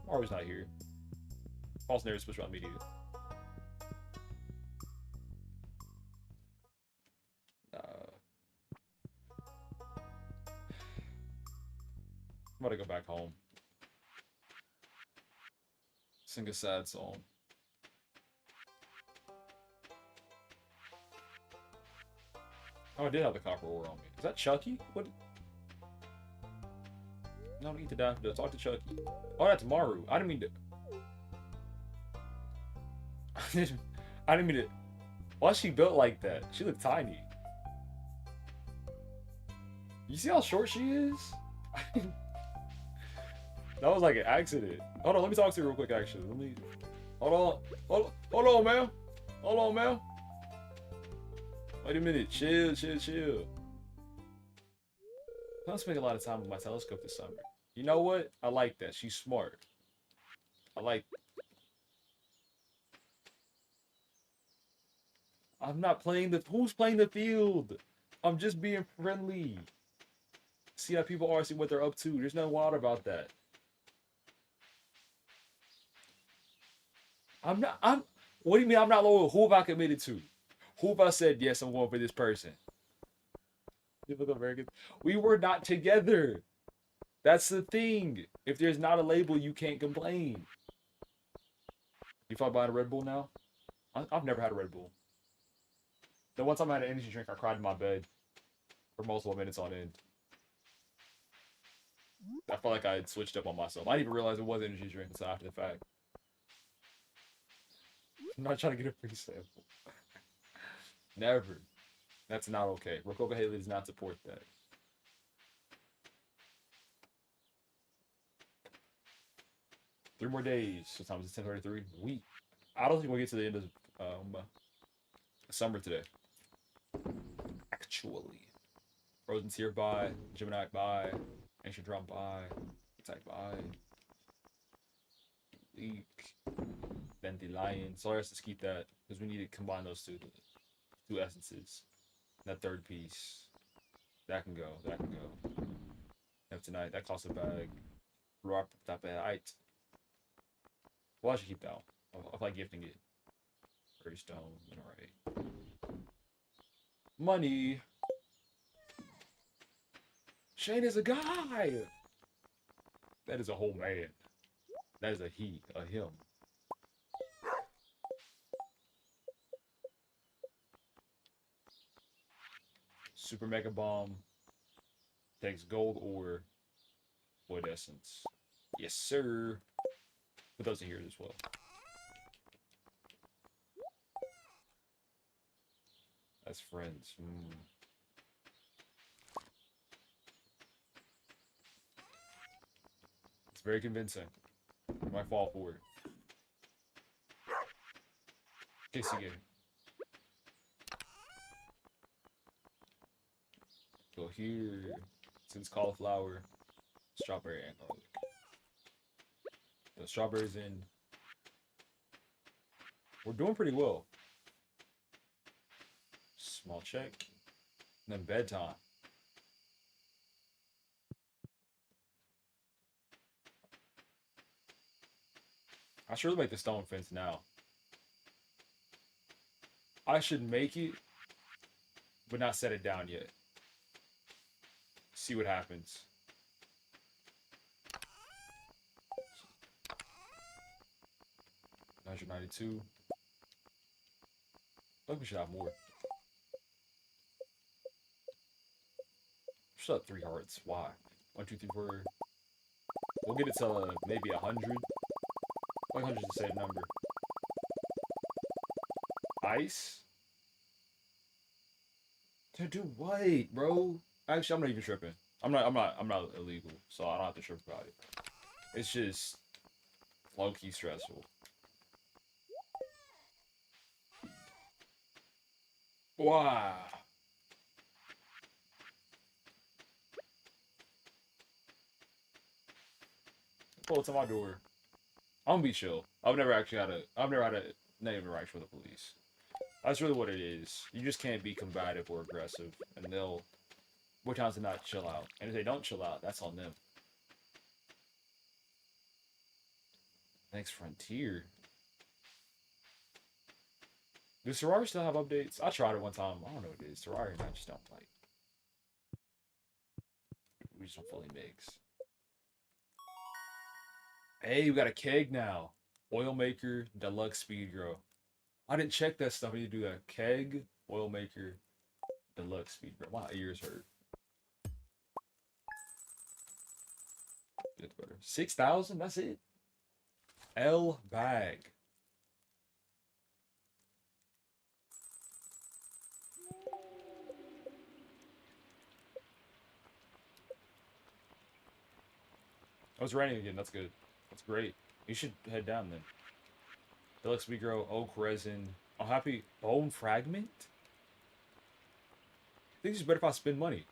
Maru's not here. False narrative switch around media. I'm about to go back home. Sing a sad song. Oh, I did have the copper ore on me. Is that Chucky? What? No, I don't need to daffodil. Talk to Chucky. Oh, that's Maru. I didn't mean to. I didn't mean to. Why is she built like that? She looked tiny. You see how short she is? That was like an accident. Hold on, let me talk to you real quick, actually. Let me... Hold on, man. Hold on, man. Wait a minute. Chill. I'm spending a lot of time with my telescope this summer. You know what? I like that. She's smart. I like... I'm not playing the... Who's playing the field? I'm just being friendly. See how people are, see what they're up to. There's nothing wild about that. What do you mean I'm not loyal? Who have I committed to? Who have I said, yes, I'm going for this person? We were not together. That's the thing. If there's not a label, you can't complain. You thought buying a Red Bull now? I've never had a Red Bull. The one time I had an energy drink, I cried in my bed for multiple minutes on end. I felt like I had switched up on myself. I didn't even realize it was an energy drink until after the fact. I'm not trying to get a free sample. Never. That's not okay. RococoHaley does not support that. Three more days. What time is it? 10:33. I don't think we'll get to the end of summer today. Actually. Frozen Tear by. Gemini by. Ancient Drum by. Attack by. Leak. Dandelion. So let's just keep that because we need to combine those two essences. That third piece. That can go. Tonight. That costs a bag. Rock top of height. Well, I should keep that one. I like gifting it. Very stone. Alright. Money. Shane is a guy. That is a whole man. That is a he, a him. Super Mega Bomb takes gold ore, wood essence. Yes, sir. Put those in here as well. As friends. It's very convincing. I might fall for it. Kiss again. Go here. Since cauliflower, strawberry, and garlic. The strawberries in. We're doing pretty well. Small check. And then bedtime. I should really make the stone fence now. I should make it, but not set it down yet. See what happens. $192. I think we should have more. Just have 3 hearts. Why? 1, 2, 3, 4. We'll get it to maybe 100. 100 is a safe number. Ice? To do what, bro? Actually, I'm not even tripping. I'm not illegal, so I don't have to trip about it. It's just low-key stressful. Wow. Pull it to my door. I'm gonna be chill. I've never had a negative interaction with the police. That's really what it is. You just can't be combative or aggressive, and they'll more times than not chill out. And if they don't chill out, that's on them. Thanks, Frontier. Does Terraria still have updates? I tried it one time. I don't know what it is. Terraria and I just don't like. We just don't fully mix. Hey, we got a keg now. Oil maker, deluxe speed grow. I didn't check that stuff. I need to do that. Keg, oil maker, deluxe speed grow. My ears hurt. Gets better. 6,000? That's it. L bag. Oh, it's raining again. That's good. That's great. You should head down then. Deluxe speed grow, oak resin. I'm happy. Bone fragment? I think it's better if I spend money.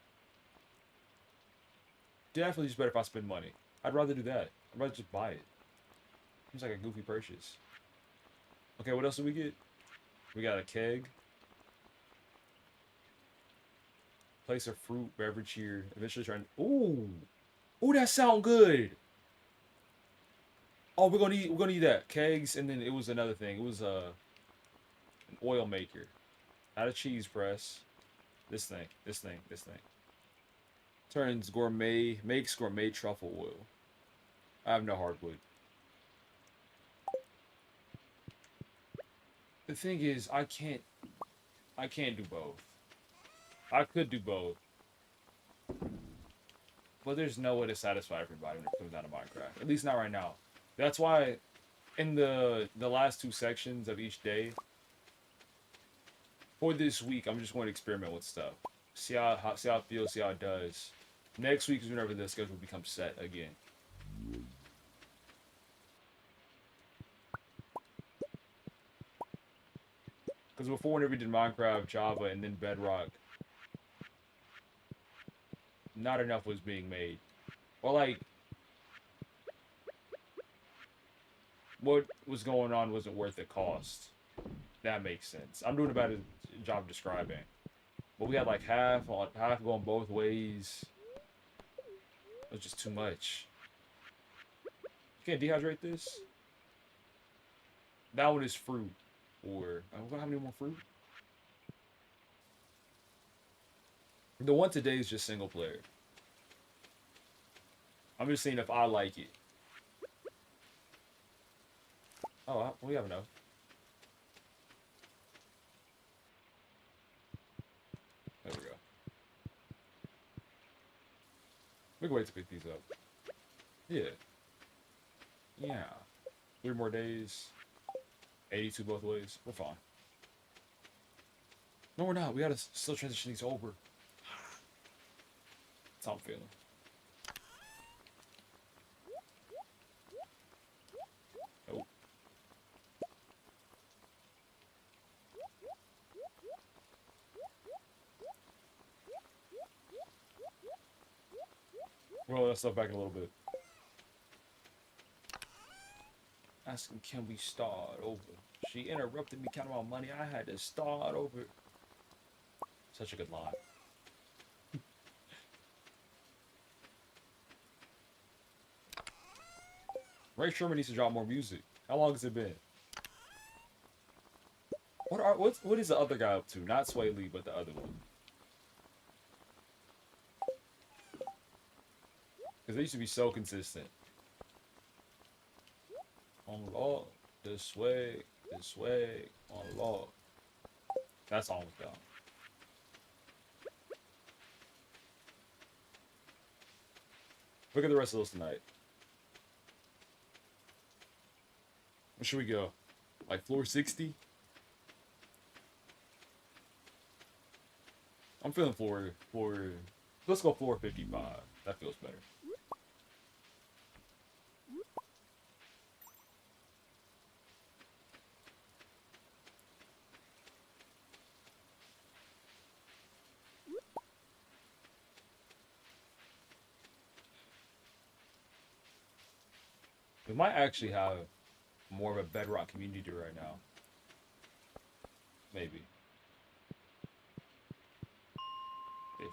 Definitely just better if I spend money. I'd rather do that. I'd rather just buy it. Seems like a goofy purchase. Okay, what else do we get? We got a keg. Place a fruit beverage here. Eventually trying. Ooh, ooh, that sound good. Oh, we're gonna need that kegs, and then it was another thing. It was an oil maker, not a cheese press. This thing, this thing, this thing. Turns gourmet, makes gourmet truffle oil. I have no hardwood. The thing is, I can't do both. I could do both, but there's no way to satisfy everybody when it comes down to Minecraft. At least not right now. That's why, in the last two sections of each day, for this week, I'm just going to experiment with stuff. See how it feels, see how it does. Next week is whenever the schedule becomes set again. Because before, whenever we did Minecraft, Java, and then Bedrock, not enough was being made. Or like, what was going on wasn't worth the cost. That makes sense. I'm doing a better job describing. But we had like half going both ways. It was just too much. You can't dehydrate this? That one is fruit. Or, I'm gonna have any more fruit? The one today is just single player. I'm just seeing if I like it. Oh, we have enough. There we go. We can wait to pick these up. Yeah. Yeah. 3 more days. 82 both ways. We're fine. No, we're not. We gotta still transition these over. That's how I'm feeling. Oh. Roll that stuff back a little bit. Asking, can we start over? She interrupted me counting my money. I had to start over. Such a good line. Ray Sherman needs to drop more music. How long has it been? What is the other guy up to? Not Sway Lee, but the other one. Because they used to be so consistent. On log, this way, on log. That song was gone. Look at the rest of those tonight. Where should we go? Like floor 60? I'm feeling floor. Let's go floor 55. That feels better. We might actually have more of a bedrock community right now. Maybe. 50.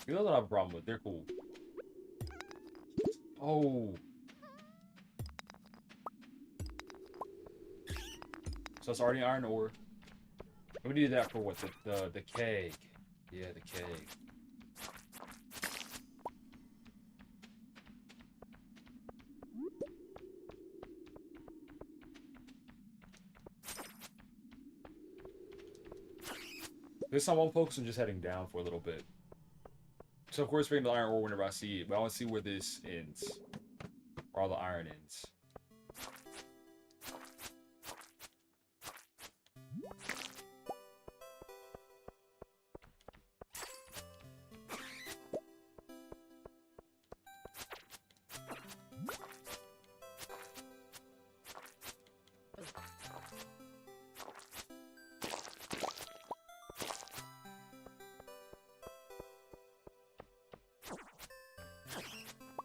You know what I have a problem with? They're cool. Oh. So it's already iron ore. We needed that for what? The keg. Yeah, the keg. This time I'm focused on just heading down for a little bit. So of course bring the iron ore whenever I see it, but I want to see where this ends. Or all the iron ends.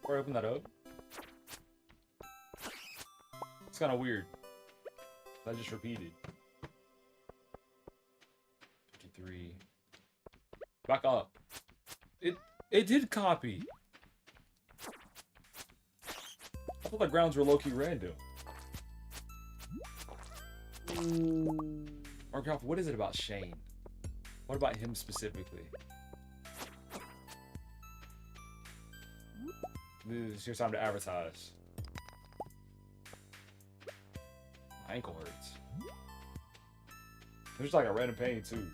Or open that up. It's kind of weird. That just repeated. 53. Back up. It did copy. I thought the grounds were low-key random. Mark, what is it about Shane? What about him specifically? This is your time to advertise. My ankle hurts. There's like a random pain too.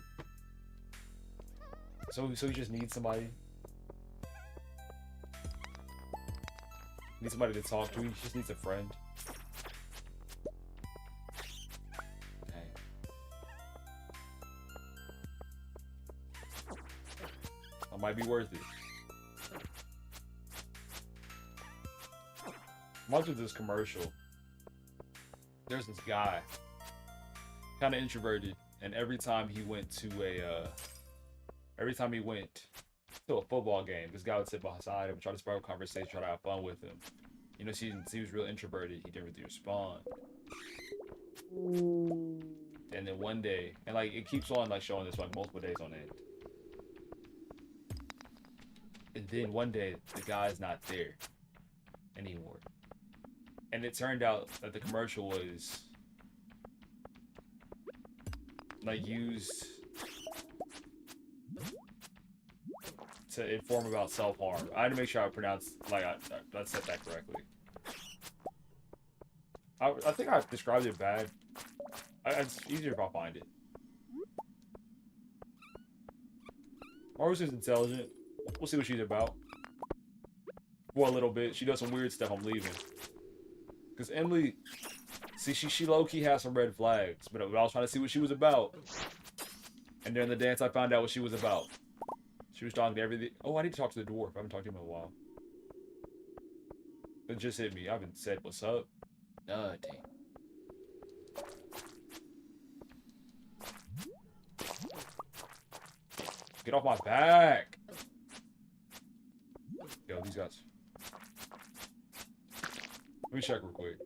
So you just need somebody. Need somebody to talk to. You just needs a friend. Dang. That might be worth it. Much of this commercial, there's this guy, kind of introverted, and every time he went to a football game, this guy would sit beside him, try to spark a conversation, try to have fun with him. You know, since he was real introverted, he didn't really respond. And then one day, and like it keeps on like showing this like multiple days on end. And then one day, the guy's not there anymore. And it turned out that the commercial was like used to inform about self-harm. I had to make sure I pronounced like I said that correctly. I think I described it bad. It's easier if I find it. Maru's is intelligent. We'll see what she's about. For a little bit. She does some weird stuff. I'm leaving. Because Emily, see, she low-key has some red flags, but I was trying to see what she was about. And during the dance, I found out what she was about. She was talking to everything. Oh, I need to talk to the dwarf. I haven't talked to him in a while. It just hit me. I haven't said what's up. Dang. Get off my back. Yo, these guys. Let me check real quick.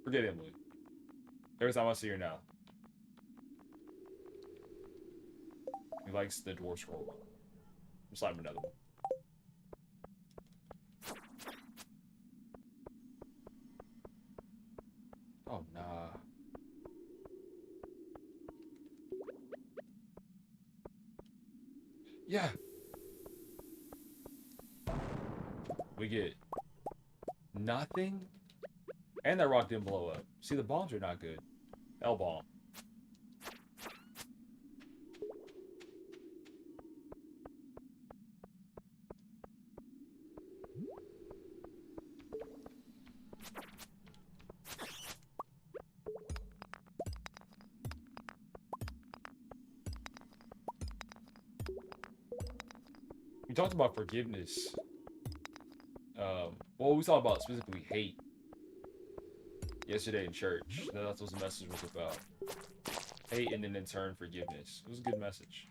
Forget Emily. Every time I see her now. He likes the dwarf scroll. I'm sliding another one. Oh, nah. Yeah. We get nothing. And that rock didn't blow up. See, the bombs are not good. L bomb. We talked about forgiveness. Well, we talked about specifically hate yesterday in church. That's what the message was about. Hate and then in turn forgiveness. It was a good message.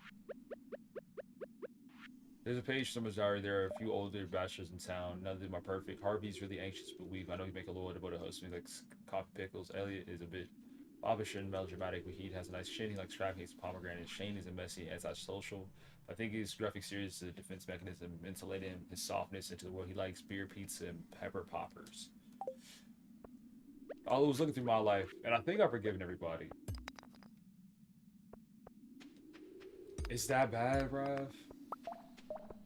There's a page somewhere diary. There are a few older bachelors in town. None of them are perfect. Harvey's really anxious but weak. I know he make a little devoted husband. He likes coffee pickles. Elliot is a bit obvious and melodramatic, but he has a nice chin. He likes crab cakes, pomegranate. Shane is a messy, antisocial. I think his graphic series is a defense mechanism, insulating his softness into the world. He likes beer, pizza, and pepper poppers. I was looking through my life, and I think I've forgiven everybody. Is that bad, bruv?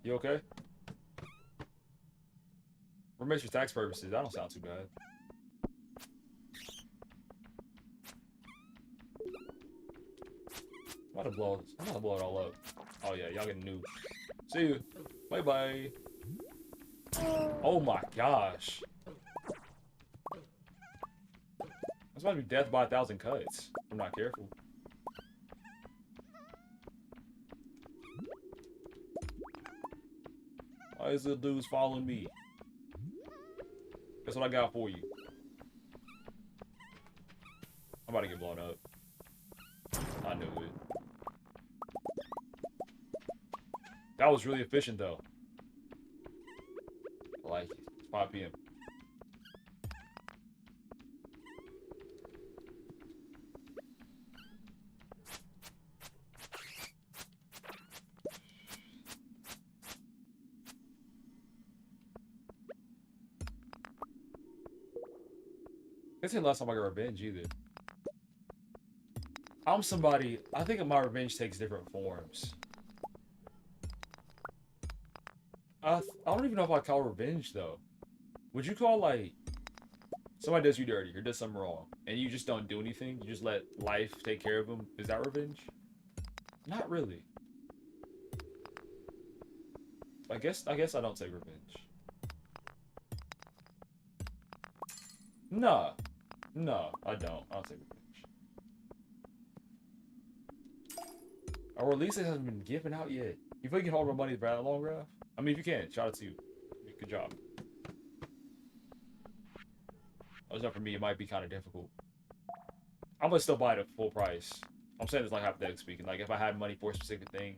You okay? Remains for tax purposes. That don't sound too bad. I'm about to blow it all up. Oh yeah, y'all getting new. See you. Bye bye. Oh my gosh. That's about to be death by 1,000 cuts. If I'm not careful. Why is the dudes following me? That's what I got for you. I'm about to get blown up. I knew it. That was really efficient, though. I like it. It's 5 p.m. This ain't the last time I got revenge, either. I'm somebody... I think my revenge takes different forms. I don't even know if I call revenge, though. Would you call, like... Somebody does you dirty or does something wrong, and you just don't do anything? You just let life take care of them? Is that revenge? Not really. I guess I don't take revenge. Nah. No, I don't. I don't take revenge. Our release hasn't been given out yet. You think you can hold my money for that long, Raph? I mean, if you can, shout out to you. Good job. That was not for me. It might be kind of difficult. I'm gonna still buy it at full price. I'm saying this like hypothetically speaking. Like if I had money for a specific thing,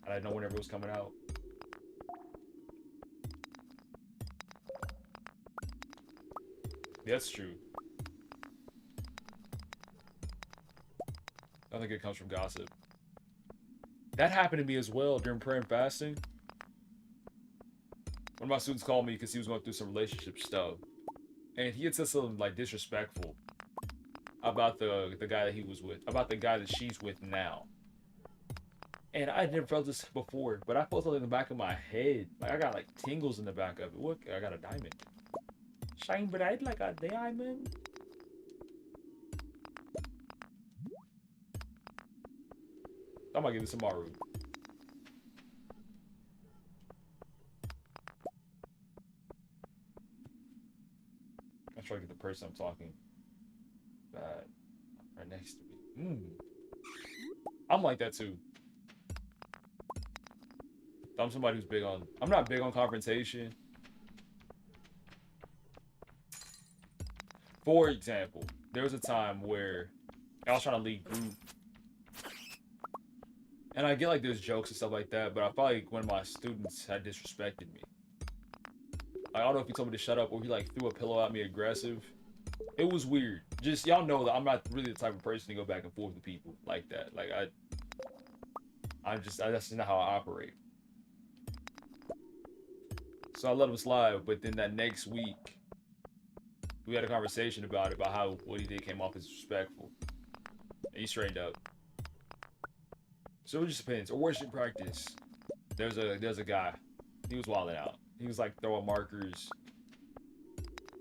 and I know whenever it was coming out. Yeah, that's true. Nothing good comes from gossip. That happened to me as well during prayer and fasting. One of my students called me because he was going through some relationship stuff. And he had said something like disrespectful about the guy that he was with. About the guy that she's with now. And I never felt this before, but I felt something in the back of my head. Like I got like tingles in the back of it. Look, I got a diamond. Shine bright like a diamond. I might give this to Maru. I'm trying to get the person I'm talking bad right next to me. I'm like that too. I'm somebody who's big on... I'm not big on confrontation. For example, there was a time where I was trying to lead group. And I get like there's jokes and stuff like that, but I felt like one of my students had disrespected me. I don't know if he told me to shut up or he like threw a pillow at me aggressive. It was weird. Just y'all know that I'm not really the type of person to go back and forth with people like that. Like that's just not how I operate. So I let him slide, but then that next week we had a conversation about it, about how what he did came off as disrespectful. And he straightened up. So it just depends. Or worship practice. There's a guy. He was wilding out. He was like throwing markers,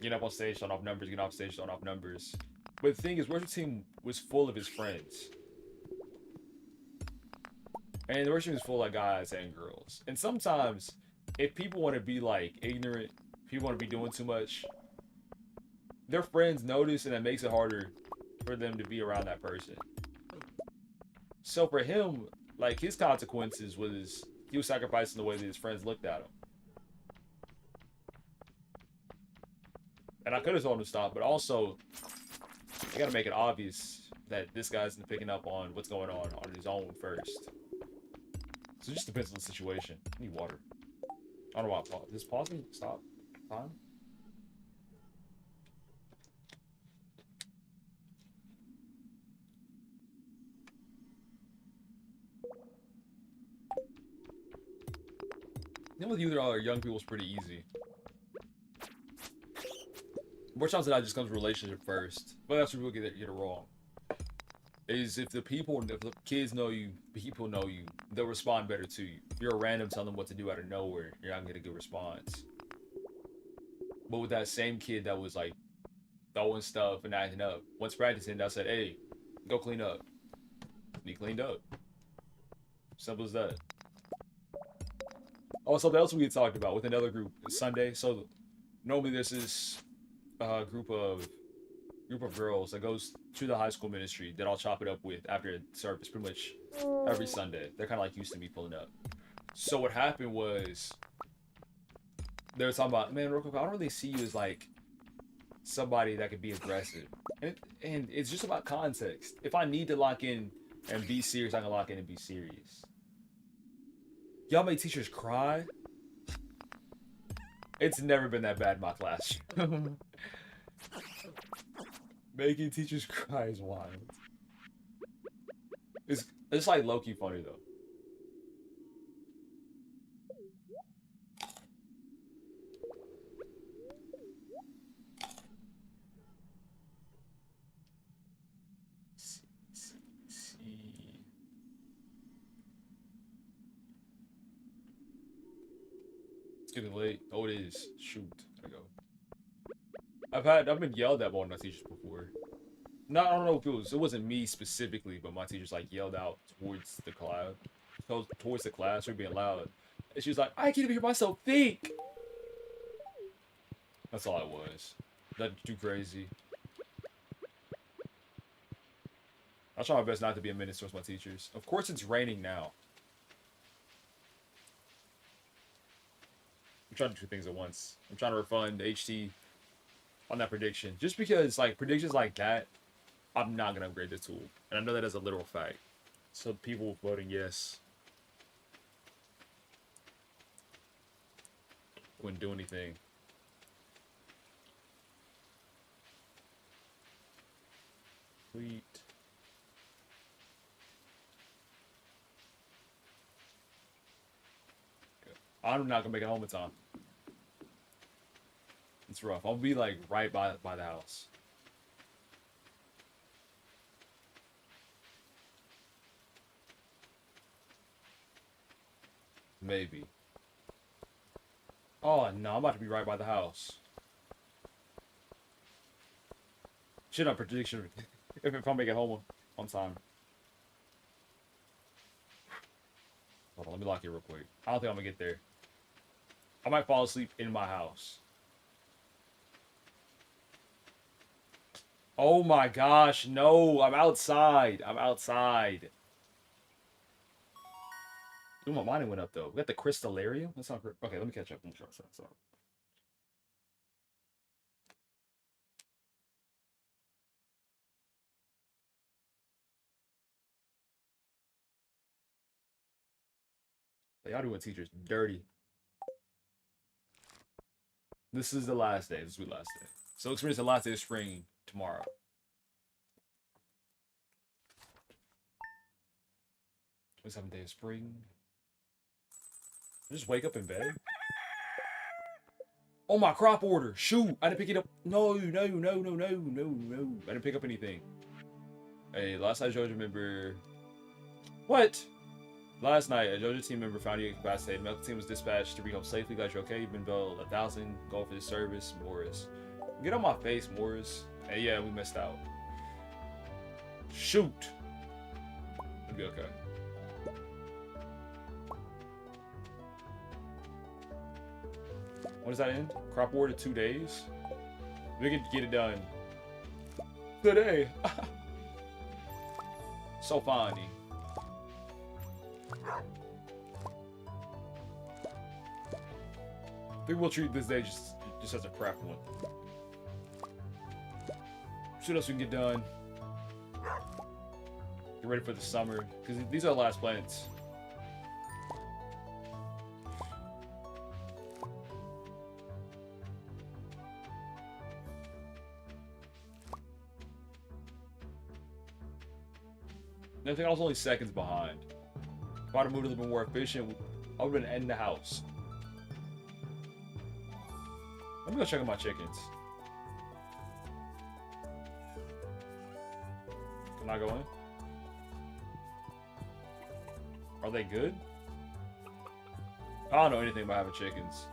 getting up on stage, throwing off numbers, getting off stage, throwing off numbers. But the thing is, worship team was full of his friends. And the worship team was full of guys and girls. And sometimes, if people want to be like ignorant, people want to be doing too much, their friends notice and it makes it harder for them to be around that person. So for him, like his consequences was He was sacrificing the way that his friends looked at him. And I could have told him to stop, but also, I gotta make it obvious that this guy's picking up on what's going on his own first. So it just depends on the situation. I need water. I don't know why I pause. Is pausing? Stop? Time? Then with you, all young people, is pretty easy. More times than not, just comes from relationship first. But that's where people get it wrong. Is if the kids know you, people know you, they'll respond better to you. If you're a random telling them what to do out of nowhere, you're not gonna get a good response. But with that same kid that was like throwing stuff and acting up, once practicing, I said, "Hey, go clean up." And he cleaned up. Simple as that. Oh, something else we had talked about with another group Sunday. So normally there's this group of girls that goes to the high school ministry that I'll chop it up with after service pretty much every Sunday. They're kind of like used to me pulling up. So what happened was they were talking about, man, Rococo, I don't really see you as like somebody that could be aggressive. And it's just about context. If I need to lock in and be serious, I can lock in and be serious. Y'all make teachers cry? It's never been that bad in my class. Making teachers cry is wild. It's like low-key funny though. It's getting late. Oh, it is. Shoot. I go. I've been yelled at by one of my teachers before. No, I don't know if it wasn't me specifically, but my teachers like yelled out towards the cloud, towards the class for being loud. And she was like, "I can't hear myself think." That's all it was. Nothing too crazy. I try my best not to be a menace towards my teachers. Of course, it's raining now. I'm trying to do two things at once. I'm trying to refund HT on that prediction. Just because, like, predictions like that, I'm not going to upgrade the tool. And I know that as a literal fact. So people voting yes wouldn't do anything. Sweet. I'm not going to make it home in time. It's rough. I'll be like right by the house. Maybe. Oh no, I'm about to be right by the house. Shit on prediction if I make it home on time. Hold on, let me lock it real quick. I don't think I'm gonna get there. I might fall asleep in my house. Oh my gosh, no, I'm outside. I'm outside. Ooh, my mining went up though. We got the crystallarium? That's not correct. Okay, let me catch up. Sorry. Y'all doing teachers dirty. This is the last day. This will be the last day. So experience the last day of spring tomorrow. What's 7th day of spring? Just wake up in bed. Oh, my crop order. Shoot, I didn't pick it up. No. I didn't pick up anything. Hey, last night Georgia member. What? Last night, a Georgia team member found you incapacitated. Medical team was dispatched to bring home safely. Glad you're okay. You've been billed 1,000. Go for the service, Morris. Get on my face, Morris. Hey, yeah, we missed out. Shoot. It'll be okay. When does that end? Crop order 2 days? We can get it done today. So funny. think we'll treat this day just as a prep one. See what else we can get done. Get ready for the summer, because these are the last plants. I think I was only seconds behind. If I'd have moved a little bit more efficient, I would have been in the house. Let me go check on my chickens. Can I go in? Are they good? I don't know anything about having chickens.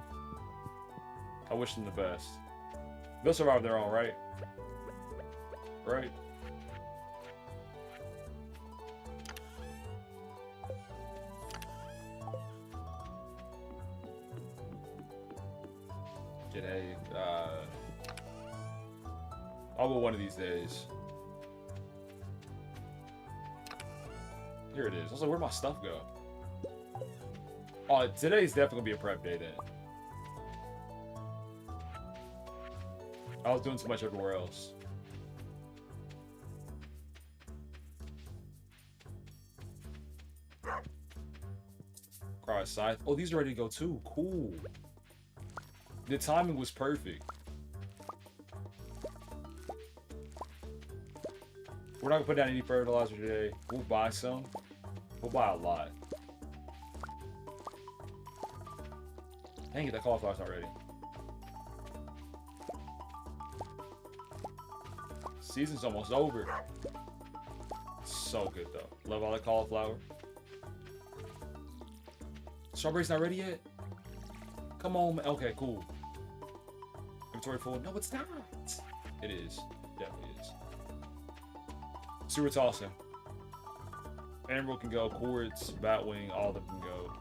I wish them the best. They'll survive their own, right? Right? Today, I'll go one of these days. Here it is. I was like, where'd my stuff go? Oh, today's definitely gonna be a prep day then. I was doing so much everywhere else. Alright, scythe. Oh, these are ready to go too. Cool. The timing was perfect. We're not gonna put down any fertilizer today. We'll buy some. We'll buy a lot. Dang it, that cauliflower's not ready. Season's almost over. So good though. Love all that cauliflower. Strawberry's not ready yet? Come on, man. Okay, cool. Inventory full. No, it's not. It is. Definitely is. Sewer tossing. Emerald can go. Quartz, Batwing, all of them can go.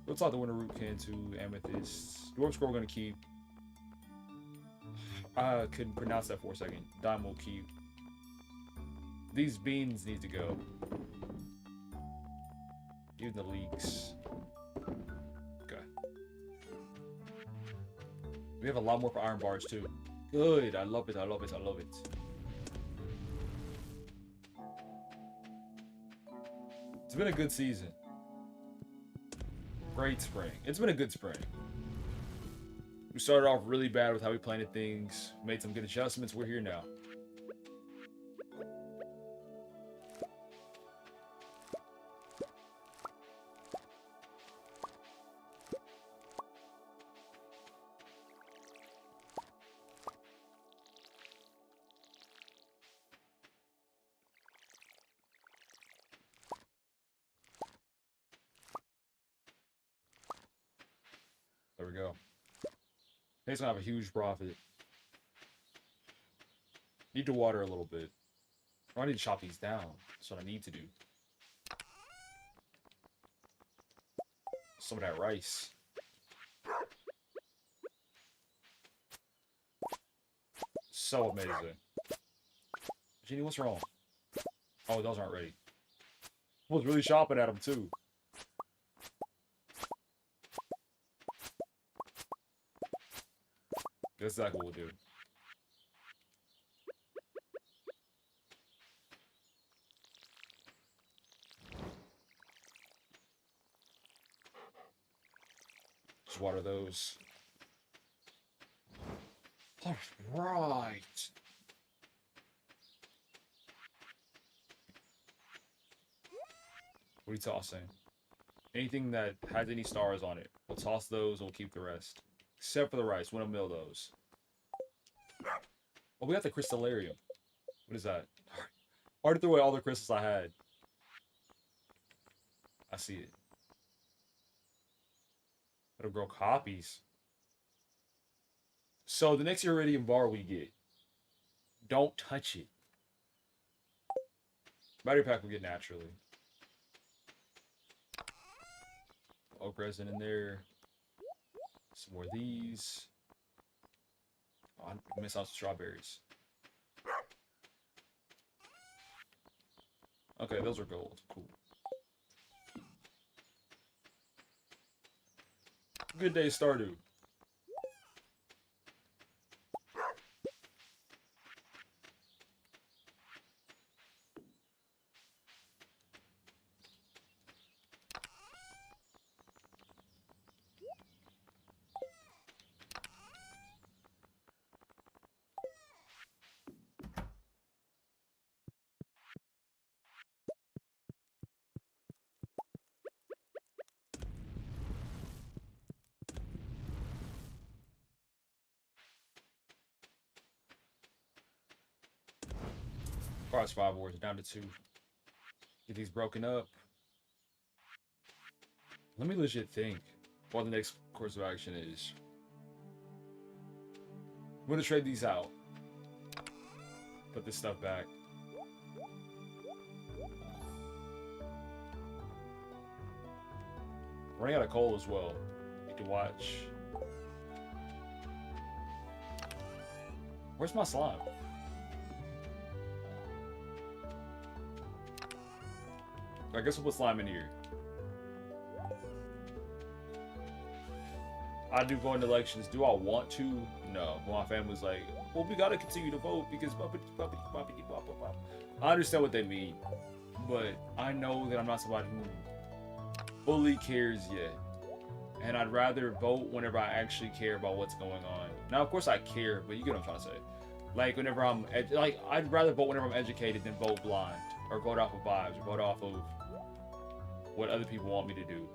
Looks like the Winter Root can too. Amethyst. Dwarf Scroll we're gonna keep. I couldn't pronounce that for a second. Diamond will keep. These beans need to go. Even the leeks. Okay. We have a lot more for iron bars too. Good. I love it. I love it. I love it. It's been a good season. Great spring. It's been a good spring. We started off really bad with how we planted things. Made some good adjustments. We're here now. There we go. It's gonna have a huge profit. Need to water a little bit. I need to chop these down. That's what I need to do. Some of that rice. So amazing. Genie, what's wrong? Oh, those aren't ready. I was really chopping at them too. That's exactly what we'll do. Just water those. All right. What are you tossing? Anything that has any stars on it. We'll toss those, we'll keep the rest. Except for the rice. We'll mill those. Oh, we got the crystallarium. What is that? I already threw away all the crystals I had. I see it. It'll grow copies. So the next iridium bar we get, don't touch it. Battery pack will get naturally. Oak resin in there. Some more of these. Oh, I missed out some strawberries. Okay, those are gold. Cool. Good day, Stardew. Or it's 5 wars, down to 2. Get these broken up. Let me legit think what the next course of action is. I'm gonna trade these out. Put this stuff back. Running out of coal as well. Need to watch. Where's my slime? I guess we'll put slime in here. I do go into elections. Do I want to? No. But my family's like, well, we gotta continue to vote because I understand what they mean, but I know that I'm not somebody who fully cares yet, and I'd rather vote whenever I actually care about what's going on. Now, of course, I care, but you get what I'm trying to say. Like whenever I'm like, I'd rather vote whenever I'm educated than vote blind or vote off of vibes or vote off of what other people want me to do.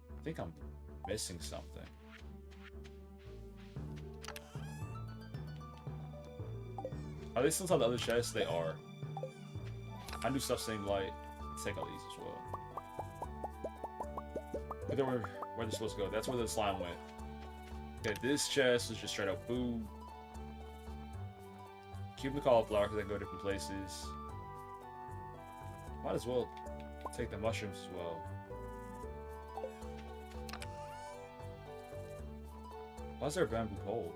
I think I'm missing something. Are they still on the other chests? They are. I knew stuff seemed light. Let's take all these as well. But they were where they're supposed to go. That's where the slime went. Okay, this chest is just straight up food. Keep the cauliflower because they go different places. Might as well take the mushrooms as well. Why is there a bamboo pole?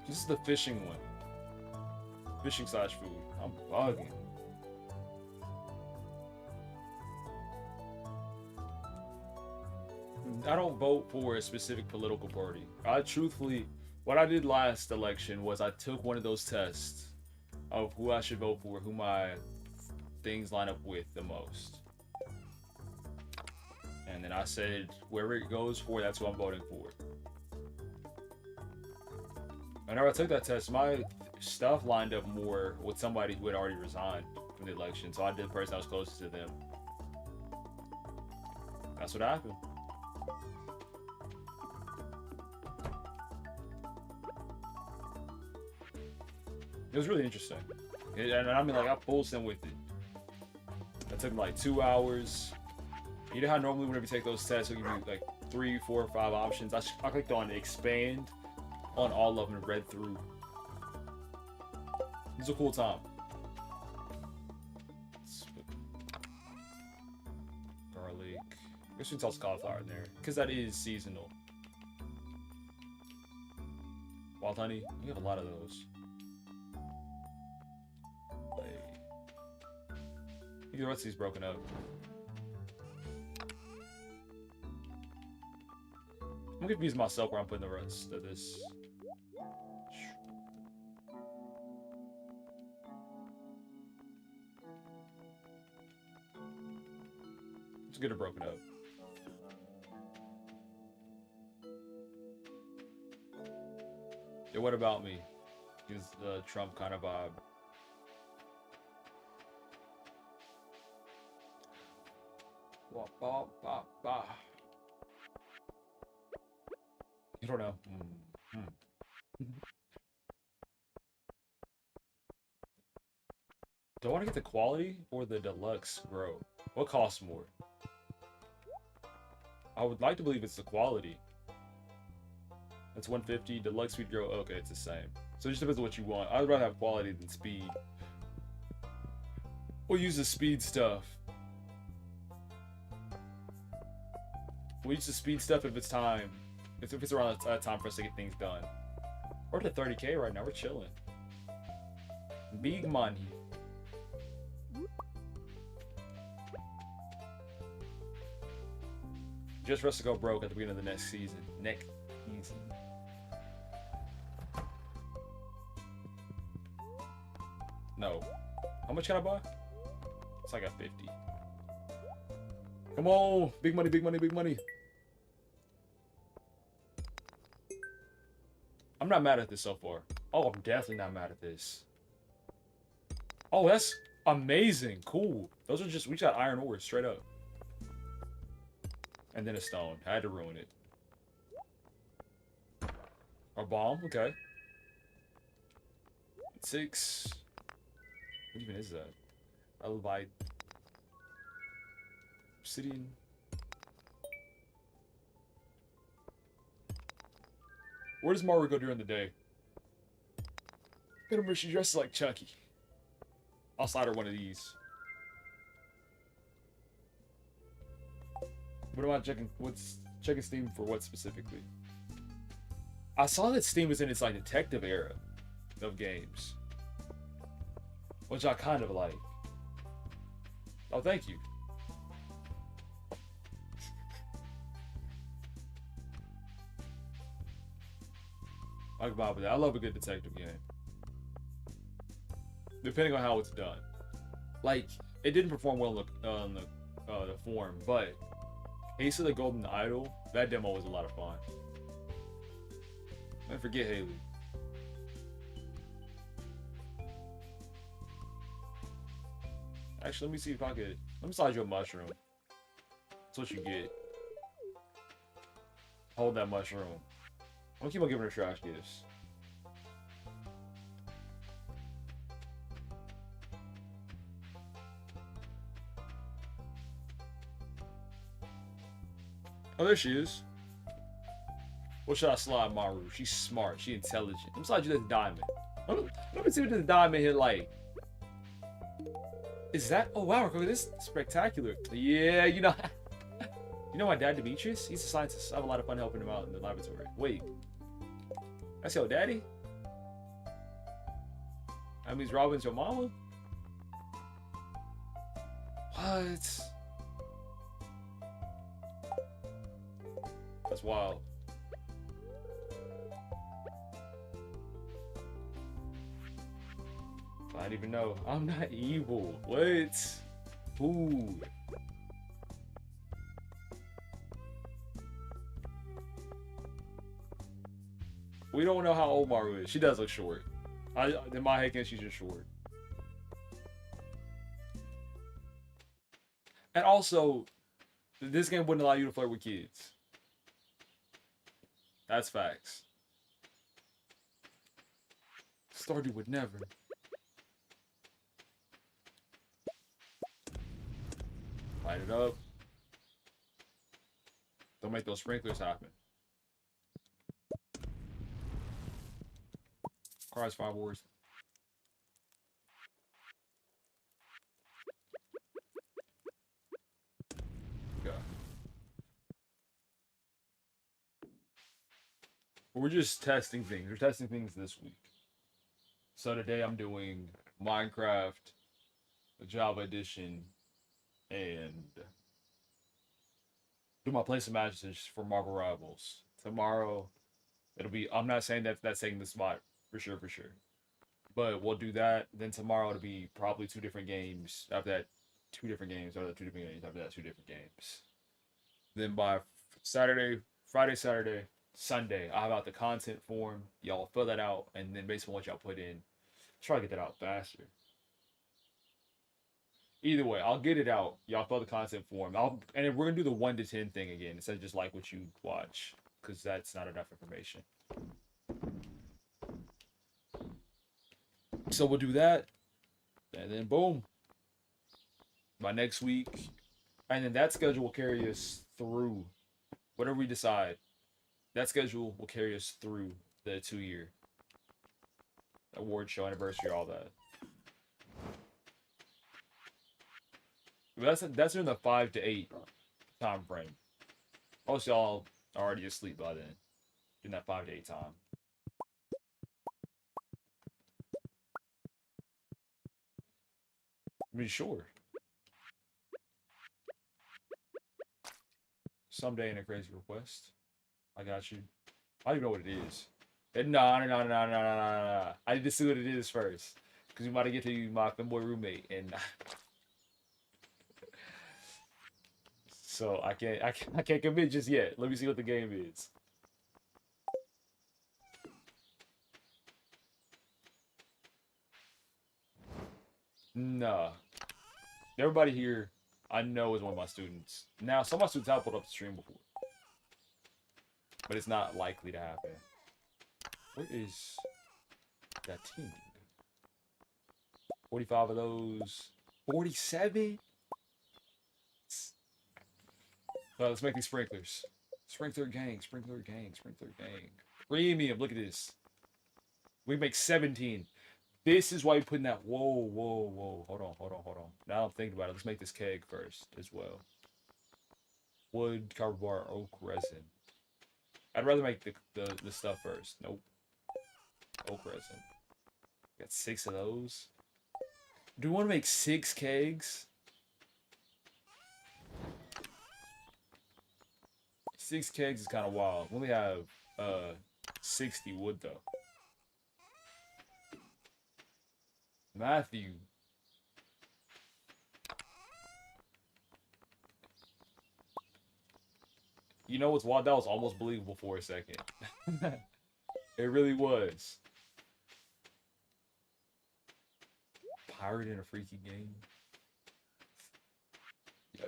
This is the fishing one. Fishing slash food. I'm bugging. I don't vote for a specific political party. I truthfully, what I did last election was I took one of those tests of who I should vote for, who my things line up with the most. And then I said, wherever it goes for, that's who I'm voting for. Whenever I took that test, my stuff lined up more with somebody who had already resigned from the election. So I did the person that was closest to them. That's what happened. It was really interesting. And I mean, like, I pulsed in with it. That took like 2 hours. You know how normally whenever you take those tests, it'll give you like 3, 4, or 5 options. I clicked on expand on all of them and read through. It was a cool time. Garlic. I guess we can toss cauliflower in there because that is seasonal. Wild honey. We have a lot of those. The rest of these broken up. I'm confused myself where I'm putting the rest of this. Let's get it broken up. Yeah, what about me? Is the Trump kind of vibe. You don't know. Do I want to get the quality or the deluxe grow? What costs more? I would like to believe it's the quality. That's 150. Deluxe speed grow. Okay, it's the same. So it just depends on what you want. I'd rather have quality than speed. We'll use the speed stuff. We'll use the speed stuff if it's time. If it's around that time for us to get things done. We're at 30K right now. We're chilling. Big money. Just for us to go broke at the beginning of the next season. Next season. No. How much can I buy? It's like a 50. Come on! Big money, big money, big money. I'm not mad at this so far. Oh, I'm definitely not mad at this. Oh, that's amazing. Cool. Those are just, we got iron ore straight up. And then a stone. I had to ruin it. A bomb? Okay. 6. What even is that? Alibi. Obsidian. Where does Maru go during the day? Remember, she dresses like Chucky. I'll slide her one of these. What am I checking? What's checking Steam for what specifically? I saw that Steam was in its like detective era of games, which I kind of like. Oh, thank you. I can vibe with that. I love a good detective game, depending on how it's done. Like, it didn't perform well on the forum, but Ace of the Golden Idol, that demo was a lot of fun. I forget Haley. Actually, let me see if I could. Let me slide you a mushroom. That's what you get. Hold that mushroom. I'm gonna keep on giving her trash gifts. Oh, there she is. What should I slide Maru? She's smart. She's intelligent. I'm slide you this diamond. Let me see what this diamond hit like. Is that? Oh wow, this is spectacular. Yeah, you know. You know my dad, Demetrius? He's a scientist. I have a lot of fun helping him out in the laboratory. Wait. That's your daddy? That means Robin's your mama? What? That's wild. I didn't even know. I'm not evil. What? Ooh. We don't know how old Maru is. She does look short. In my head, she's just short. And also, this game wouldn't allow you to flirt with kids. That's facts. Stardew would never. Light it up. Don't make those sprinklers happen. Cars 5 wars. Okay. We're just testing things. We're testing things this week. So today I'm doing Minecraft, the Java edition, and do my place of matches for Marvel Rivals. Tomorrow, it'll be. I'm not saying that that's taking the spot for sure, but we'll do that. Then tomorrow it'll be probably 2 different games. After that, 2 different games. After that, 2 different games. After that, 2 different games. Then by Friday, Saturday, Sunday, I have out the content form. Y'all fill that out, and then based on what y'all put in, try to get that out faster. Either way, I'll get it out. Y'all fill the content form. And we're gonna do the 1 to 10 thing again instead of just like what you watch, because that's not enough information. So we'll do that, and then boom. By next week, and then that schedule will carry us through whatever we decide. That schedule will carry us through the 2-year award show anniversary, all that. That's in the 5 to 8 time frame. Most y'all are already asleep by then, in that 5 to 8 time. I mean, sure. Someday in a crazy request. I got you. I don't even know what it is. No. I need to see what it is first. Because we might get to my femboy roommate. And so I can't commit just yet. Let me see what the game is. Nah. Everybody here, I know, is one of my students. Now, some of my students have pulled up the stream before, but it's not likely to happen. Where is that team? 45 of those. 47? Let's make these sprinklers. Sprinkler gang, sprinkler gang, sprinkler gang. Premium, look at this. We make 17. This is why we put in that. Whoa, whoa, whoa. Hold on, hold on, hold on. Now I'm thinking about it. Let's make this keg first as well. Wood, cardboard bar, oak, resin. I'd rather make the stuff first. Nope. Oak resin. Got 6 of those. Do we want to make 6 kegs? 6 kegs is kind of wild. We only have 60 wood though. Matthew. You know what's wild? That was almost believable for a second. It really was. Pirate in a freaky game. Yeah.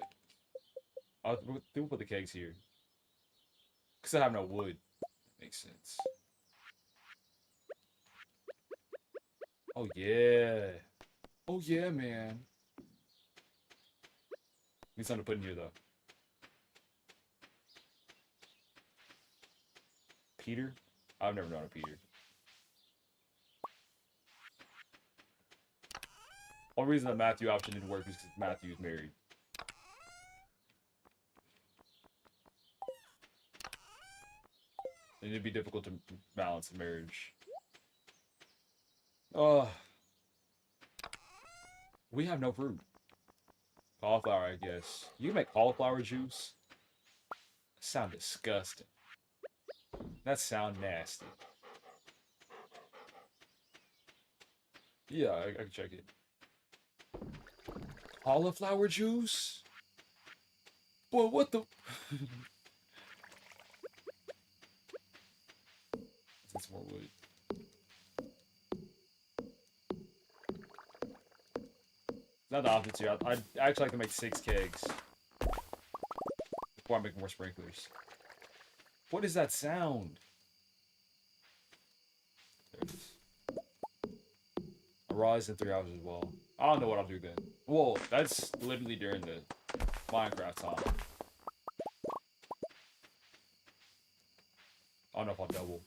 We'll put the kegs here. Because I have no wood. That makes sense. Oh, yeah. Oh, yeah, man. Need something to put in here, though. Peter? I've never known a Peter. One reason the Matthew option didn't work is because Matthew's married. And it'd be difficult to balance a marriage. We have no fruit. Cauliflower, I guess. You can make cauliflower juice? That sound disgusting. That sound nasty. Yeah, I can check it. Cauliflower juice? Boy, what the... Let's get some more wood. Not the options here. I'd actually like to make 6 kegs before I make more sprinklers. What is that sound? There it is. I rise in 3 hours as well. I don't know what I'll do then. Well, that's literally during the Minecraft time. I don't know if I'll double.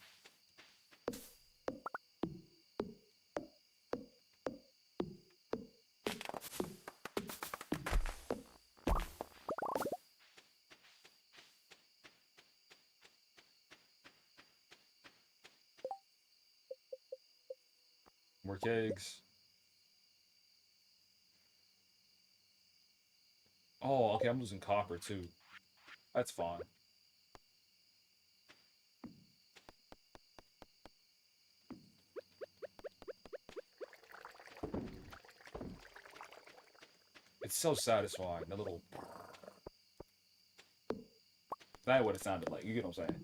More kegs. Oh, okay, I'm losing copper too. That's fine. It's so satisfying. The little... That's what it sounded like. You get what I'm saying?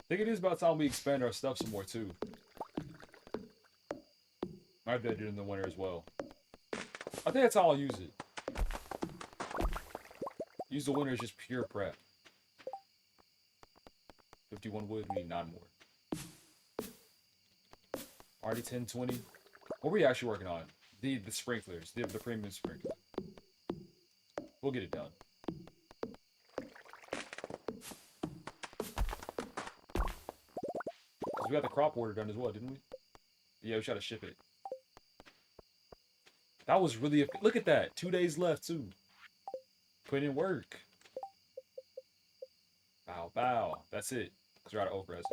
I think it is about time we expand our stuff some more too. Might be able to do it in the winter as well. I think that's how I'll use it. Use the winter as just pure prep. 51 wood, we need 9 more. Already 10, 20. What were we actually working on? The sprinklers, the premium sprinkler. We'll get it done. We got the crop order done as well, didn't we? Yeah, we tried to ship it. That was really... Look at that. 2 days left, too. Put in work. Bow, bow. That's it. Because we're out of oak resin.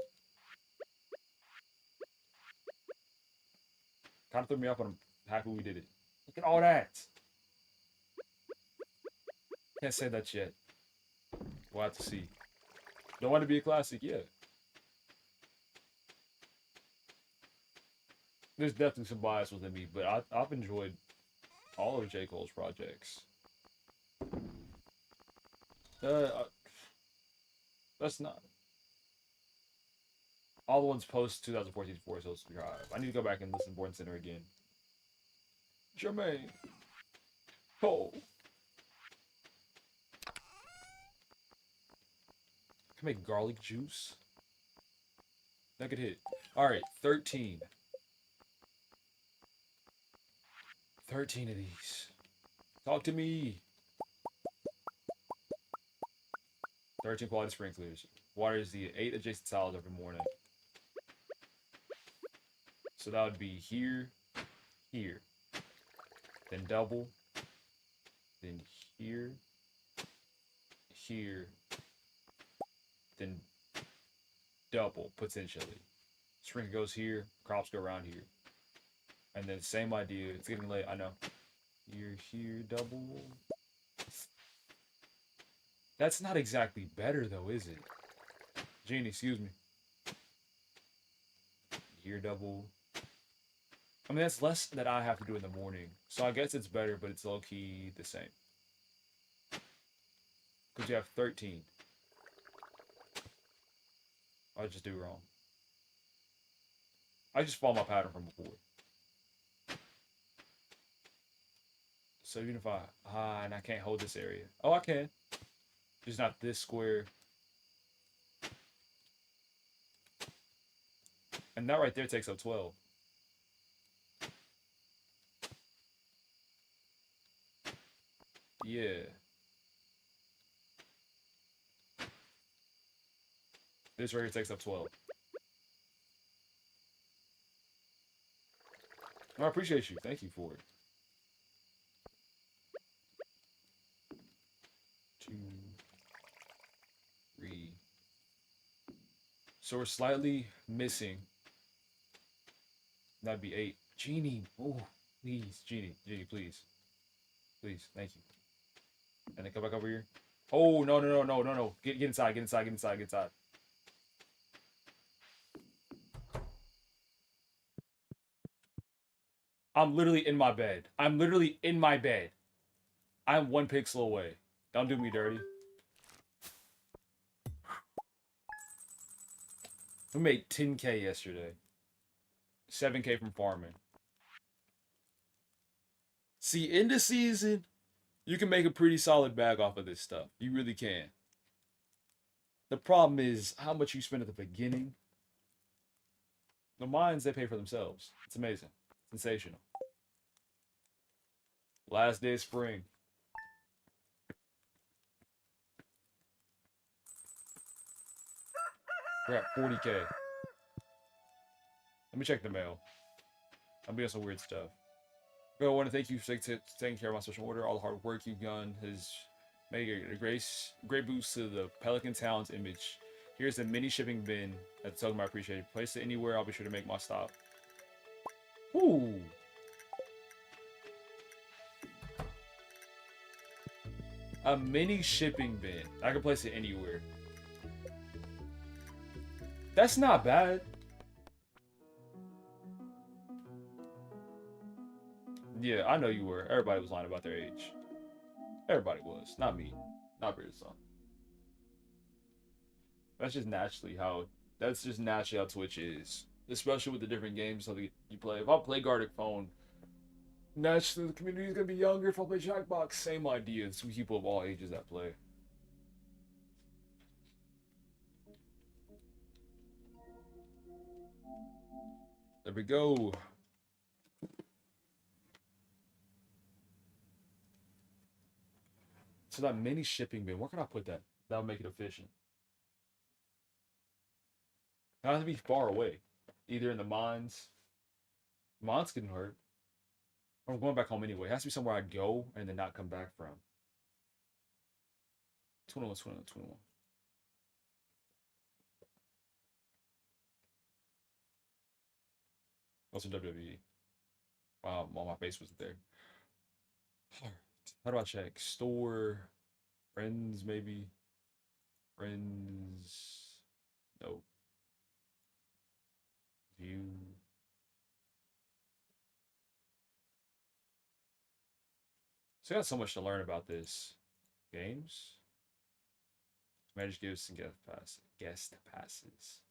Kind of threw me off, but I'm happy we did it. Look at all that. Can't say that yet. We'll have to see. Don't want to be a classic? Yeah. there's definitely some bias within me, but I've enjoyed all of J. Cole's projects. Uh, that's not all the ones post 2014 Force Hills Drive. I need to go back and listen to Born Center again. Jermaine Cole. Can make garlic juice. That could hit. Alright, 13. 13 of these. Talk to me. 13 quality sprinklers. Waters the 8 adjacent tiles every morning. So that would be here, here. Then double. Then here. Here. Then double, potentially. Sprinkler goes here. Crops go around here. And then same idea. It's getting late, I know. Here, double. That's not exactly better, though, is it? Genie, excuse me. Here, double. I mean, that's less that I have to do in the morning. So I guess it's better, but it's low-key the same. Because you have 13. I just do wrong. I just follow my pattern from before. So even if and I can't hold this area. Oh, I can. Just not this square. And that right there takes up 12. Yeah. This right here takes up 12. I appreciate you. Thank you for it. 2, 3. So we're slightly missing. That'd be 8. Genie. Oh, please. Genie, please. Please. Thank you. And then come back over here. Oh, no. Get inside. I'm literally in my bed. I'm 1 pixel away. Don't do me dirty. We made 10K yesterday. 7K from farming. See, in the season, you can make a pretty solid bag off of this stuff. You really can. The problem is how much you spend at the beginning. The mines, they pay for themselves. It's amazing. Sensational. Last day of spring. We're at 40K. Let me check the mail. I'm doing some weird stuff. I want to thank you for taking care of my special order. All the hard work you've done has made a great boost to the Pelican Town's image. Here's a mini shipping bin at the token I appreciate. Place it anywhere. I'll be sure to make my stop. Ooh. A mini shipping bin. I can place it anywhere. That's not bad. Yeah, I know you were. Everybody was lying about their age. Everybody was. Not me. Not Beard's son. That's just naturally how Twitch is. Especially with the different games that you play. If I play Gartic Phone, naturally the community is gonna be younger. If I play Jackbox, same idea. It's people of all ages that play. There we go. So that mini shipping bin, where can I put that? That'll make it efficient. It has to be far away. Either in the mines. Mines couldn't hurt. I'm going back home anyway. It has to be somewhere I go and then not come back from. 21. What's in WWE? Wow, well, my face wasn't there. Alright. How do I check? Store. Friends, maybe. Friends. Nope. View. So I got so much to learn about this. Games? Manage gifts and guest passes.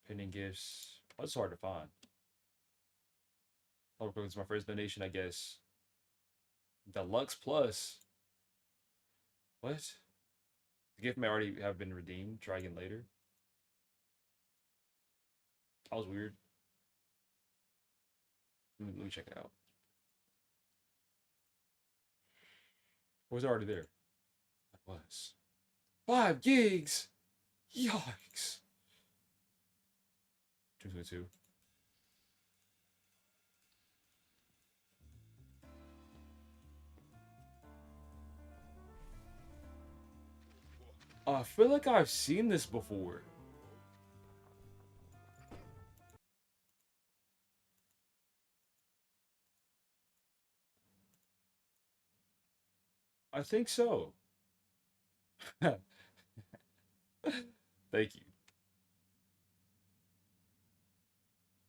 Pending gifts. That's hard to find. Overcooked is my first donation, I guess. Deluxe Plus. What? The gift may already have been redeemed. Try again later. That was weird. Let me check it out. Or was it already there? It was. 5 gigs! Yikes! 222. I feel like I've seen this before. I think so. Thank you.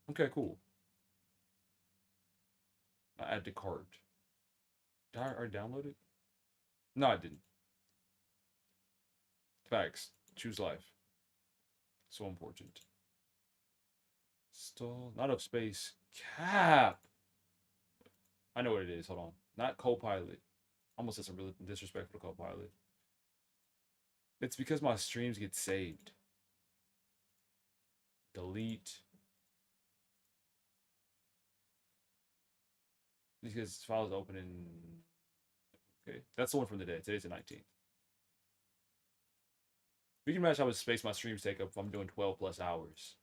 Okay, cool. I add to cart. Did I already download it? No, I didn't. Facts. Choose life. So important. Stall. Not enough space. Cap. I know what it is. Hold on. Not co-pilot. Almost said some really disrespectful to co-pilot. It's because my streams get saved. Delete. Because files open in. Okay, that's the one from the day. Today's the 19th. You can imagine how much space my streams take up if I'm doing 12 plus hours.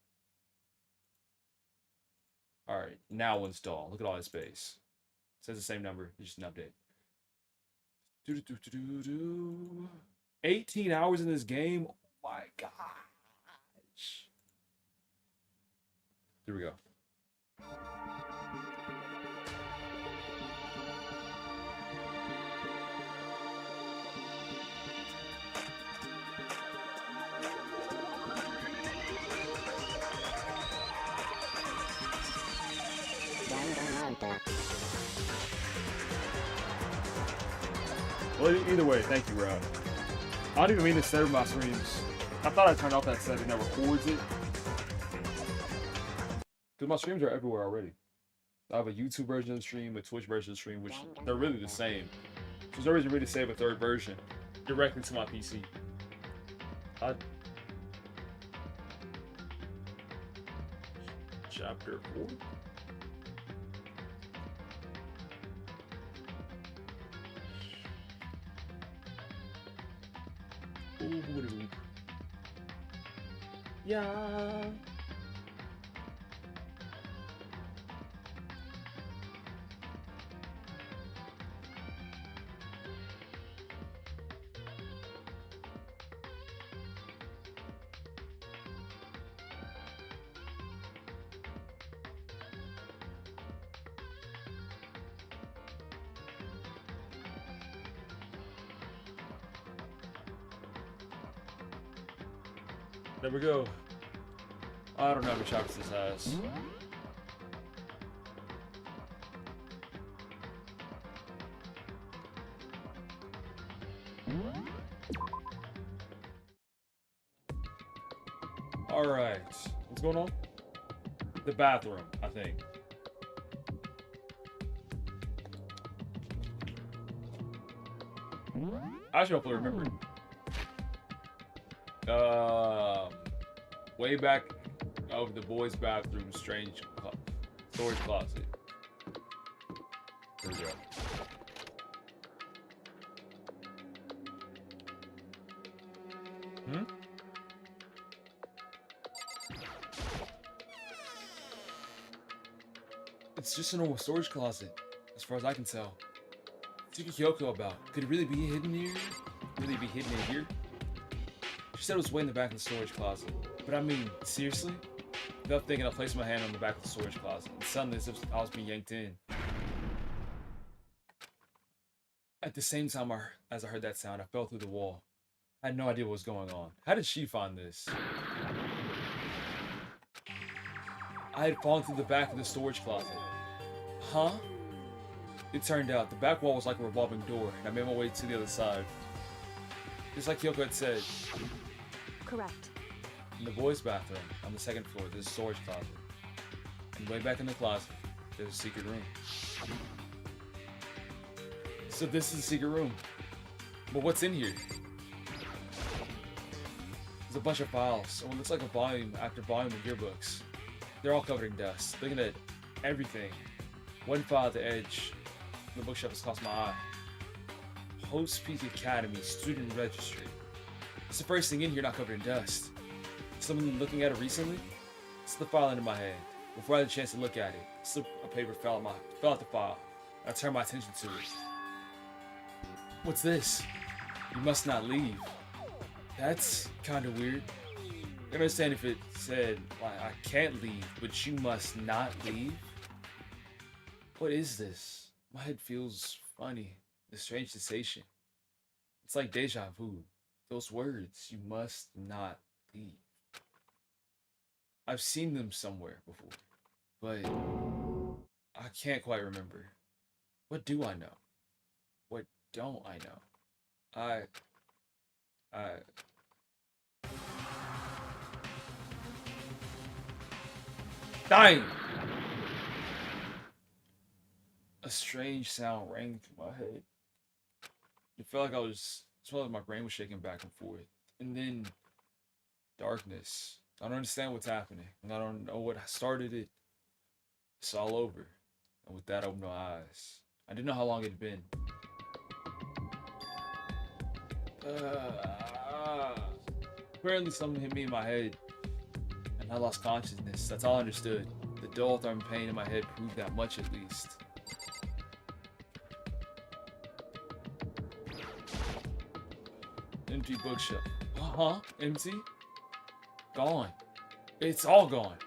Alright, now install. Look at all that space. It says the same number, it's just an update. 18 hours in this game? Oh my gosh. Here we go. Well, either way, thank you, Rob. I don't even mean to set up my streams. I thought I turned off that setting that records it. Because my streams are everywhere already. I have a YouTube version of the stream, a Twitch version of the stream, which they're really the same. So there's no reason really to save a third version directly to my PC. Chapter 4? Yeah. There we go. I don't know how many chapters this has. Alright. What's going on? The bathroom, I think. I should hopefully remember. Way back of the boys' bathroom, storage closet. Here we go. It's just a normal storage closet, as far as I can tell. What's Kyoko about? Could it really be hidden here? Really be hidden in here? She said it was way in the back of the storage closet. But I mean, seriously? Without thinking, I placed my hand on the back of the storage closet, and suddenly as if I was being yanked in. At the same time as I heard that sound, I fell through the wall. I had no idea what was going on. How did she find this? I had fallen through the back of the storage closet. Huh? It turned out the back wall was like a revolving door, and I made my way to the other side. Just like Kyoko had said. Correct. In the boys' bathroom, on the second floor, there's a storage closet. And way back in the closet, there's a secret room. So this is a secret room. But what's in here? There's a bunch of files, and what looks like a volume after volume of yearbooks. They're all covered in dust. Looking at everything. One file at the edge of the bookshelf has caught my eye. Host Peak Academy Student Registry. It's the first thing in here not covered in dust. Someone looking at it recently? It's the file into my hand. Before I had a chance to look at it, a slip of paper fell out the file. I turned my attention to it. What's this? You must not leave. That's kind of weird. I understand if it said, like, I can't leave, but you must not leave? What is this? My head feels funny. A strange sensation. It's like deja vu. Those words, you must not leave. I've seen them somewhere before, but I can't quite remember. What do I know? What don't I know? Dying! A strange sound rang through my head. It felt like my brain was shaking back and forth. And then, darkness. I don't understand what's happening. And I don't know what started it. It's all over. And with that, I opened my eyes. I didn't know how long it had been. Apparently something hit me in my head. And I lost consciousness. That's all I understood. The dull thumb pain in my head proved that much at least. Empty bookshelf. Empty? Gone. It's all gone.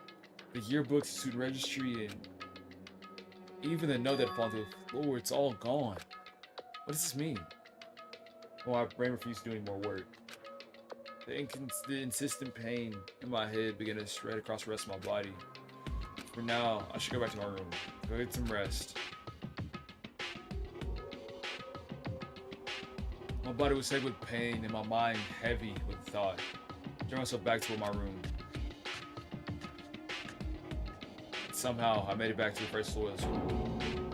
The yearbooks, student registry, and even the note that fell to the floor, it's all gone. What does this mean? Well, my brain refused to do any more work. The insistent pain in my head began to spread across the rest of my body. For now, I should go back to my room. Go get some rest. My body was heavy with pain and my mind heavy with thought. I turned myself back toward my room. Somehow, I made it back to the first floor of this room.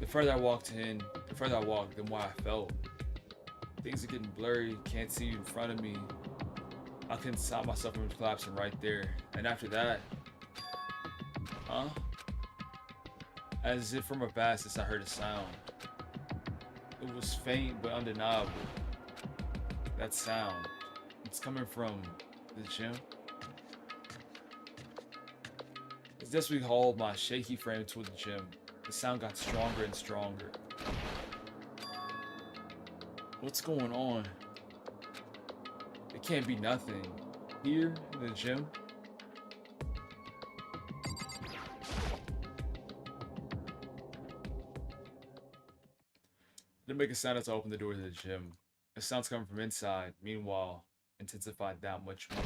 The further I walked, the more I felt. Things are getting blurry, can't see you in front of me. I couldn't stop myself from collapsing right there. And after that, as if from a vastness, I heard a sound. It was faint but undeniable. That sound, it's coming from the gym. As we hauled my shaky frame toward the gym, the sound got stronger and stronger. What's going on? It can't be nothing. Here in the gym? Didn't make a sound as I opened the door to the gym. The sounds coming from inside, meanwhile, intensified that much more.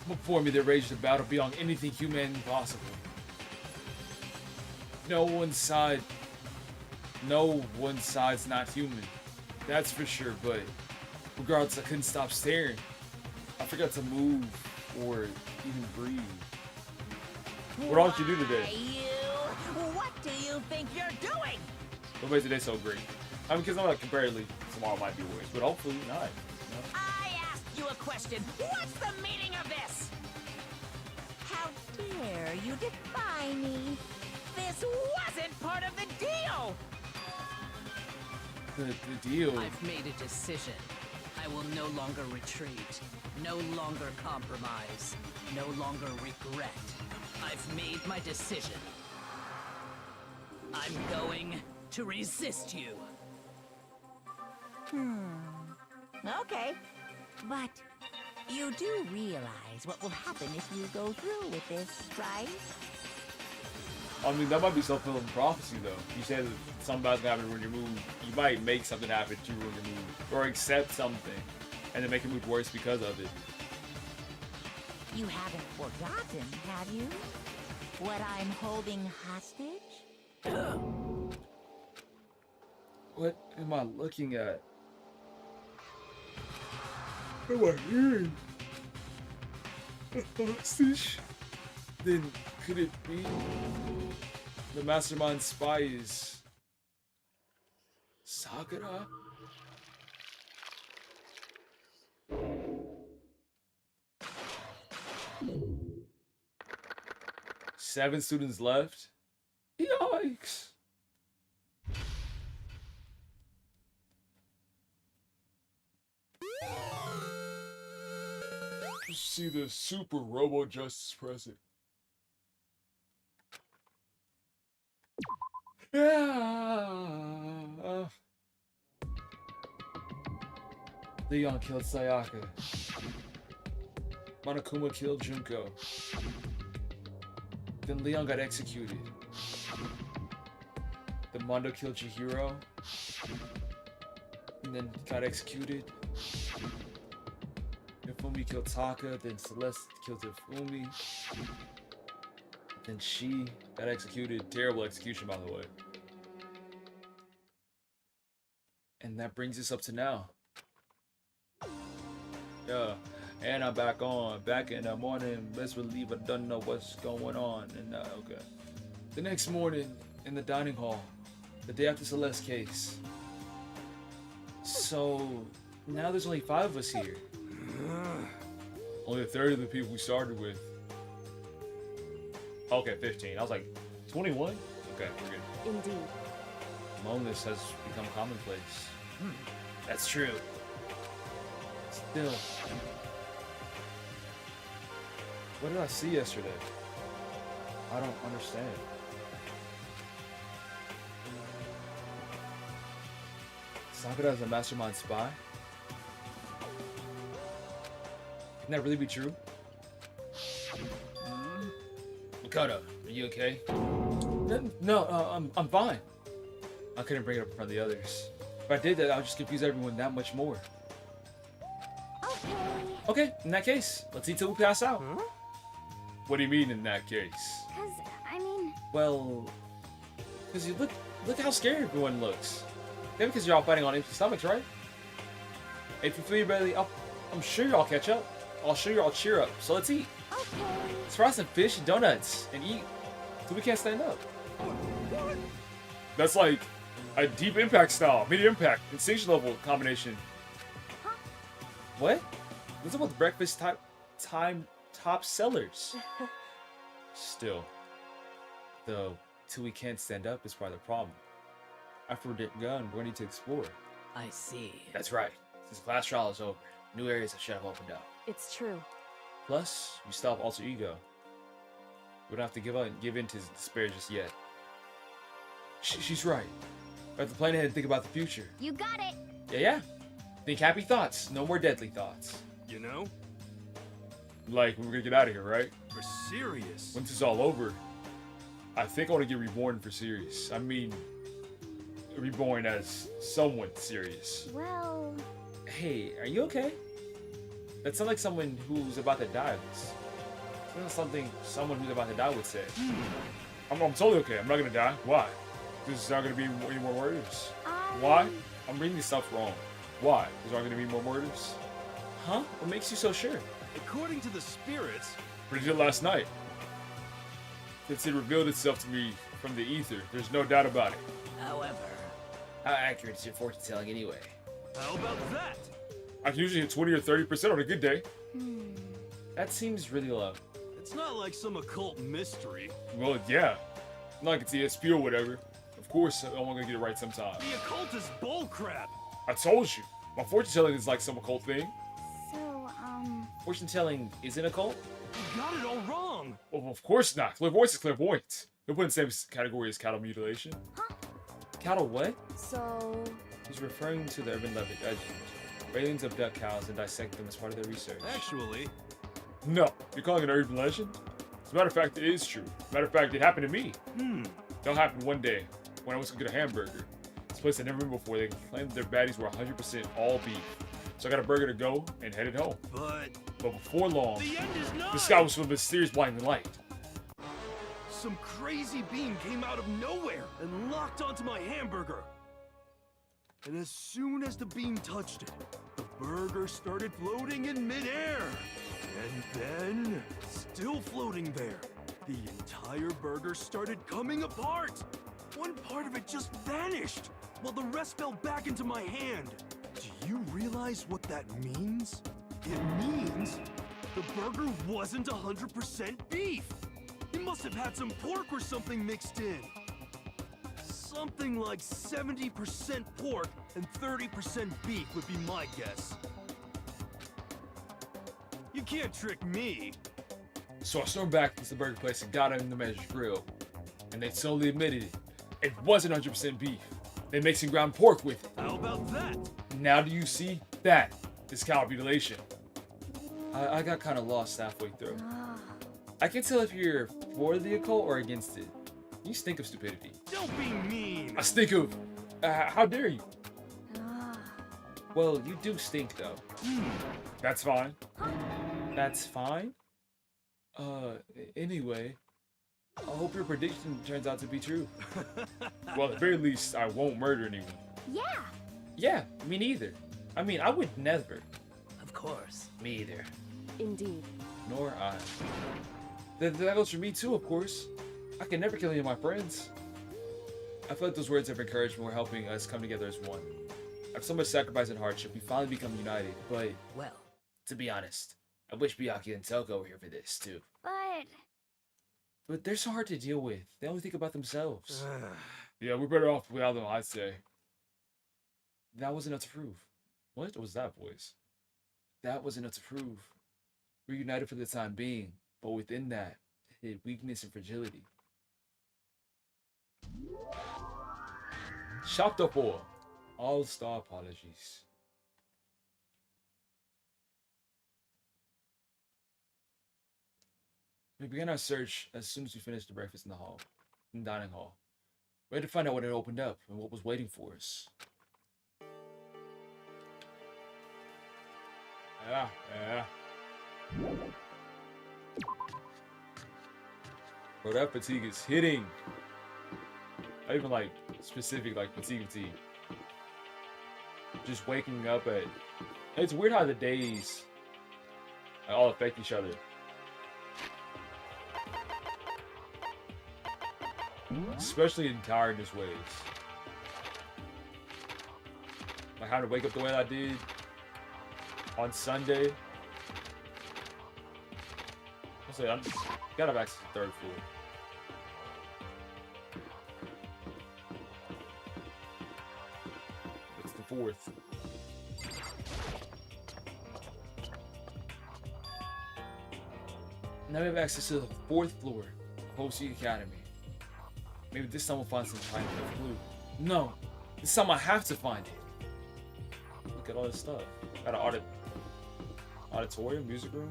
Before me, there raged a battle beyond anything humanly possible. No one side's not human. That's for sure, but regardless, I couldn't stop staring. I forgot to move or even breathe. What all did you do today? What do you think you're doing? What made today so great? I mean, because I'm like, comparatively, tomorrow might be worse, but hopefully not. You know? I asked you a question. What's the meaning of this? How dare you defy me? This wasn't part of the deal! The deal. I've made a decision. I will no longer retreat, no longer compromise, no longer regret. I've made my decision. I'm going to resist you. Okay. But you do realize what will happen if you go through with this, right? I mean, that might be self-fulfilling prophecy, though. You said that something bad's gonna happen to ruin your mood. You might make something happen to ruin your mood, or accept something, and then make your mood worse because of it. You haven't forgotten, have you? What I'm holding hostage? What am I looking at? What am I hearing? A hostage? Then could it be the mastermind spy is Sakura? Seven students left? Yikes! See the super robo justice present. Yeah. Leon killed Sayaka. Monokuma killed Junko. Then Leon got executed. Then Mondo killed Chihiro. And then got executed. Fumi killed Taka, then Celeste killed Fumi. Then she got executed. Terrible execution, by the way. And that brings us up to now. Yeah, and I'm back on. Back in the morning, best believe I don't know what's going on. And okay. The next morning, in the dining hall, the day after Celeste's case. So, now there's only 5 of us here. Only a third of the people we started with. Okay, 15. I was like, 21? Okay, we're good. Indeed. Loneliness has become commonplace. That's true. Still. What did I see yesterday? I don't understand. Sakura is a mastermind spy? Can that really be true? Makoto, are you okay? No, I'm fine. I couldn't bring it up in front of the others. If I did that, I would just confuse everyone that much more. Okay. Okay, in that case, let's eat till we pass out. Huh? What do you mean in that case? Cause, I mean... Well, because you look how scared everyone looks. Maybe because you're all fighting on empty stomachs, right? If you feel your belly up, I'm sure you'll all catch up. I'll sure you'll all cheer up. So let's eat. Okay. Let's fry some fish and donuts and eat till we can't stand up. That's like a deep impact style, medium impact, instinction level combination. Huh? What? Those are both breakfast time top sellers. Still, though, till we can't stand up is part of the problem. After we're done, we're going to need to explore. I see. That's right. Since the class trial is over, new areas should have opened up. It's true. Plus, we still have alter ego. We don't have to give in to his despair just yet. She's right. We have to plan ahead and think about the future. You got it. Yeah. Think happy thoughts, no more deadly thoughts. You know? Like, we're gonna get out of here, right? For serious. Once it's all over, I think I want to get reborn for serious. I mean, reborn as someone serious. Well... Hey, are you okay? That sounds like someone who's about to die. Sounds something someone who's about to die would say. I'm totally okay. I'm not gonna die. Why? There's not gonna be any more murders. Why? I'm reading this stuff wrong. Why? There's not gonna be more murders? Huh? What makes you so sure? According to the spirits... What did it last night? Since it revealed itself to me from the ether, there's no doubt about it. However, How accurate is your fortune telling anyway? How about that? I can usually hit 20 or 30% on a good day. That seems really low. It's not like some occult mystery. Well, yeah. Not like it's ESP or whatever. Of course, I'm gonna get it right sometime. The occult is bullcrap. I told you. My fortune telling is like some occult thing. So, Fortune telling isn't a cult? You got it all wrong. Well, of course not. Clairvoyance is clairvoyance. They'll put in the same category as cattle mutilation. Huh? Cattle what? so... He's referring to the urban legend. Aliens abduct cows and dissect them as part of their research. Actually, No, you're calling it an urban legend? As a matter of fact, it is true. Matter of fact, it happened to me. That happened one day when I was gonna get a hamburger. This place I'd never been before. They claimed their baddies were 100% all beef. So I got a burger to go and headed home. But before long, the end is nigh. the sky was full of mysterious blinding light. Some crazy beam came out of nowhere and locked onto my hamburger. And as soon as the beam touched it, the burger started floating in midair. And then, still floating there, the entire burger started coming apart. One part of it just vanished, while the rest fell back into my hand. Do you realize what that means? It means the burger wasn't 100% beef. It must have had some pork or something mixed in. Something like 70% pork and 30% beef would be my guess. You can't trick me. So I stormed back to the burger place and got in the manager's grill. And they slowly admitted it wasn't 100% beef. They mixed some ground pork with it. How about that? Now do you see? That is cow mutilation. I got kind of lost halfway through. I can tell if you're for the occult or against it. You stink of stupidity. Don't be mean. I stink of... how dare you? Well, you do stink, though. That's fine. That's fine? Anyway, I hope your prediction turns out to be true. Well, at the very least, I won't murder anyone. Yeah. Yeah, me neither. I mean, I would never. Of course. Me either. Indeed. Nor I. That goes for me too, of course. I can never kill any of my friends. I feel like those words of encouragement were helping us come together as one. After so much sacrifice and hardship, we finally become united, but... Well, to be honest, I wish Byakuya and Telko were here for this, too. But they're so hard to deal with. They only think about themselves. Yeah, we're better off without them, I'd say. That wasn't enough to prove. What was that voice? That wasn't enough to prove. We're united for the time being, but within that, hid weakness and fragility. Chopped up all-star apologies. We began our search as soon as we finished the breakfast in the dining hall. We had to find out what had opened up and what was waiting for us. Yeah. Bro, that fatigue is hitting. Not even like specific, like fatigue. Just waking up at... It's weird how the days all affect each other. Especially in tiredness ways. Like how to wake up the way I did on Sunday. I'll say I got up access to the 3rd floor. It's the 4th. Now we have access to the 4th floor of OC Academy. Maybe this time we'll find some kind of clue. No, this time I have to find it. Look at all this stuff. Got an auditorium, music room.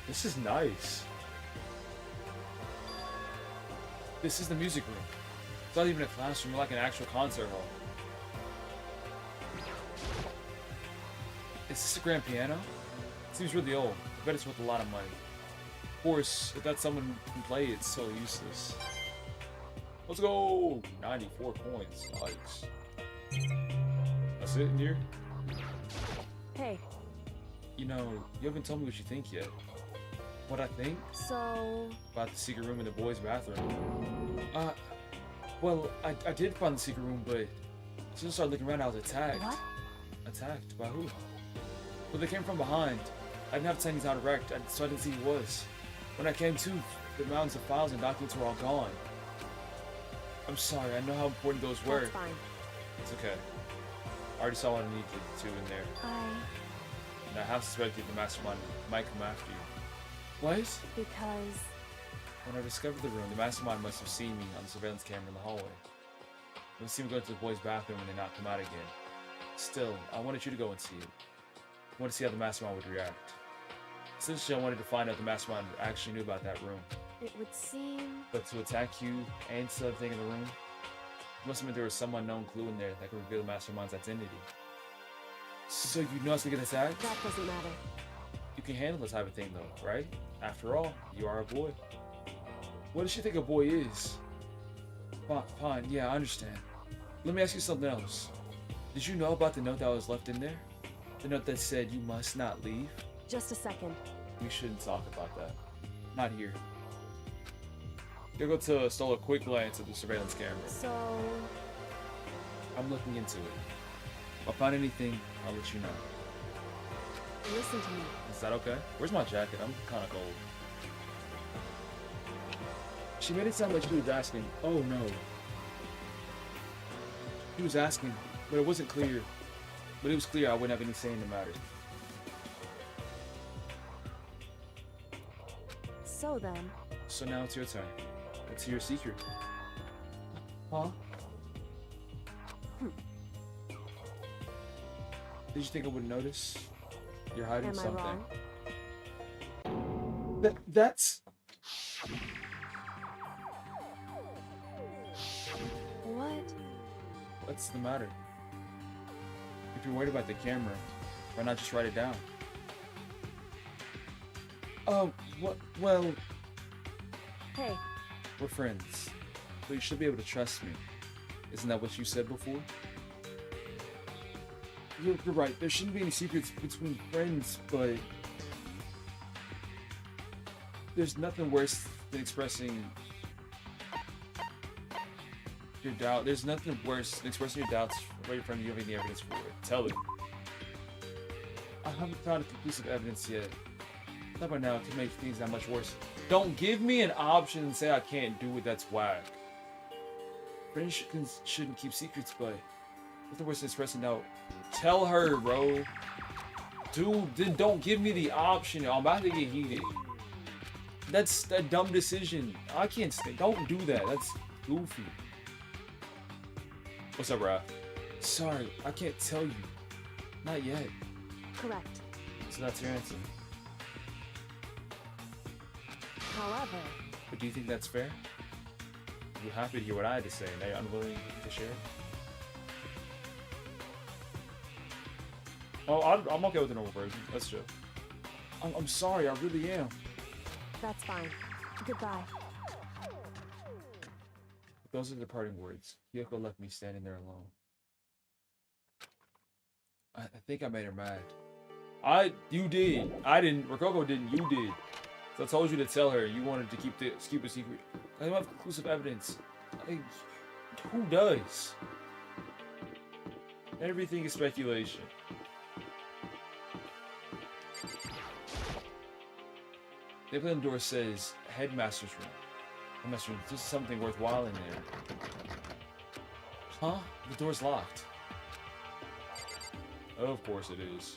This is nice. This is the music room. It's not even a classroom, like an actual concert hall. Is this a grand piano? It seems really old. I bet it's worth a lot of money. Of course, if that's someone who can play, it's so useless. Let's go! 94 points. Nice. That's it in here? Hey. You know, you haven't told me what you think yet. What I think? So... About the secret room in the boys' bathroom. Well, I did find the secret room, but as soon as I started looking around, I was attacked. What? Attacked? By who? Well, they came from behind. I didn't have to take out direct, so I didn't see who it was. When I came to, the mountains of files and documents were all gone. I'm sorry, I know how important those were. That's fine. It's okay. I already saw what I needed to in there. And I have suspected the mastermind might come after you. What? Because... When I discovered the room, the mastermind must have seen me on the surveillance camera in the hallway. They see me go to the boys' bathroom and then not come out again. Still, I wanted you to go and see it. I wanted to see how the mastermind would react. Essentially, I wanted to find out if the mastermind actually knew about that room. It would seem. But to attack you and still everything in the room, it must have meant there was some unknown clue in there that could reveal the mastermind's identity. So you know how to get attacked? That doesn't matter. You can handle this type of thing though, right? After all, you are a boy. What does she think a boy is? Fine, yeah, I understand. Let me ask you something else. Did you know about the note that was left in there? The note that said you must not leave? Just a second. We shouldn't talk about that. Not here. You'll go to stole a quick glance at the surveillance camera. So. I'm looking into it. If I find anything, I'll let you know. Listen to me. Is that okay? Where's my jacket? I'm kind of cold. She made it sound like she was asking, oh no. She was asking, but it wasn't clear. But it was clear I wouldn't have any say in the matter. So then. So now it's your turn. Let's hear your secret. Huh? Did you think I would notice? You're hiding Am I something. wrong? That's... What? What's the matter? If you're worried about the camera, why not just write it down? What? Well, Hey, we're friends, but you should be able to trust me. Isn't that what you said before? You're right, there shouldn't be any secrets between friends, but there's nothing worse than expressing your doubt. There's nothing worse than expressing your doubts right in front of you, having the evidence for it. Tell it. I haven't found conclusive evidence yet. Not by now, it could make things that much worse. Don't give me an option and say I can't do it, that's whack. Friends shouldn't keep secrets, but nothing worse than expressing doubt. Tell her, bro. Dude, then don't give me the option. I'm about to get heated. That's a dumb decision. I can't stay. Don't do that. That's goofy. What's up, Raph? Sorry, I can't tell you. Not yet. correct. So that's your answer. However. But do you think that's fair? You're happy to hear what I had to say, and are you unwilling to share? Oh, I'm okay with the normal version. Let's chill. I'm sorry, I really am. That's fine. Goodbye. Those are the parting words. Kyoko left me standing there alone. I think I made her mad. You did. I didn't. Rococo didn't. You did. So I told you to tell her you wanted to keep a secret. I don't have conclusive evidence. Who does? Everything is speculation. The plate on the door says headmaster's room. Headmaster's room. There's something worthwhile in there. Huh? The door's locked. Of course it is.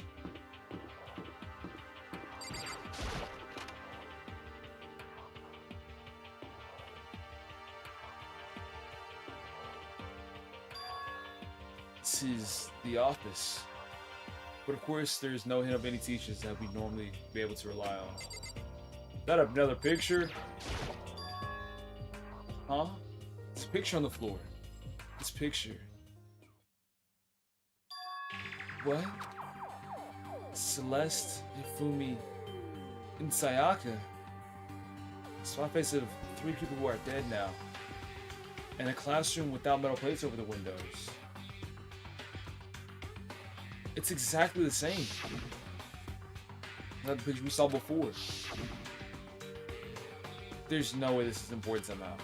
This is the office. But of course, there's no hint of any teachers that we normally be able to rely on. Is that another picture? Huh? There's a picture on the floor. This picture. What? Celeste, Ifumi, and Sayaka. It's my face of 3 people who are dead now. And a classroom without metal plates over the windows. It's exactly the same. That picture we saw before. There's no way this is important somehow.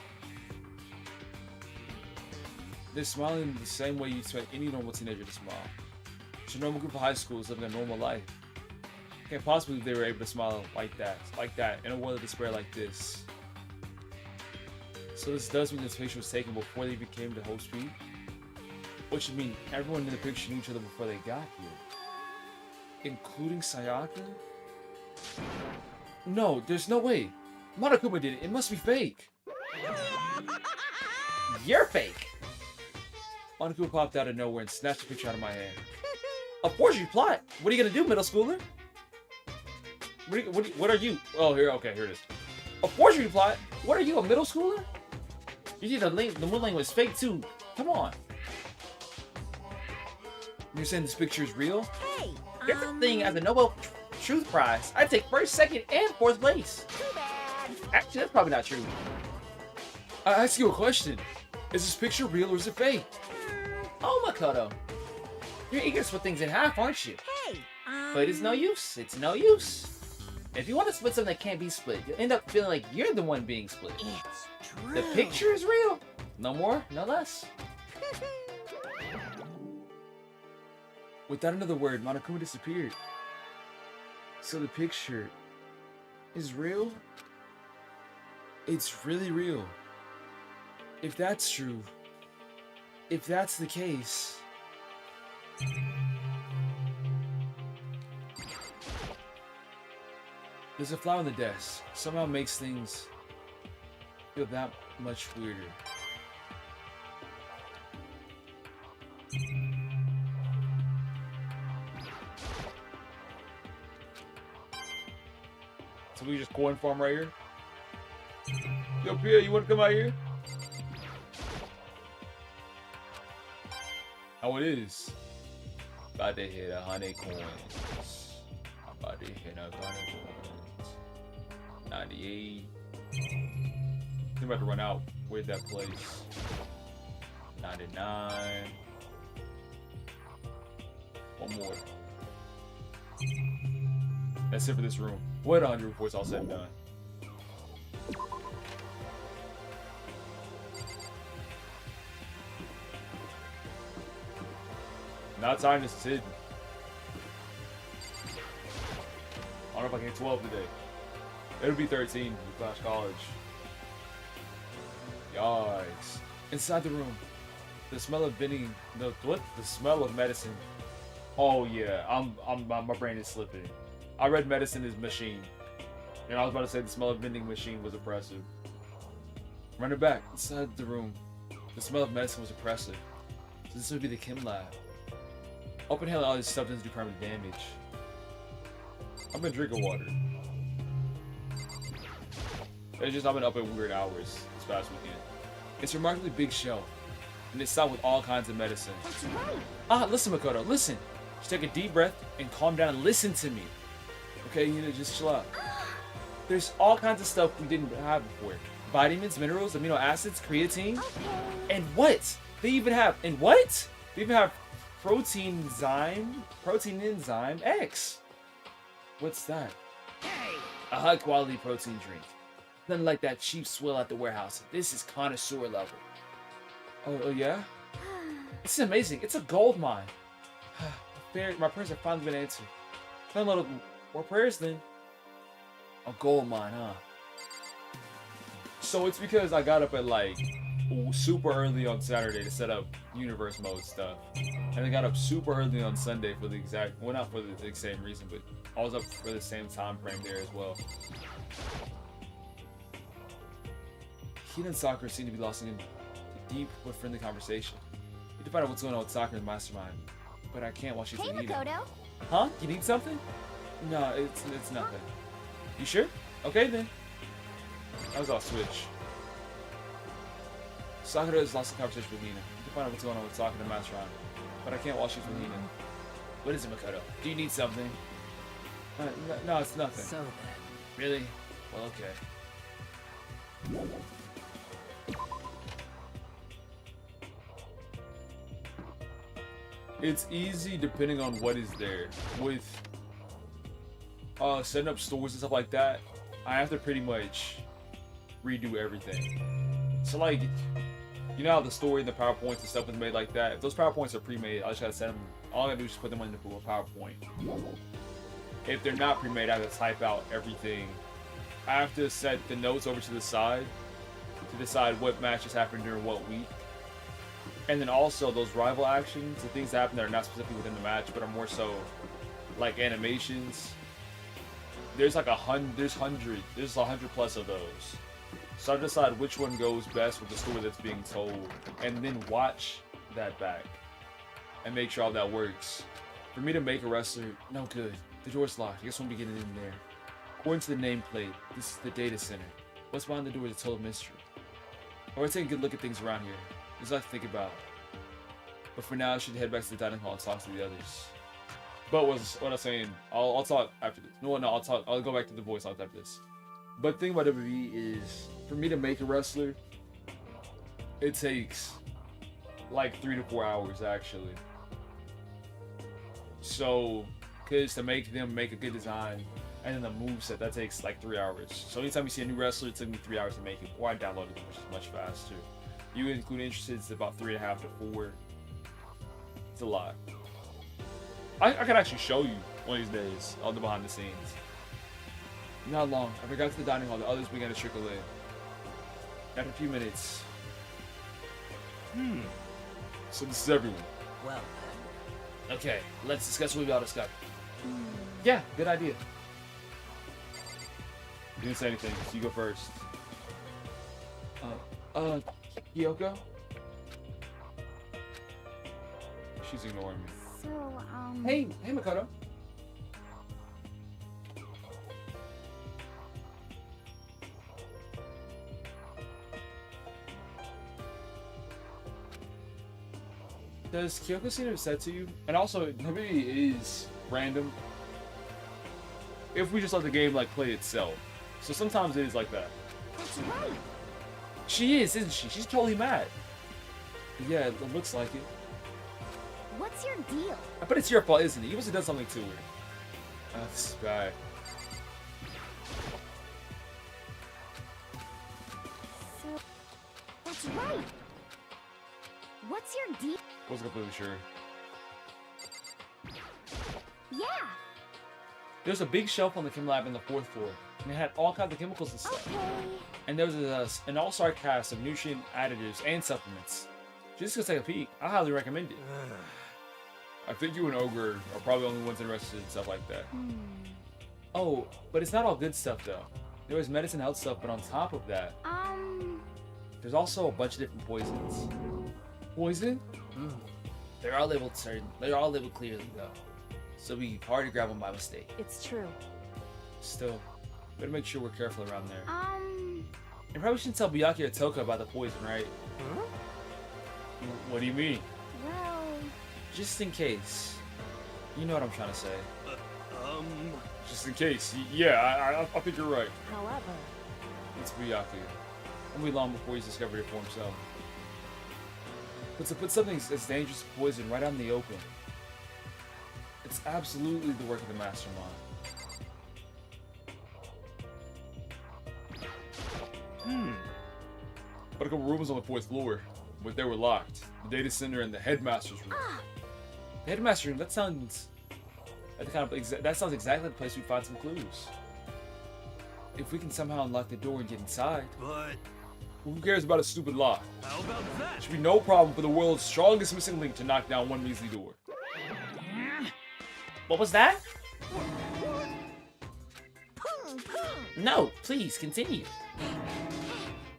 They're smiling the same way you expect any normal teenager to smile. It's a normal group of high schools living a normal life. Can't possibly believe they were able to smile like that, in a world of despair like this. So this does mean this picture was taken before they even came to Hope Street? Which would mean everyone in the picture knew each other before they got here. Including Sayaka? No, there's no way. Monokuma did it. It must be fake. You're fake. Monokuma popped out of nowhere and snatched the picture out of my hand. A forgery plot? What are you gonna do, middle schooler? What are you? Oh, here it is. A forgery plot? What are you, a middle schooler? You see the moon lane was fake too. Come on. You're saying this picture is real? Hey, There's a thing as a Nobel Truth Prize. I take first, second, and fourth place. too bad. Actually, that's probably not true. I ask you a question. Is this picture real or is it fake? Oh, Makoto. You're eager to split things in half, aren't you? Hey, But it's no use. It's no use. If you want to split something that can't be split, you'll end up feeling like you're the one being split. It's true. The picture is real. No more, no less. Without another word, Monokuma disappeared. So the picture is real? It's really real. If that's true, if that's the case... There's a flower on the desk. Somehow makes things feel that much weirder. So we just corn farm right here? Yo, Pierre, you want to come out here? How it is? About to hit 100 coins. About to hit 100 coins. 98. I'm about to run out. Where's that place? 99. One more. That's it for this room. What 100 before it's all said and done. Not time to sit. I don't know if I can get 12 today. It'll be 13 when we finish college. Yikes. Inside the room, the smell of vending, the smell of medicine. Oh yeah, my brain is slipping. I read medicine is machine. And I was about to say the smell of vending machine was oppressive. Running back, inside the room, the smell of medicine was oppressive. So this would be the chem lab. Open inhaling all these substances do permanent damage. I've been drinking water. It's just I've been up at weird hours this past weekend. It's a remarkably big shelf, and it's stocked with all kinds of medicine. That's right. Ah, listen, Makoto, listen. Just take a deep breath and calm down and listen to me. Okay, you need to just chill out. There's all kinds of stuff we didn't have before. Vitamins, minerals, amino acids, creatine. Okay. And what? They even have, and what? They even have protein enzyme X. What's that? Hey. A high quality protein drink. Nothing like that cheap swill at the warehouse. This is connoisseur level. Oh yeah? This is amazing. It's a gold mine. My prayers have finally been answered. A little more prayers then. A gold mine, huh? So it's because I got up at like super early on Saturday to set up universe mode stuff, and I got up super early on Sunday for the exact, well, not for the same reason, but I was up for the same time frame there as well. Hina and Sakura seem to be lost in a deep but friendly conversation. We need to find out what's going on with Sakura and the mastermind, but I can't while she's Hey, in Eden. Makoto. Huh? You need something? No, it's nothing. You sure? Okay then. I was off switch. Sakura has lost the conversation with Nina. We need to find out what's going on with Sakura and the mastermind, but I can't while she's with Nina. What is it, Makoto? Do you need something? No, it's nothing. So then, Really? Well, okay. It's easy depending on what is there. With setting up stores and stuff like that, I have to pretty much redo everything. So like, you know how the story and the PowerPoints and stuff is made like that? If those PowerPoints are pre-made, I just gotta send them, all I gotta do is just put them into a PowerPoint. If they're not pre-made, I have to type out everything. I have to set the notes over to the side to decide what matches happened during what week. And then also those rival actions, the things that happen that are not specifically within the match, but are more so like animations. There's like 100 plus of those. So I decide which one goes best with the story that's being told, and then watch that back and make sure all that works. For me to make a wrestler, no good. The door's locked. I guess we'll be getting in there. According to the nameplate, this is the data center. What's behind the door is a total mystery. I want to take a good look at things around here. There's a lot to think about. But for now, I should head back to the dining hall and talk to the others. But what I'm saying, I'll talk after this. No, I'll go back to the voice after this. But the thing about WWE is, for me to make a wrestler, it takes like 3 to 4 hours actually. So, because to make them make a good design, and then the moveset, that takes like 3 hours. So anytime you see a new wrestler, it took me 3 hours to make it, or I downloaded it, which is much faster. You include interested, it's about 3.5 to 4. It's a lot. I can actually show you one of these days, all the behind the scenes. Not long. I forgot to the dining hall. The others began to trickle in. After a few minutes. So this is everyone. Well, Okay, let's discuss what we all discussed. Yeah, good idea. You didn't say anything, so you go first. Kyoko? She's ignoring me. So, Hey, Makoto. Does Kyoko seem upset to you? And also, maybe it is random if we just let the game like play itself. So sometimes it is like that. that's right. She is, isn't she? She's totally mad. Yeah, it looks like it. What's your deal? I bet it's your fault, isn't it? You must have done something to her. This is bad. So, that's right. What's your deal? Wasn't completely sure. Yeah. There's a big shelf on the chem lab in the 4th floor, and it had all kinds of chemicals and stuff. Okay. And there was an all-star cast of nutrient additives and supplements. Just go take a peek. I highly recommend it. I think you and Ogre are probably the only ones interested in stuff like that. Oh, but it's not all good stuff though. There was medicine health stuff, but on top of that, there's also a bunch of different poisons. Poison? They're all labeled clearly though, so it'd be hard to grab them by mistake. It's true. Still, better make sure we're careful around there. And probably shouldn't tell Byakuya or Toka about the poison, right? What do you mean? Well, Just in case. You know what I'm trying to say. Just in case. Yeah, I think you're right. however, It's Byakuya. Won't be long before he's discovered it for himself. But to put something as dangerous as poison right out in the open, it's absolutely the work of the mastermind. But a couple rooms on the 4th floor, but they were locked. The data center and the headmaster's room. The headmaster's room, that sounds exactly the place we'd find some clues. If we can somehow unlock the door and get inside. But Who cares about a stupid lock? how about that? Should be no problem for the world's strongest missing link to knock down one measly door. What was that? No, please continue.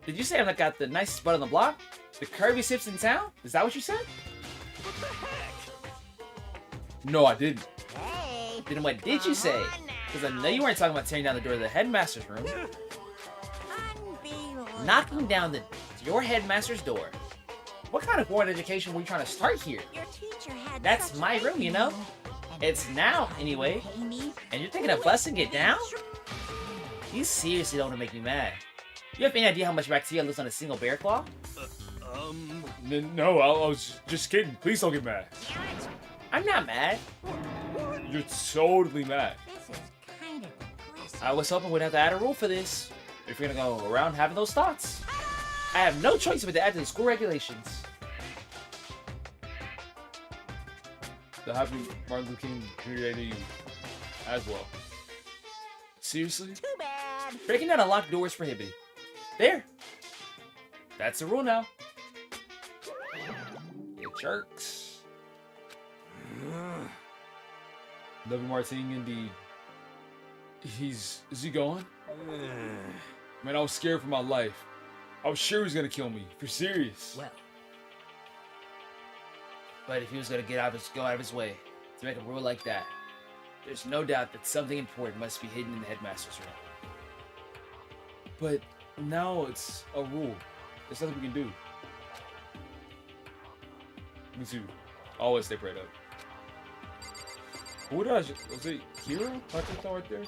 Did you say I got the nicest butt on the block? The curviest hips in town? Is that what you said? What the heck? No, I didn't. Hey. Then what did you say? Because I know you weren't talking about tearing down the door of the headmaster's room. Unbelievable. Knocking down your headmaster's door. What kind of board education were you trying to start here? Your teacher had That's such my room, you know? and It's now, anyway. pay me. And you're thinking of busting it down? You seriously don't want to make me mad. You have any idea how much bacteria lives on a single bear claw? No, I was just kidding. Please don't get mad. Damn it. I'm not mad. You're totally mad. This is kind of depressing. I was hoping we'd have to add a rule for this. If you're gonna go around having those thoughts. I have no choice but to add to the school regulations. The Happy Martin Luther King Community Day to you as well. Seriously? Too bad. Breaking down unlocked doors prohibited. There. That's the rule now. You jerks. W. Martin, indeed. Is he gone? Man, I was scared for my life. I was sure he was gonna kill me. For serious. well. But if he was gonna go out of his way, To make a rule like that, there's no doubt that something important must be hidden in the headmaster's room. But now it's a rule. There's nothing we can do. Me too. Always stay prayed up. Who did I just... Was it Hero? I just saw right there?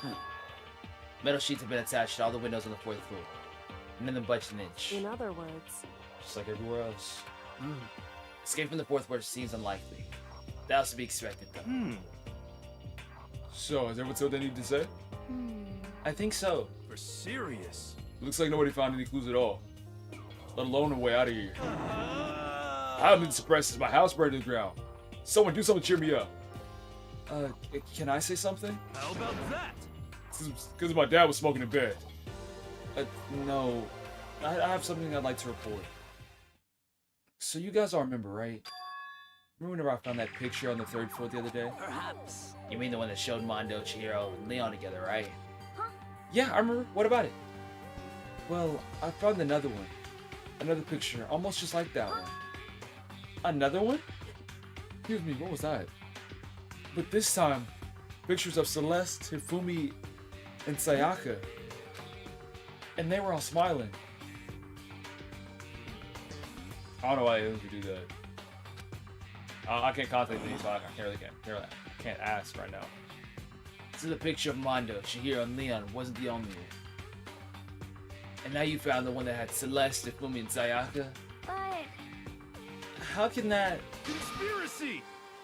Metal sheets have been attached to all the windows on the 4th floor. None of them budged an inch. In other words, Just like everywhere else. Escape from the 4th floor seems unlikely. That was to be expected, though. So, is everyone what they need to say? I think so. For serious. Looks like nobody found any clues at all. Let alone a way out of here. I've been suppressed since my house burned to the ground. Someone do something to cheer me up. Can I say something? How about that? Because my dad was smoking in bed. No. I have something I'd like to report. So you guys all remember, right? Remember whenever I found that picture on the 3rd floor the other day? Perhaps. You mean the one that showed Mondo, Chihiro, and Leon together, right? Yeah, I remember. What about it? Well, I found another one. Another picture, almost just like that one. Another one? Excuse me, what was that? But this time, pictures of Celeste, Hifumi, and Sayaka. And they were all smiling. I don't know why aliens would do that. I can't contact these, so I can't ask right now. So the picture of Mondo, Chihiro, and Leon wasn't the only one. And now you found the one that had Celeste, Hifumi, and Sayaka? But How can that... Conspiracy!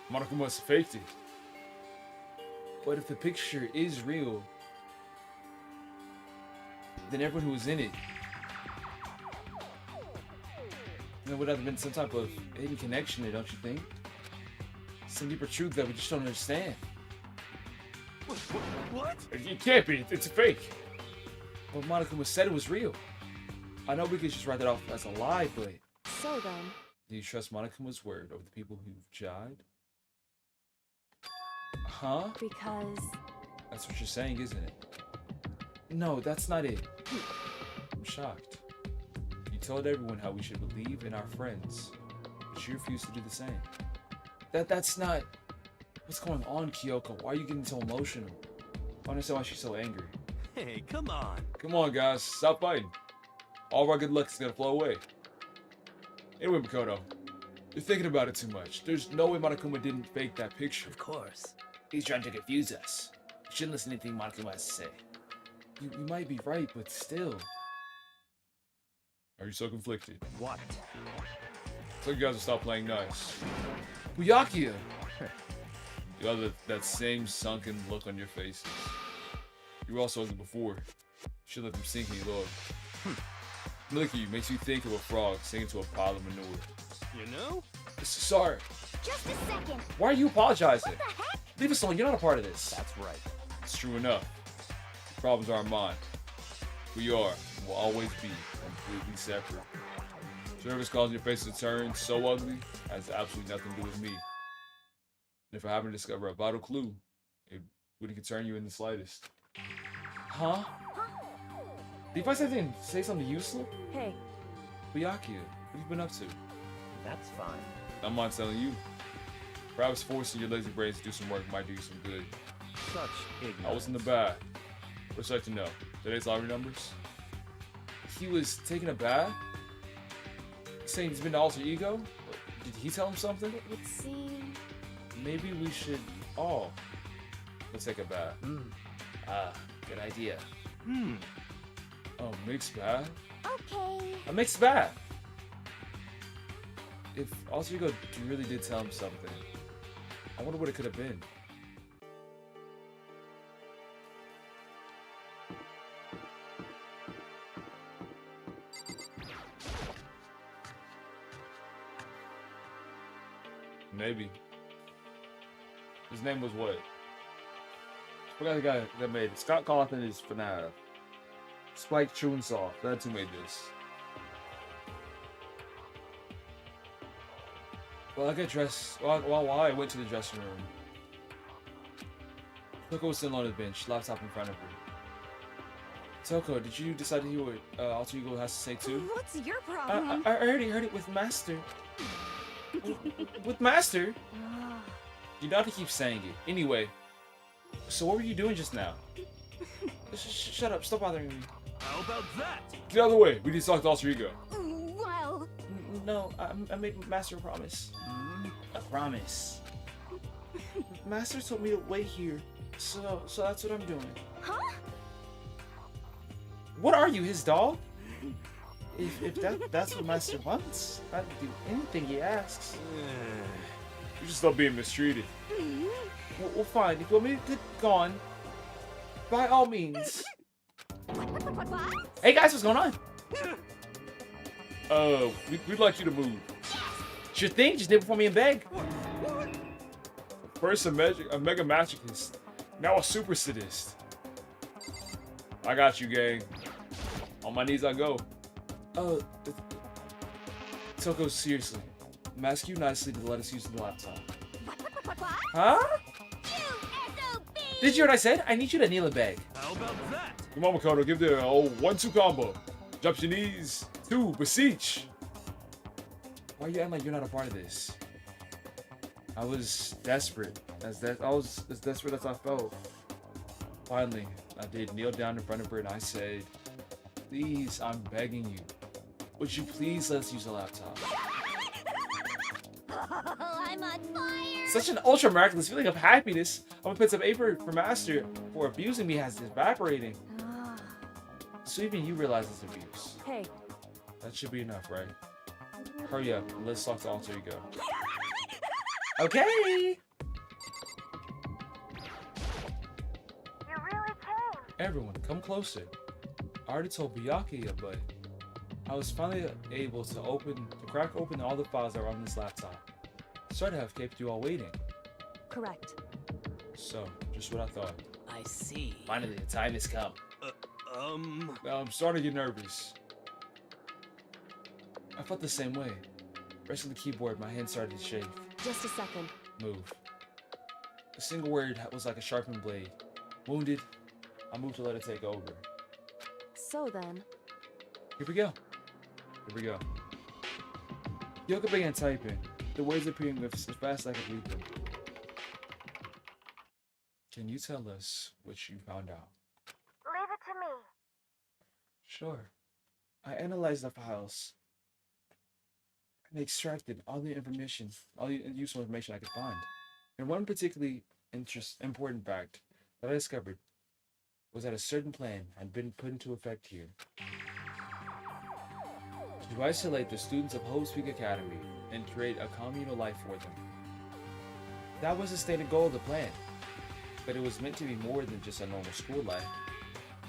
Monaco must have faked it. But if the picture is real, then everyone who was in it, there would have been some type of hidden connection there, don't you think? Some deeper truth that we just don't understand. What? It can't be. It's a fake. But Monaco said it was real. I know we could just write that off as a lie, but so then, do you trust Monaco's word over the people who've died? Huh? because That's what you're saying, isn't it? No, that's not it. I'm shocked. You told everyone how we should believe in our friends, but you refuse to do the same. That's not... What's going on, Kyoko? Why are you getting so emotional? I understand why she's so angry. Hey, come on. Come on, guys. Stop fighting. All of our good luck is gonna flow away. Anyway, Makoto, you're thinking about it too much. There's no way Monokuma didn't fake that picture. Of course. He's trying to confuse us. You shouldn't listen to anything Monaco has to say. You might be right, but still. Are you so conflicted? What? So you guys will stop playing nice. Byakuya! You have that same sunken look on your faces. You were also ugly before. You should let them sink any lower. Look at you, makes you think of a frog singing to a pile of manure. You know? Sorry. just a second. Why are you apologizing? What the heck? Leave us alone, you're not a part of this. That's right. It's true enough. The problems aren't mine. We are, and will always be, completely separate. Service causing your face to turn so ugly has absolutely nothing to do with me. And if I happen to discover a vital clue, it wouldn't concern you in the slightest. Huh? If I say something useful? hey, Byakuya, what have you been up to? That's fine. I'm not telling you. Perhaps forcing your lazy brains to do some work might do you some good. Such ignorance. I was in the bath. What'd you like to know? Today's lottery numbers? He was taking a bath? Saying he's been to Alter Ego? Did he tell him something? it would seem... Maybe we should all go take a bath. Good idea. Oh, mixed bath? Okay. A mixed bath! If Alter Ego really did tell him something, I wonder what it could have been. Maybe. His name was what? I forgot the guy that made it. Scott Cawthon is FNAF. Spike Chunsoft. That's who made this. Well, I got dressed. While I went to the dressing room, Toko was sitting on the bench, laptop in front of her. Toko, did you decide to hear what Alter Ego has to say too? What's your problem? I already heard it with Master. With Master? You don't have to keep saying it. Anyway, so what were you doing just now? Shut up. Stop bothering me. How about that? Get out of the way. We need to talk to Alter Ego. Well, No, I made Master a promise. A promise. Master told me to wait here, so that's what I'm doing. huh? What are you, his dog? If that's what Master wants, I'd do anything he asks. You just stop being mistreated. Well, fine. If you want me to get gone, by all means. What? Hey guys, what's going on? We'd like you to move. Sure thing. Just did it before me and beg. First a mega magicist, now a super sadist. I got you, gang. On my knees I go. Toko, seriously. I'm asking you nicely to let us use the laptop. What? Huh? You SOB! Did you hear what I said? I need you to kneel and beg. How about that? Come on, Makoto, give the old 1-2 combo. Jump your knees. 2, beseech. Why are you acting like you're not a part of this? I was desperate. I was as desperate as I felt. Finally, I did kneel down in front of her and I said, please, I'm begging you. Would you please let us use the laptop? Oh, I'm on fire! Such an ultra miraculous feeling of happiness. I'm gonna put some paper for Master for abusing me has evaporating. Ah. So even you realize it's abuse. Hey, That should be enough, right? Hurry up. Let's talk to Alter Ego. Okay. You really came. Everyone, come closer. I already told Byakuya, but I was finally able to crack open all the files that were on this laptop. Sorry to have kept you all waiting. correct. So, just what I thought. I see. Finally, the time has come. Now I'm starting to get nervous. I felt the same way. Pressing the keyboard, my hand started to shake. Just a second. Move. A single word was like a sharpened blade. Wounded, I moved to let it take over. So then, Here we go. Here we go. Yoko began typing, the words appearing as fast as I could read them. Can you tell us what you found out? Leave it to me. Sure. I analyzed the files and extracted all the information, all the useful information I could find. And one particularly important fact that I discovered was that a certain plan had been put into effect here to isolate the students of Hope's Peak Academy and create a communal life for them. That was the stated goal of the plan, but it was meant to be more than just a normal school life.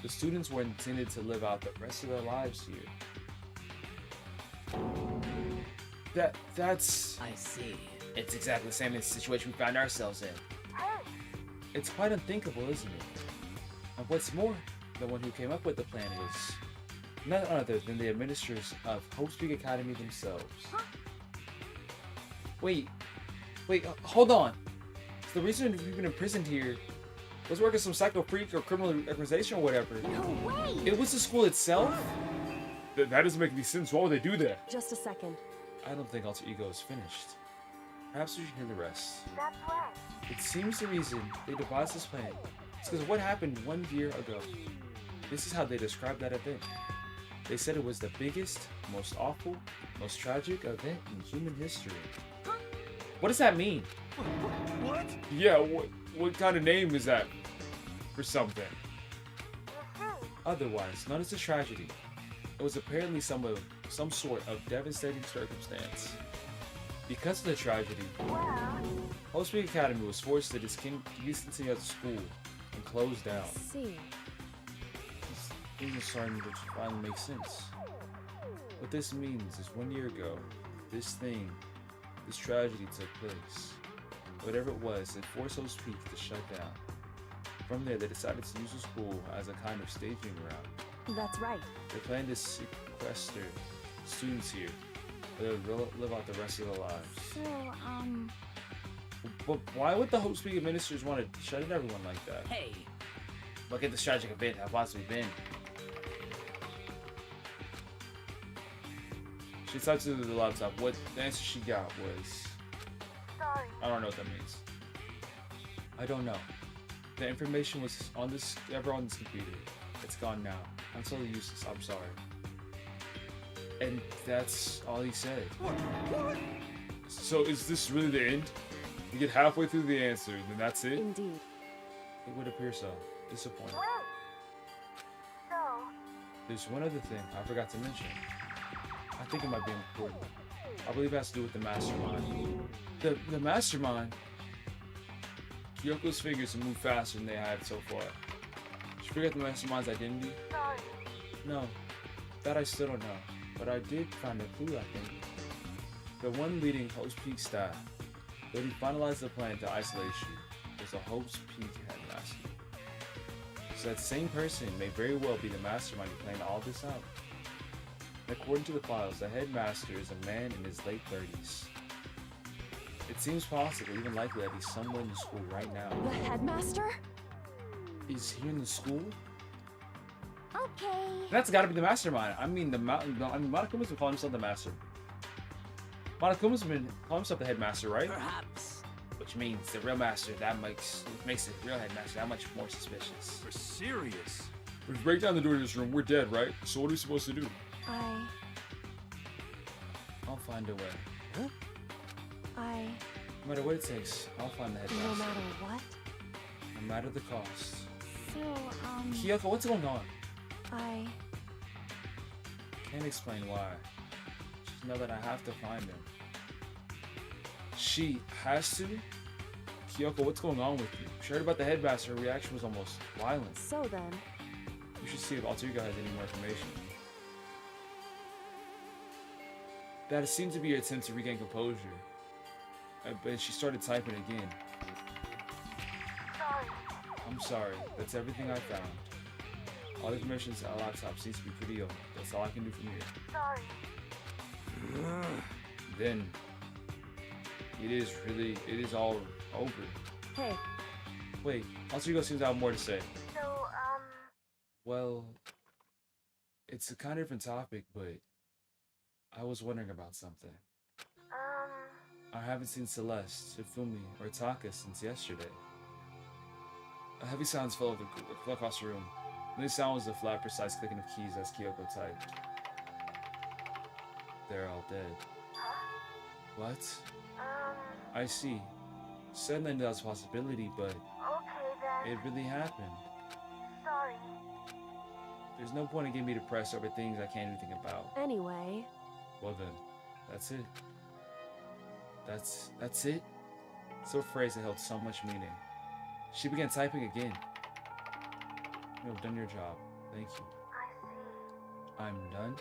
The students were intended to live out the rest of their lives here. That's... I see. It's exactly the same situation we found ourselves in. It's quite unthinkable, isn't it? And what's more, the one who came up with the plan was none other than the administrators of Hope's Peak Academy themselves. Wait, hold on. So the reason you've been imprisoned here was working some psycho freak or criminal organization or whatever. No way! It was the school itself? That doesn't make any sense. Why would they do that? just a second. I don't think Alter Ego is finished. Perhaps we should hear the rest. That's right. It seems the reason they devised this plan is because of what happened 1 year ago. This is how they described that event. They said it was the biggest, most awful, most tragic event in human history. What does that mean? What? Yeah, what kind of name is that for something? Otherwise known as a tragedy. It was apparently some sort of devastating circumstance. Because of the tragedy, Hope's Peak Academy was forced to discontinue the school and close down. See. Things are starting to finally make sense. What this means is 1 year ago, this tragedy took place. Whatever it was, it forced Hope's Peak to shut down. From there, they decided to use the school as a kind of staging ground. That's right. They planned to sequester students here, where they would live out the rest of their lives. So, But why would the Hope's Peak administrators want to shut down everyone like that? Hey, Look at this tragic event have possibly been. She typed to the laptop. What the answer she got was, sorry. I don't know what that means. I don't know. The information was on this ever on this computer. It's gone now. I'm totally useless. I'm sorry. And that's all he said. What? So is this really the end? You get halfway through the answer, then that's it? Indeed. It would appear so. Disappointing. Wait. So, There's one other thing I forgot to mention. I think it might be important. I believe it has to do with the mastermind. The mastermind. Kyoko's fingers move faster than they had so far. Did you forget the mastermind's identity? sorry. No. That I still don't know. But I did find a clue, I think. The one leading Host Peak staff. When he finalized the plan to isolate you, was a Host Peak headmaster. So that same person may very well be the mastermind who planned all this out. And according to the files, the headmaster is a man in his late 30s. It seems possible, even likely, that he's somewhere in the school right now. The headmaster? Is he in the school? Okay. That's gotta be the mastermind. I mean, Monokuma's been calling himself the master. Monokuma's been calling himself the headmaster, right? Perhaps. Which means the real master, that makes the real headmaster that much more suspicious. We're serious. If we break down the door to this room, we're dead, right? So what are we supposed to do? I'll find a way. No matter what it takes, I'll find the No headmaster. matter what? No matter the cost. So, Kyoko, what's going on? I Can't explain why. Just know that I have to find him. She has to? Kyoko, what's going on with you? She heard about the headmaster, her reaction was almost violent. So then, You should see if Alter Ego has any more information. That seemed to be her attempt to regain composure. But she started typing again. sorry. I'm sorry, that's everything I found. All the information on our laptop seems to be pretty old. That's all I can do from here. Sorry. Then, it is all over. hey, Wait, Alter Ego seems to have more to say. So, Well, it's a kind of different topic, but I was wondering about something. I haven't seen Celeste, Hifumi, or Taka since yesterday. A heavy silence fell across the room. The only sound was the flat, precise clicking of keys as Kyoko typed. They're all dead. What? I see. Certainly that was a possibility, but okay then. it really happened. Sorry. There's no point in getting me depressed over things I can't do anything about. anyway, Well then, that's it. That's it? So a phrase that held so much meaning. She began typing again. You have done your job. Thank you. I see. I'm done?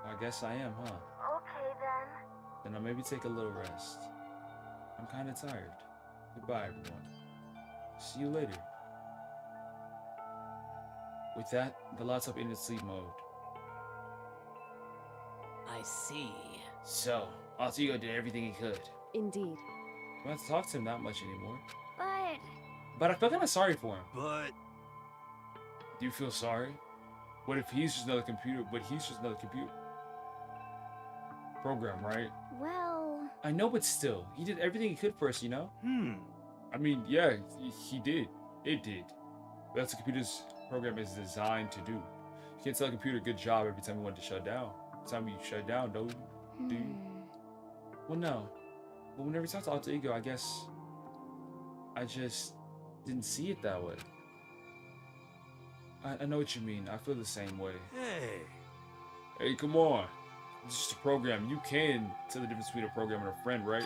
I guess I am, huh? Okay then. Then I'll maybe take a little rest. I'm kinda tired. Goodbye, everyone. See you later. With that, the laptop ended sleep mode. I see. So, Alter Ego did everything he could. indeed. We don't have to talk to him that much anymore. But, But I feel kinda sorry for him. But Do you feel sorry? What if he's just another computer, but he's just another computer program, right? well, I know, but still, he did everything he could for us, you know? I mean, yeah, he did. It did. That's what a computer's program is designed to do. You can't tell a computer good job every time you want it to shut down. Every time you shut down, do you? Well, no. But whenever we talk to Alter Ego, I guess I just didn't see it that way. I know what you mean. I feel the same way. hey, Hey, come on. It's just a program. You can tell the difference between a program and a friend, right?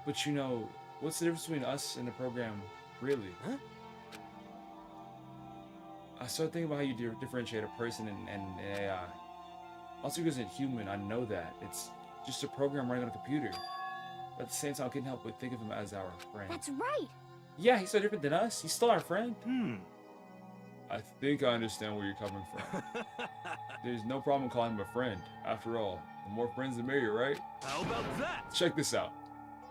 But you know, what's the difference between us and the program, really? Huh? I started thinking about how you differentiate a person and an AI. Alter Ego isn't human, I know that. It's just a program running on a computer. But at the same time, I couldn't help but think of him as our friend. that's right. Yeah, he's so different than us. He's still our friend. I think I understand where you're coming from. There's no problem calling him a friend. After all, the more friends the merrier, right? How about that? Check this out.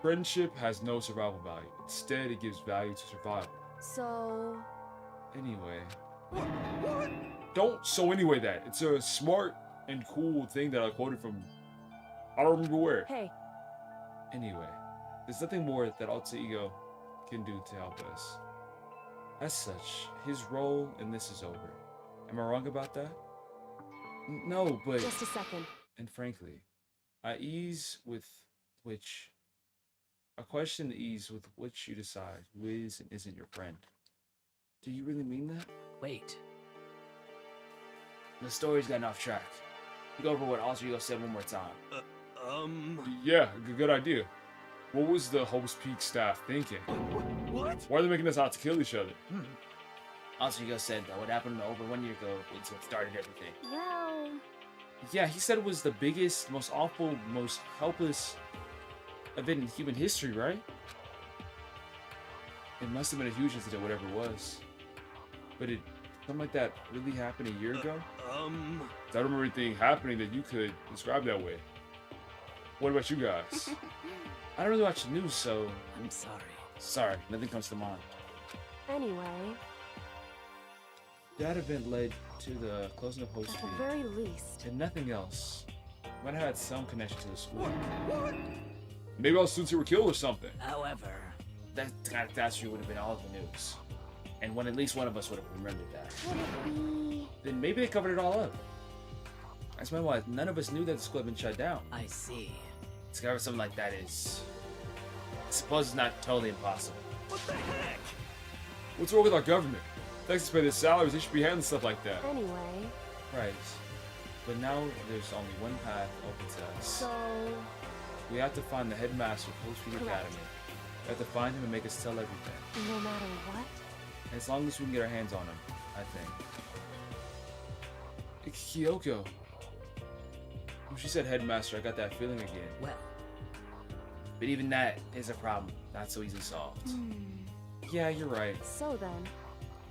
Friendship has no survival value. Instead, it gives value to survival. So, Anyway, What? Don't so anyway that. It's a smart and cool thing that I quoted from I don't remember where. hey, anyway, There's nothing more that Alter Ego can do to help us. As such, his role in this is over. Am I wrong about that? No, but... Just a second. And frankly, I question the ease with which you decide who is and isn't your friend. Do you really mean that? Wait. The story's gotten off track. Go over what Alter Ego said one more time. Yeah, good idea. What was the Hope's Peak staff thinking? What? Why are they making us out to kill each other? Alter Ego said that what happened over 1 year ago was what started everything. Well, Yeah, he said it was the biggest, most awful, most helpless event in human history, right? It must have been a huge incident, whatever it was. But did something like that really happen a year ago? I don't remember anything happening that you could describe that way. What about you guys? I don't really watch the news, so... I'm sorry. Sorry, nothing comes to mind. Anyway, That event led to the closing of Hope's at the Peak, very least, and nothing else. Might have had some connection to the school. Maybe all the students here were killed or something. However, That catastrophe would have been all over the news. And at least one of us would have remembered that. could it be? Then maybe they covered it all up. That's why none of us knew that the school had been shut down. I see. Discover something like that is... I suppose it's not totally impossible. What the heck? What's wrong with our government? Thanks to pay their salaries, they should be handling stuff like that. anyway, Right. But now there's only one path open to us. so We have to find the headmaster of Hope's Peak Correct. Academy. We have to find him and make us tell everything. no matter what, As long as we can get our hands on him, I think. Kyoko. When she said headmaster, I got that feeling again. Well, But even that is a problem, not so easily solved. Yeah, you're right. so then,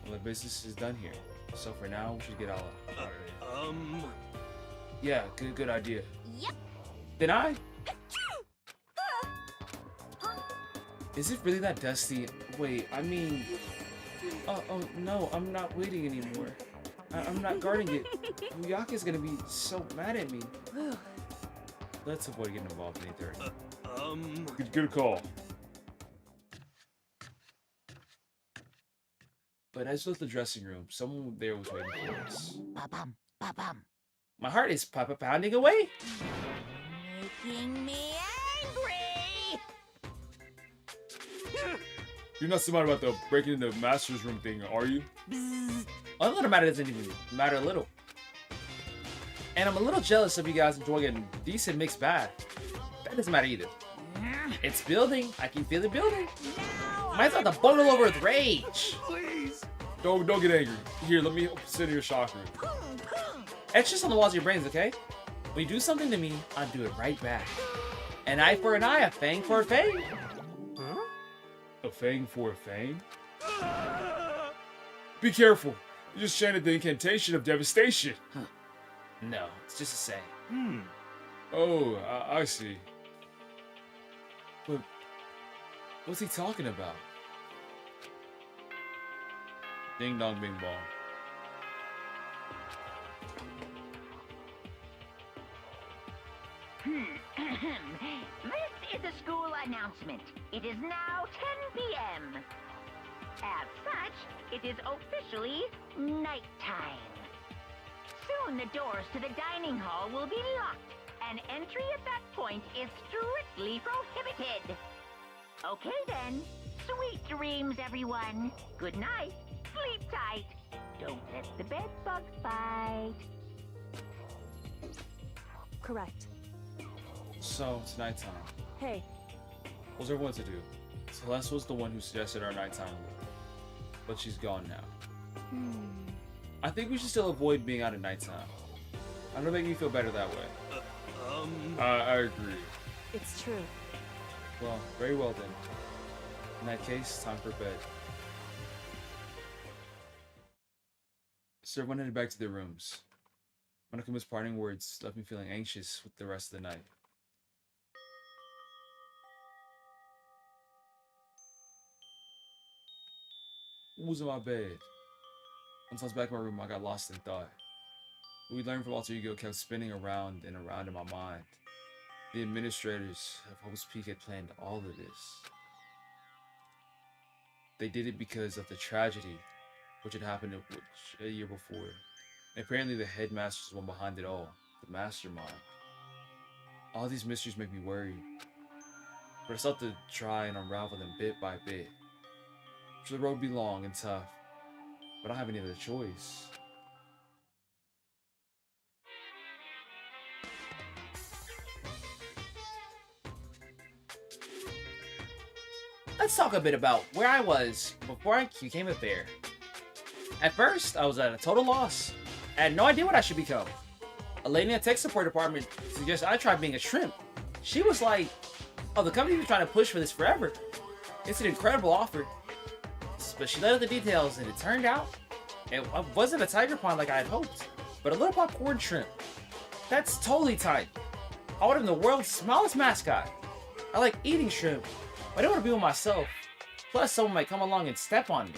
Well, the business is done here. So for now, we should get all out. Yeah, good idea. Yep. Then I... Is it really that dusty? Wait, I mean... Oh no, I'm not waiting anymore. I'm not guarding it. Miyaka's gonna be so mad at me. Let's avoid getting involved in anything. Good call. But as we left the dressing room, someone there was waiting for us. Ba-bum, ba-bum. My heart is pounding away. Making me angry! You're not so mad about the breaking into the master's room thing, are you? A little matter doesn't even matter a little. And I'm a little jealous of you guys enjoying a decent mixed bag. That doesn't matter either. It's building. I can feel it building. Mine's about to bundle over with rage. Please. Don't get angry. Here, let me sit in your shock room. Etch on the walls of your brains, okay? When you do something to me, I'll do it right back. An eye for an eye, a fang for a fang. A fang for a fang? Be careful. You just chanted the incantation of devastation. No, it's just a saying. Oh, I see. But what's he talking about? Ding dong bing bong. This is a school announcement. It is now 10 p.m. As such, it is officially nighttime. Soon the doors to the dining hall will be locked, and entry at that point is strictly prohibited. Okay then. Sweet dreams, everyone. Good night. Sleep tight. Don't let the bed bugs bite. correct. So, it's nighttime. Hey, What's everyone to do? Celeste was the one who suggested our nighttime rule, but she's gone now. I think we should still avoid being out at nighttime. I don't make you feel better that way. I agree. it's true. Well, very well then. In that case, time for bed. So everyone headed back to their rooms. Monokuma's parting words left me feeling anxious with the rest of the night. Who was in my bed? Once I was back in my room, I got lost in thought. What we learned from Alter Ego kept spinning around and around in my mind. The administrators of Hope's Peak had planned all of this. They did it because of the tragedy which had happened a year before. And apparently the headmaster's the one behind it all, the mastermind. All these mysteries make me worried, but I still have to try and unravel them bit by bit. So the road will be long and tough, but I don't have any other choice. Let's talk a bit about where I was before I became a bear. At first, I was at a total loss. I had no idea what I should become. A lady in the tech support department suggested I try being a shrimp. She was like, oh, the company's been trying to push for this forever. It's an incredible offer. But she let out the details, and it turned out it wasn't a tiger pond like I had hoped, but a little popcorn shrimp. That's totally tight. I would have been the world's smallest mascot. I like eating shrimp, but I don't want to be with myself. Plus, someone might come along and step on me.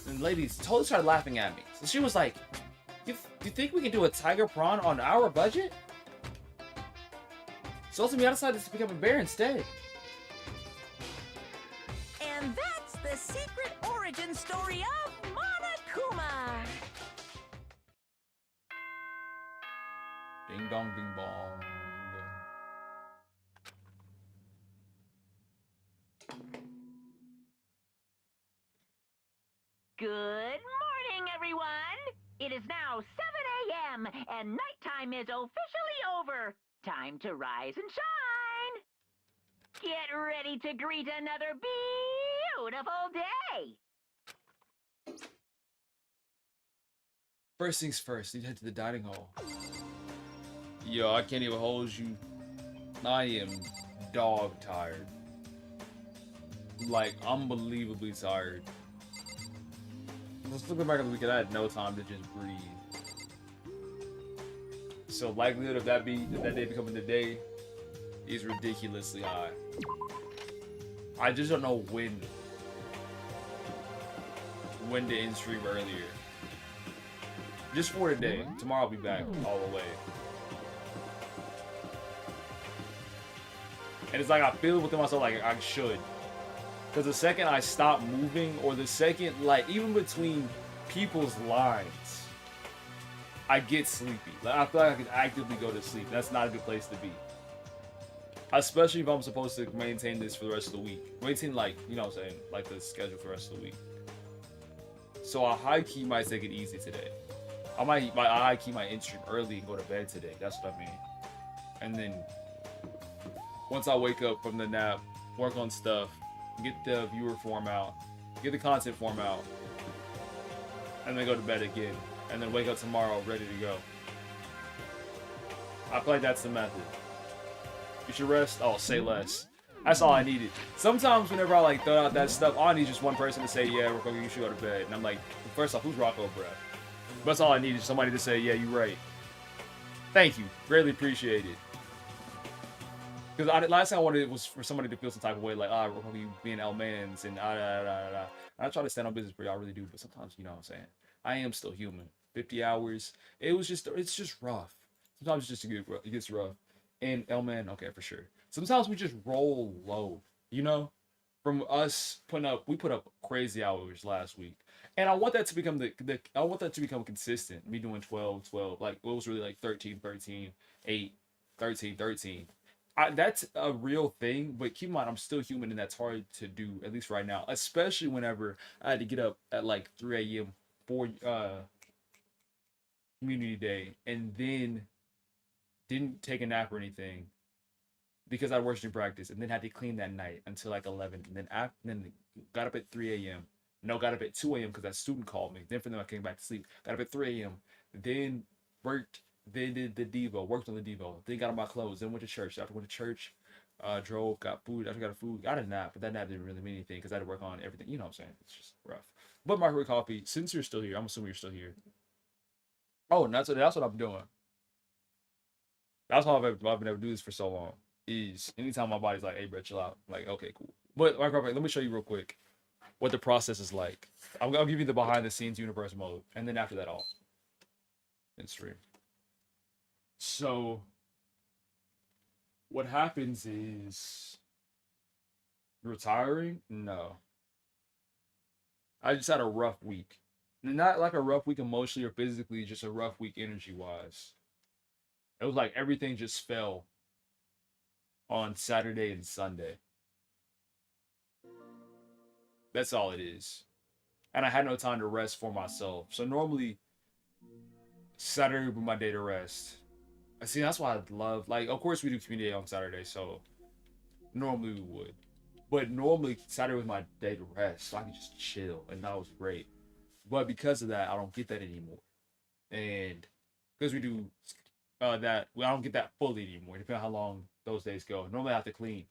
And the lady totally started laughing at me. So she was like, do you think we can do a tiger prawn on our budget? So ultimately, I decided to become a bear instead. And that's the secret origin story of Monokuma. Ding dong, ding bong. Good morning, everyone. It is now 7 a.m. and nighttime is officially over. Time to rise and shine. Get ready to greet another beautiful day. First things first, need to head to the dining hall. Yo, I can't even hold you. I am dog tired. Like, unbelievably tired. Let's look back at the weekend. I had no time to just breathe. So likelihood of that day becoming the day is ridiculously high. I just don't know when to end stream earlier. Just for today. Tomorrow I'll be back all the way. And it's like I feel within myself like I should. Because the second I stop moving, or the second, like, even between people's lines, I get sleepy. Like, I feel like I can actively go to sleep. That's not a good place to be. Especially if I'm supposed to maintain this for the rest of the week. Maintain, like, you know what I'm saying? Like, the schedule for the rest of the week. So I high-key might take it easy today. I high-key might end stream early and go to bed today. That's what I mean. And then, once I wake up from the nap, work on stuff, get the viewer form out, get the content form out, and then go to bed again, and then wake up tomorrow ready to go. I feel like that's the method. You should rest. Oh, say less. That's all I needed. Sometimes whenever I like throw out that stuff, all I need just one person to say, yeah, Rocco, you should go to bed. And I'm like, first off, who's Rocco, bro? That's all I need is somebody to say, yeah, you're right. Thank you. Greatly appreciated. Because last thing I wanted was for somebody to feel some type of way, like, Rocco, you being L-mans, and I try to stand on business for you, I really do, but sometimes, you know what I'm saying? I am still human. 50 hours. It's just rough. Sometimes it gets rough. And L-man, okay, for sure. Sometimes we just roll low, you know? From us we put up crazy hours last week. And I want that to become I want that to become consistent. Me doing 12, like, it was really like 13, 8, 13. That's a real thing, but keep in mind, I'm still human, and that's hard to do, at least right now. Especially whenever I had to get up at like 3 a.m. for community day, and then didn't take a nap or anything because I had worship practice, and then had to clean that night until like 11, and then got up at 3 a.m. No, got up at 2 a.m. because that student called me. Then from there I came back to sleep. Got up at 3 a.m. Then worked. Then did the Devo, worked on the Devo. Then got on my clothes. Then went to church. After went to church, drove, got food. After got food, got a nap. But that nap didn't really mean anything because I had to work on everything. You know what I'm saying? It's just rough. But microwave coffee, since you're still here, I'm assuming you're still here. Oh, and that's what I'm doing. That's how I've been able to do this for so long. Is anytime my body's like, hey, bro, chill out. I'm like, okay, cool. But microwave, let me show you real quick what the process is like. I'll give you the behind the scenes universe mode, and then after that, I'll in stream. So What happens is retiring? No. I just had a rough week. Not like a rough week emotionally or physically, just a rough week energy wise. It was like everything just fell on Saturday and Sunday. That's all it is. And I had no time to rest for myself. So normally Saturday would be my day to rest. I see, that's why I love, like, of course we do community day on Saturday, so normally we would. But normally Saturday was my day to rest, so I could just chill, and that was great. But because of that, I don't get that anymore. And because we do that, well, I don't get that fully anymore, depending on how long those days go. Normally I have to clean.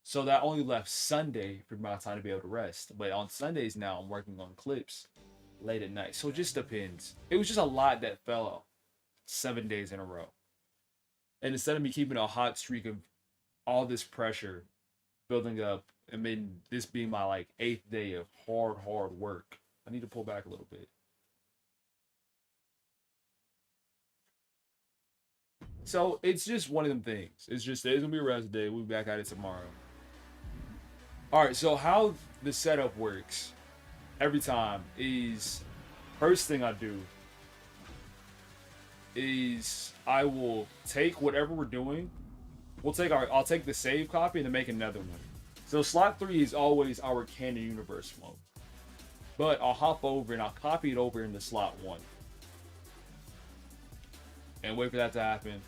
So that only left Sunday for my time to be able to rest. But on Sundays now, I'm working on clips late at night. So it just depends. It was just a lot that fell out 7 days in a row. And instead of me keeping a hot streak of all this pressure building up, and then this being my like 8th day of hard work, I need to pull back a little bit. So it's just one of them things. It's just, today's gonna be a rest day. We'll be back at it tomorrow. All right, so how the setup works every time is, first thing I do is I will take whatever we're doing. I'll take the save copy and then make another one. So slot 3 is always our canon universe mode. But I'll hop over and I'll copy it over into slot 1. And wait for that to happen.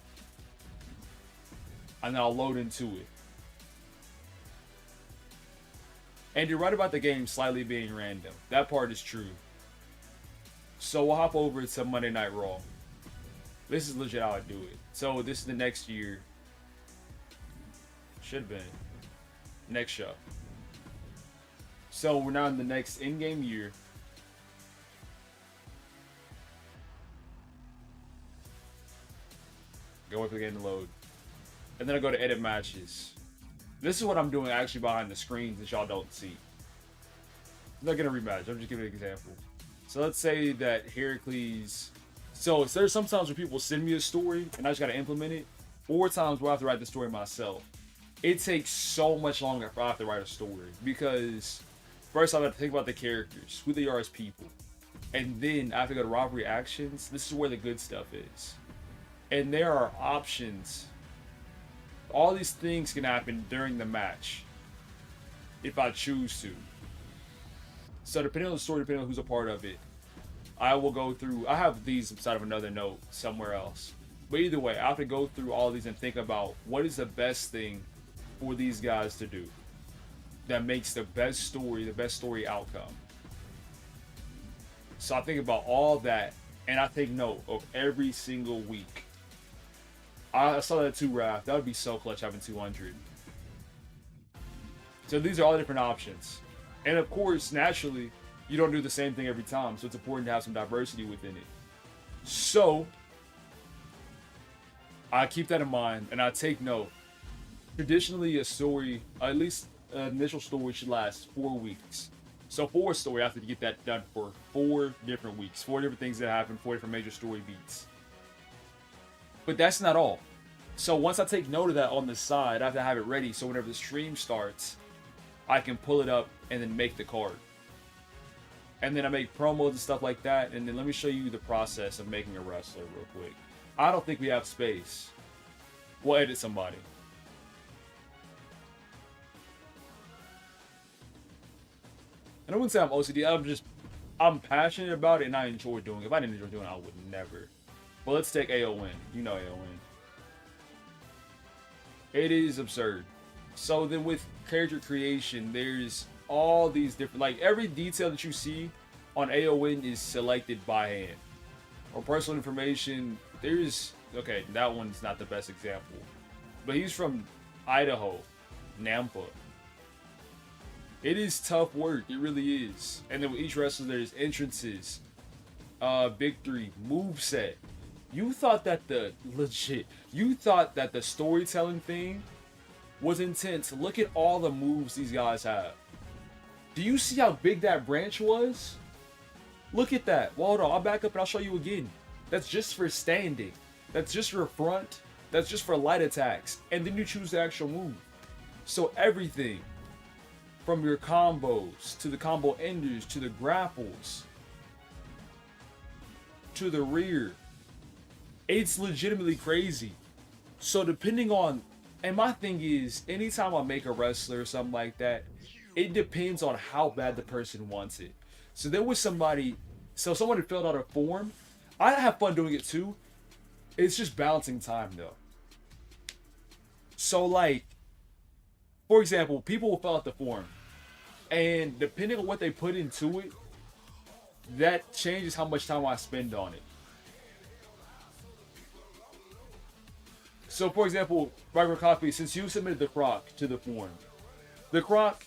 And then I'll load into it. And you're right about the game slightly being random. That part is true. So we'll hop over to Monday Night Raw. This is legit how I do it. So this is the next year. Should have been. Next show. So we're now in the next in-game year. Go wait for the game to load. And then I go to edit matches. This is what I'm doing actually behind the screens that y'all don't see. I'm not gonna rematch, I'm just giving an example. So let's say that Heracles. So there's sometimes where people send me a story and I just gotta implement it. Or times where I have to write the story myself. It takes so much longer if I have to write a story. Because first I have to think about the characters, who they are as people. And then I have to go to robbery actions. This is where the good stuff is. And there are options. All these things can happen during the match if I choose to. So depending on the story, depending on who's a part of it, I will go through. I have these inside of another note somewhere else. But either way, I have to go through all these and think about what is the best thing for these guys to do that makes the best story outcome. So I think about all that and I take note of every single week. I saw that too, Raph. That would be so clutch having 200. So these are all the different options. And of course, naturally, you don't do the same thing every time. So it's important to have some diversity within it. So I keep that in mind and I take note. Traditionally, a story, at least an initial story, should last 4 weeks. So for a story, I have to get that done for 4 different weeks. 4 different things that happen, 4 different major story beats. But that's not all. So once I take note of that on the side, I have to have it ready so whenever the stream starts, I can pull it up and then make the card. And then I make promos and stuff like that. And then let me show you the process of making a wrestler real quick. I don't think we have space. We'll edit somebody. And I wouldn't say I'm OCD. I'm passionate about it and I enjoy doing it. If I didn't enjoy doing it, I would never. But let's take AON. You know AON. It is absurd. So then with character creation, there's all these different, like every detail that you see on AON is selected by hand. Or personal information, there's, okay, that one's not the best example. But he's from Idaho, Nampa. It is tough work, it really is. And then with each wrestler, there's entrances, victory, moveset. You thought that the storytelling thing was intense. Look at all the moves these guys have. Do you see how big that branch was? Look at that. Well, hold on, I'll back up and I'll show you again. That's just for standing. That's just for front, that's just for light attacks, and then you choose the actual move. So everything from your combos to the combo enders to the grapples to the rear, it's legitimately crazy. So depending on, and my thing is, anytime I make a wrestler or something like that, it depends on how bad the person wants it. So there was somebody, so someone had filled out a form. I have fun doing it too. It's just balancing time though. So like, for example, people will fill out the form, and depending on what they put into it, that changes how much time I spend on it. So for example, Regular Coffee, since you submitted the Croc to the form, the Croc,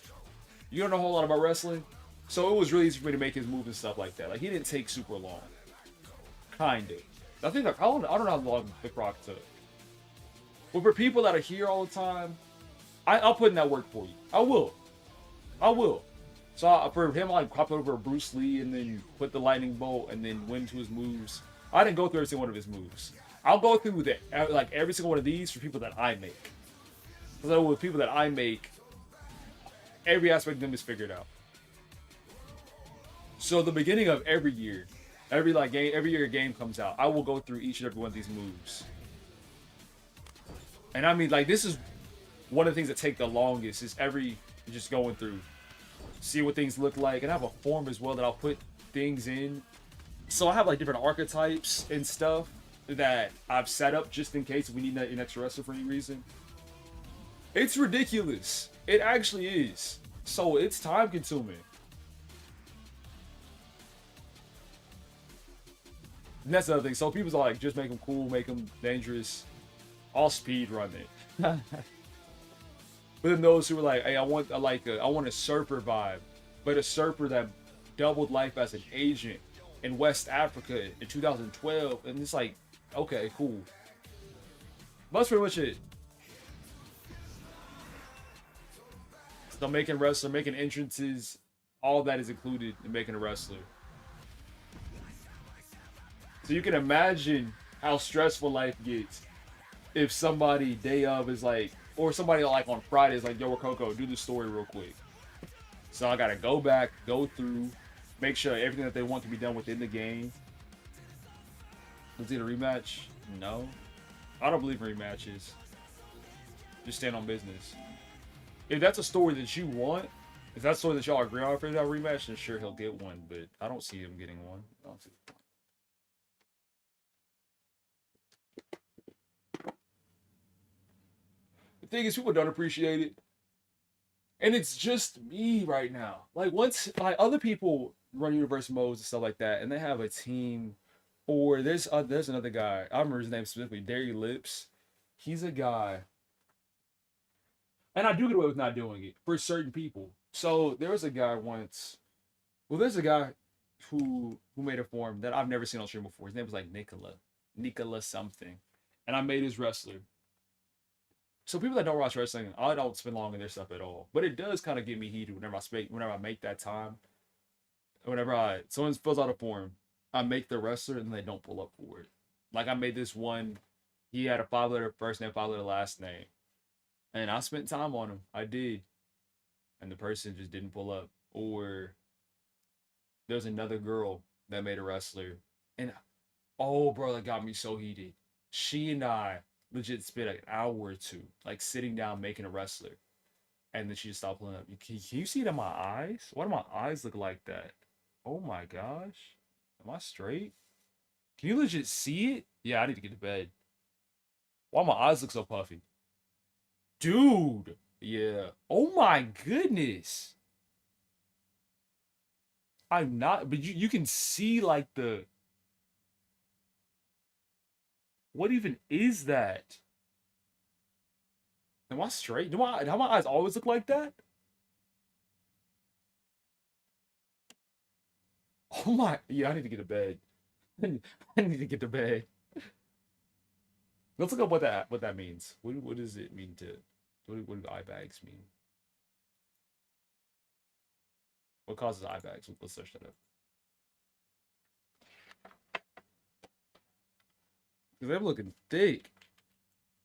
you don't know a whole lot about wrestling, so it was really easy for me to make his move and stuff like that. Like, he didn't take super long. Kinda. I think, I don't know how long the Croc took. But for people that are here all the time, I'll put in that work for you. I will. So for him, like, hop over Bruce Lee and then put the lightning bolt and then went to his moves. I didn't go through every single one of his moves. I'll go through like every single one of these for people that I make. So with people that I make, every aspect of them is figured out. So the beginning of every year, every year a game comes out, I will go through each and every one of these moves. And I mean, like, this is one of the things that take the longest, is just going through, see what things look like, and I have a form as well that I'll put things in. So I have like different archetypes and stuff that I've set up just in case we need an extra wrestler for any reason. It's ridiculous. It actually is. So it's time consuming. And that's the other thing. So people's like, just make them cool, make them dangerous. I'll speed run it. But then those who were like, hey, I want a surfer vibe, but a surfer that doubled life as an agent in West Africa in 2012, and it's like, okay, cool. That's pretty much it. So making wrestler, making entrances, all that is included in making a wrestler. So you can imagine how stressful life gets if somebody day of is like, or somebody like on Friday is like, yo, Rococo, do the story real quick. So I gotta go back, go through, make sure everything that they want to be done within the game. Is it a rematch? No. I don't believe in rematches. Just stand on business. If that's a story that you want, if that's a story that y'all agree on for that rematch, then sure, he'll get one. But I don't see him getting one. I don't see the point. The thing is, people don't appreciate it. And it's just me right now. Like, once, like, other people run universe modes and stuff like that, and they have a team, or there's another guy, I remember his name specifically, Dairy Lips. He's a guy, and I do get away with not doing it for certain people. So there was a guy once, well, there's a guy who made a form that I've never seen on stream before. His name was like Nicola something, and I made his wrestler. So people that don't watch wrestling, I don't spend long in their stuff at all. But it does kind of get me heated whenever I make that time. Whenever someone fills out a form, I make the wrestler and they don't pull up for it. Like, I made this one, he had a 5-letter first name, 5-letter last name. And I spent time on him. I did. And the person just didn't pull up. Or there's another girl that made a wrestler. And, oh, bro, that got me so heated. She and I legit spent an hour or two, like, sitting down making a wrestler. And then she just stopped pulling up. Can you see it in my eyes? Why do my eyes look like that? Oh my gosh. Am I straight? Can you legit see it? Yeah, I need to get to bed. Why my eyes look so puffy? Dude! Yeah. Oh my goodness! I'm not, but you can see, like, the... What even is that? Am I straight? Do my eyes always look like that? Oh my, yeah, I need to get to bed. I need to get to bed. Let's look up what that means. What does it mean to, what do eye bags mean? What causes eye bags? Let's search that up. Because they're looking thick.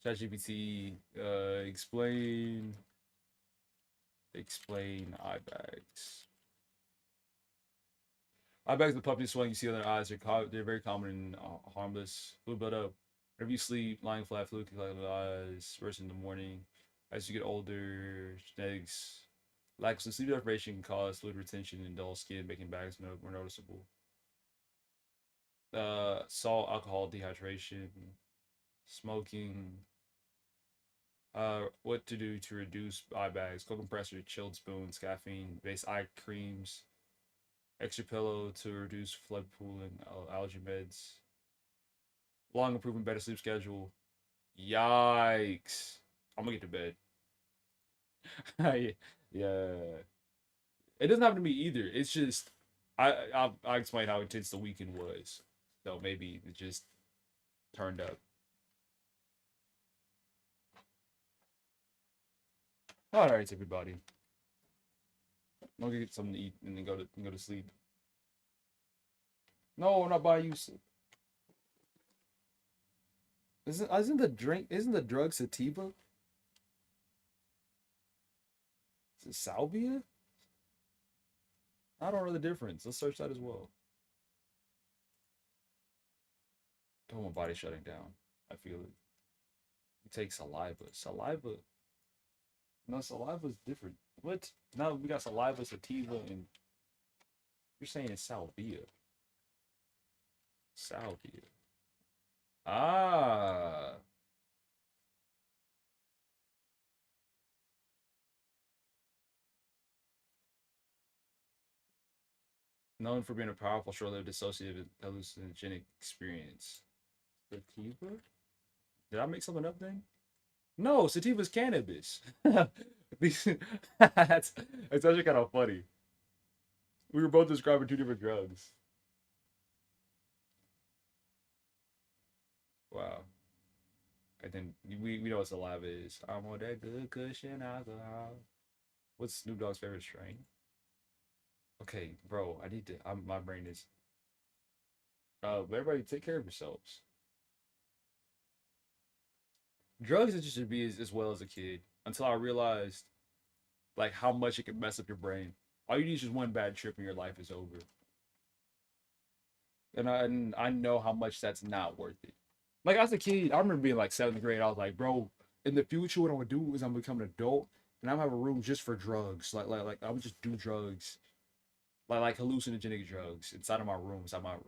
ChatGPT, explain eye bags. Eye bags with puppy swelling you see on their eyes they're very common and harmless. Fluid buildup. Whenever you sleep, lying flat, fluid can collect in the eyes. First in the morning. As you get older, genetics. Lack of sleep deprivation can cause fluid retention and dull skin, making bags more noticeable. Salt, alcohol, dehydration, smoking. What to do to reduce eye bags? Cold compressor, chilled spoons, caffeine, base eye creams, extra pillow to reduce flood pooling, allergy meds. Long improvement, better sleep schedule. Yikes! I'm gonna get to bed. Yeah, it doesn't happen to me either. It's just I explained how intense the weekend was, so maybe it just turned up. All right, everybody. I'm gonna get something to eat and then go to sleep. No, I'm not buying you. Isn't the drug sativa? Is it salvia? I don't know the difference. Let's search that as well. Oh, my body's shutting down. I feel it. You take saliva. Saliva. No, saliva's different. What? Now we got saliva, sativa, and you're saying it's salvia. Salvia. Ah. Known for being a powerful, short-lived dissociative hallucinogenic experience. Sativa? Did I make something up then? No, sativa's cannabis. That's actually kind of funny. We were both describing two different drugs. Wow. And then we know what saliva is. I'm on that good cushion alcohol. What's Snoop Dogg's favorite strain? Okay, bro, I need to. My brain is. But everybody, take care of yourselves. Drugs interested me as well as a kid until I realized like how much it can mess up your brain. All you need is just one bad trip and your life is over. And I know how much that's not worth it. Like as a kid, I remember being like seventh grade. I was like, bro, in the future, what I'm gonna do is I'm gonna become an adult and I'm gonna have a room just for drugs. Like I'm just do drugs, like hallucinogenic drugs inside of my room,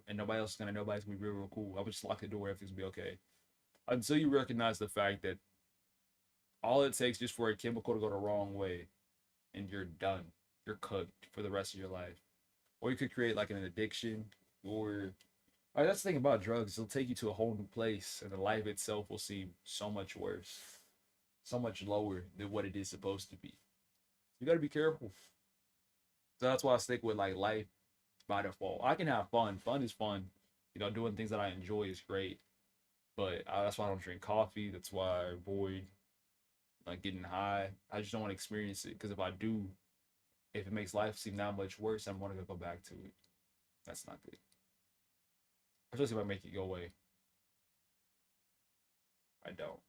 and nobody's gonna be real cool. I would just lock the door. Everything's gonna be okay. Until you recognize the fact that all it takes just for a chemical to go the wrong way, and you're done. You're cooked for the rest of your life. Or you could create like an addiction, or that's the thing about drugs. It'll take you to a whole new place, and the life itself will seem so much worse, so much lower than what it is supposed to be. You got to be careful. So that's why I stick with like life by default. I can have fun. Fun is fun. Doing things that I enjoy is great. But that's why I don't drink coffee. That's why I avoid like getting high. I just don't want to experience it because if I do, if it makes life seem that much worse, I'm going to go back to it. That's not good. Especially if I make it go away. I don't.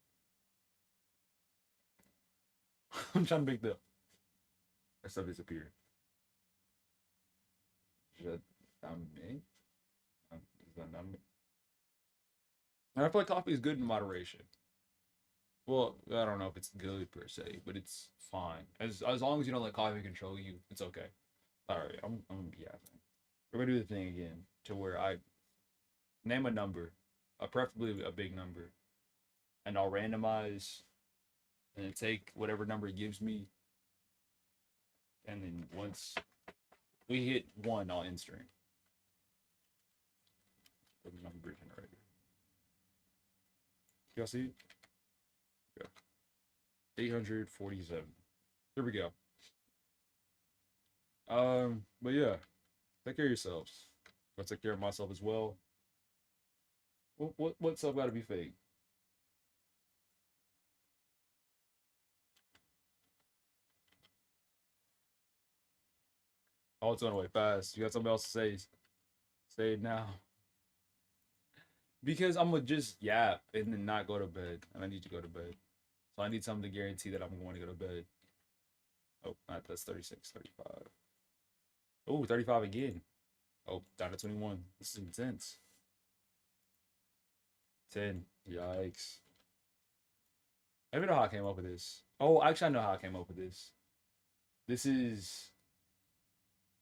I'm trying to make that stuff disappear. Should me? Is that not me? And I feel like coffee is good in moderation. Well, I don't know if it's good per se, but it's fine. As long as you don't let coffee control you, it's okay. All right, I'm yeah. We're gonna do the thing again to where I name a number, preferably a big number, and I'll randomize, and then take whatever number it gives me, and then once we hit 1, I'll end stream. The number generator. Y'all see it? Yeah. 847. There we go. But yeah, take care of yourselves. I'll take care of myself as well. What stuff got to be fake? Oh, it's on the way fast. You got something else to say? Say it now. Because I'm gonna just yap and then not go to bed. And I need to go to bed. So I need something to guarantee that I'm going to go to bed. Oh, not that's 36, 35. Oh, 35 again. Oh, down to 21. This is intense. 10. Yikes. I don't even know how I came up with this. Oh, actually, I know how I came up with this. This is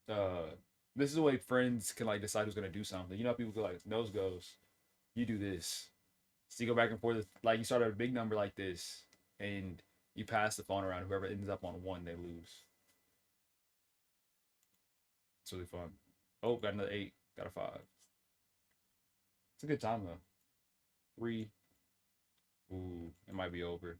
the way friends can like decide who's gonna do something. You know how people go like nose goes. You do this. So you go back and forth. Like you start at a big number like this, and you pass the phone around. Whoever ends up on 1, they lose. It's really fun. Oh, got another 8. Got a 5. It's a good time though. 3. Ooh, it might be over.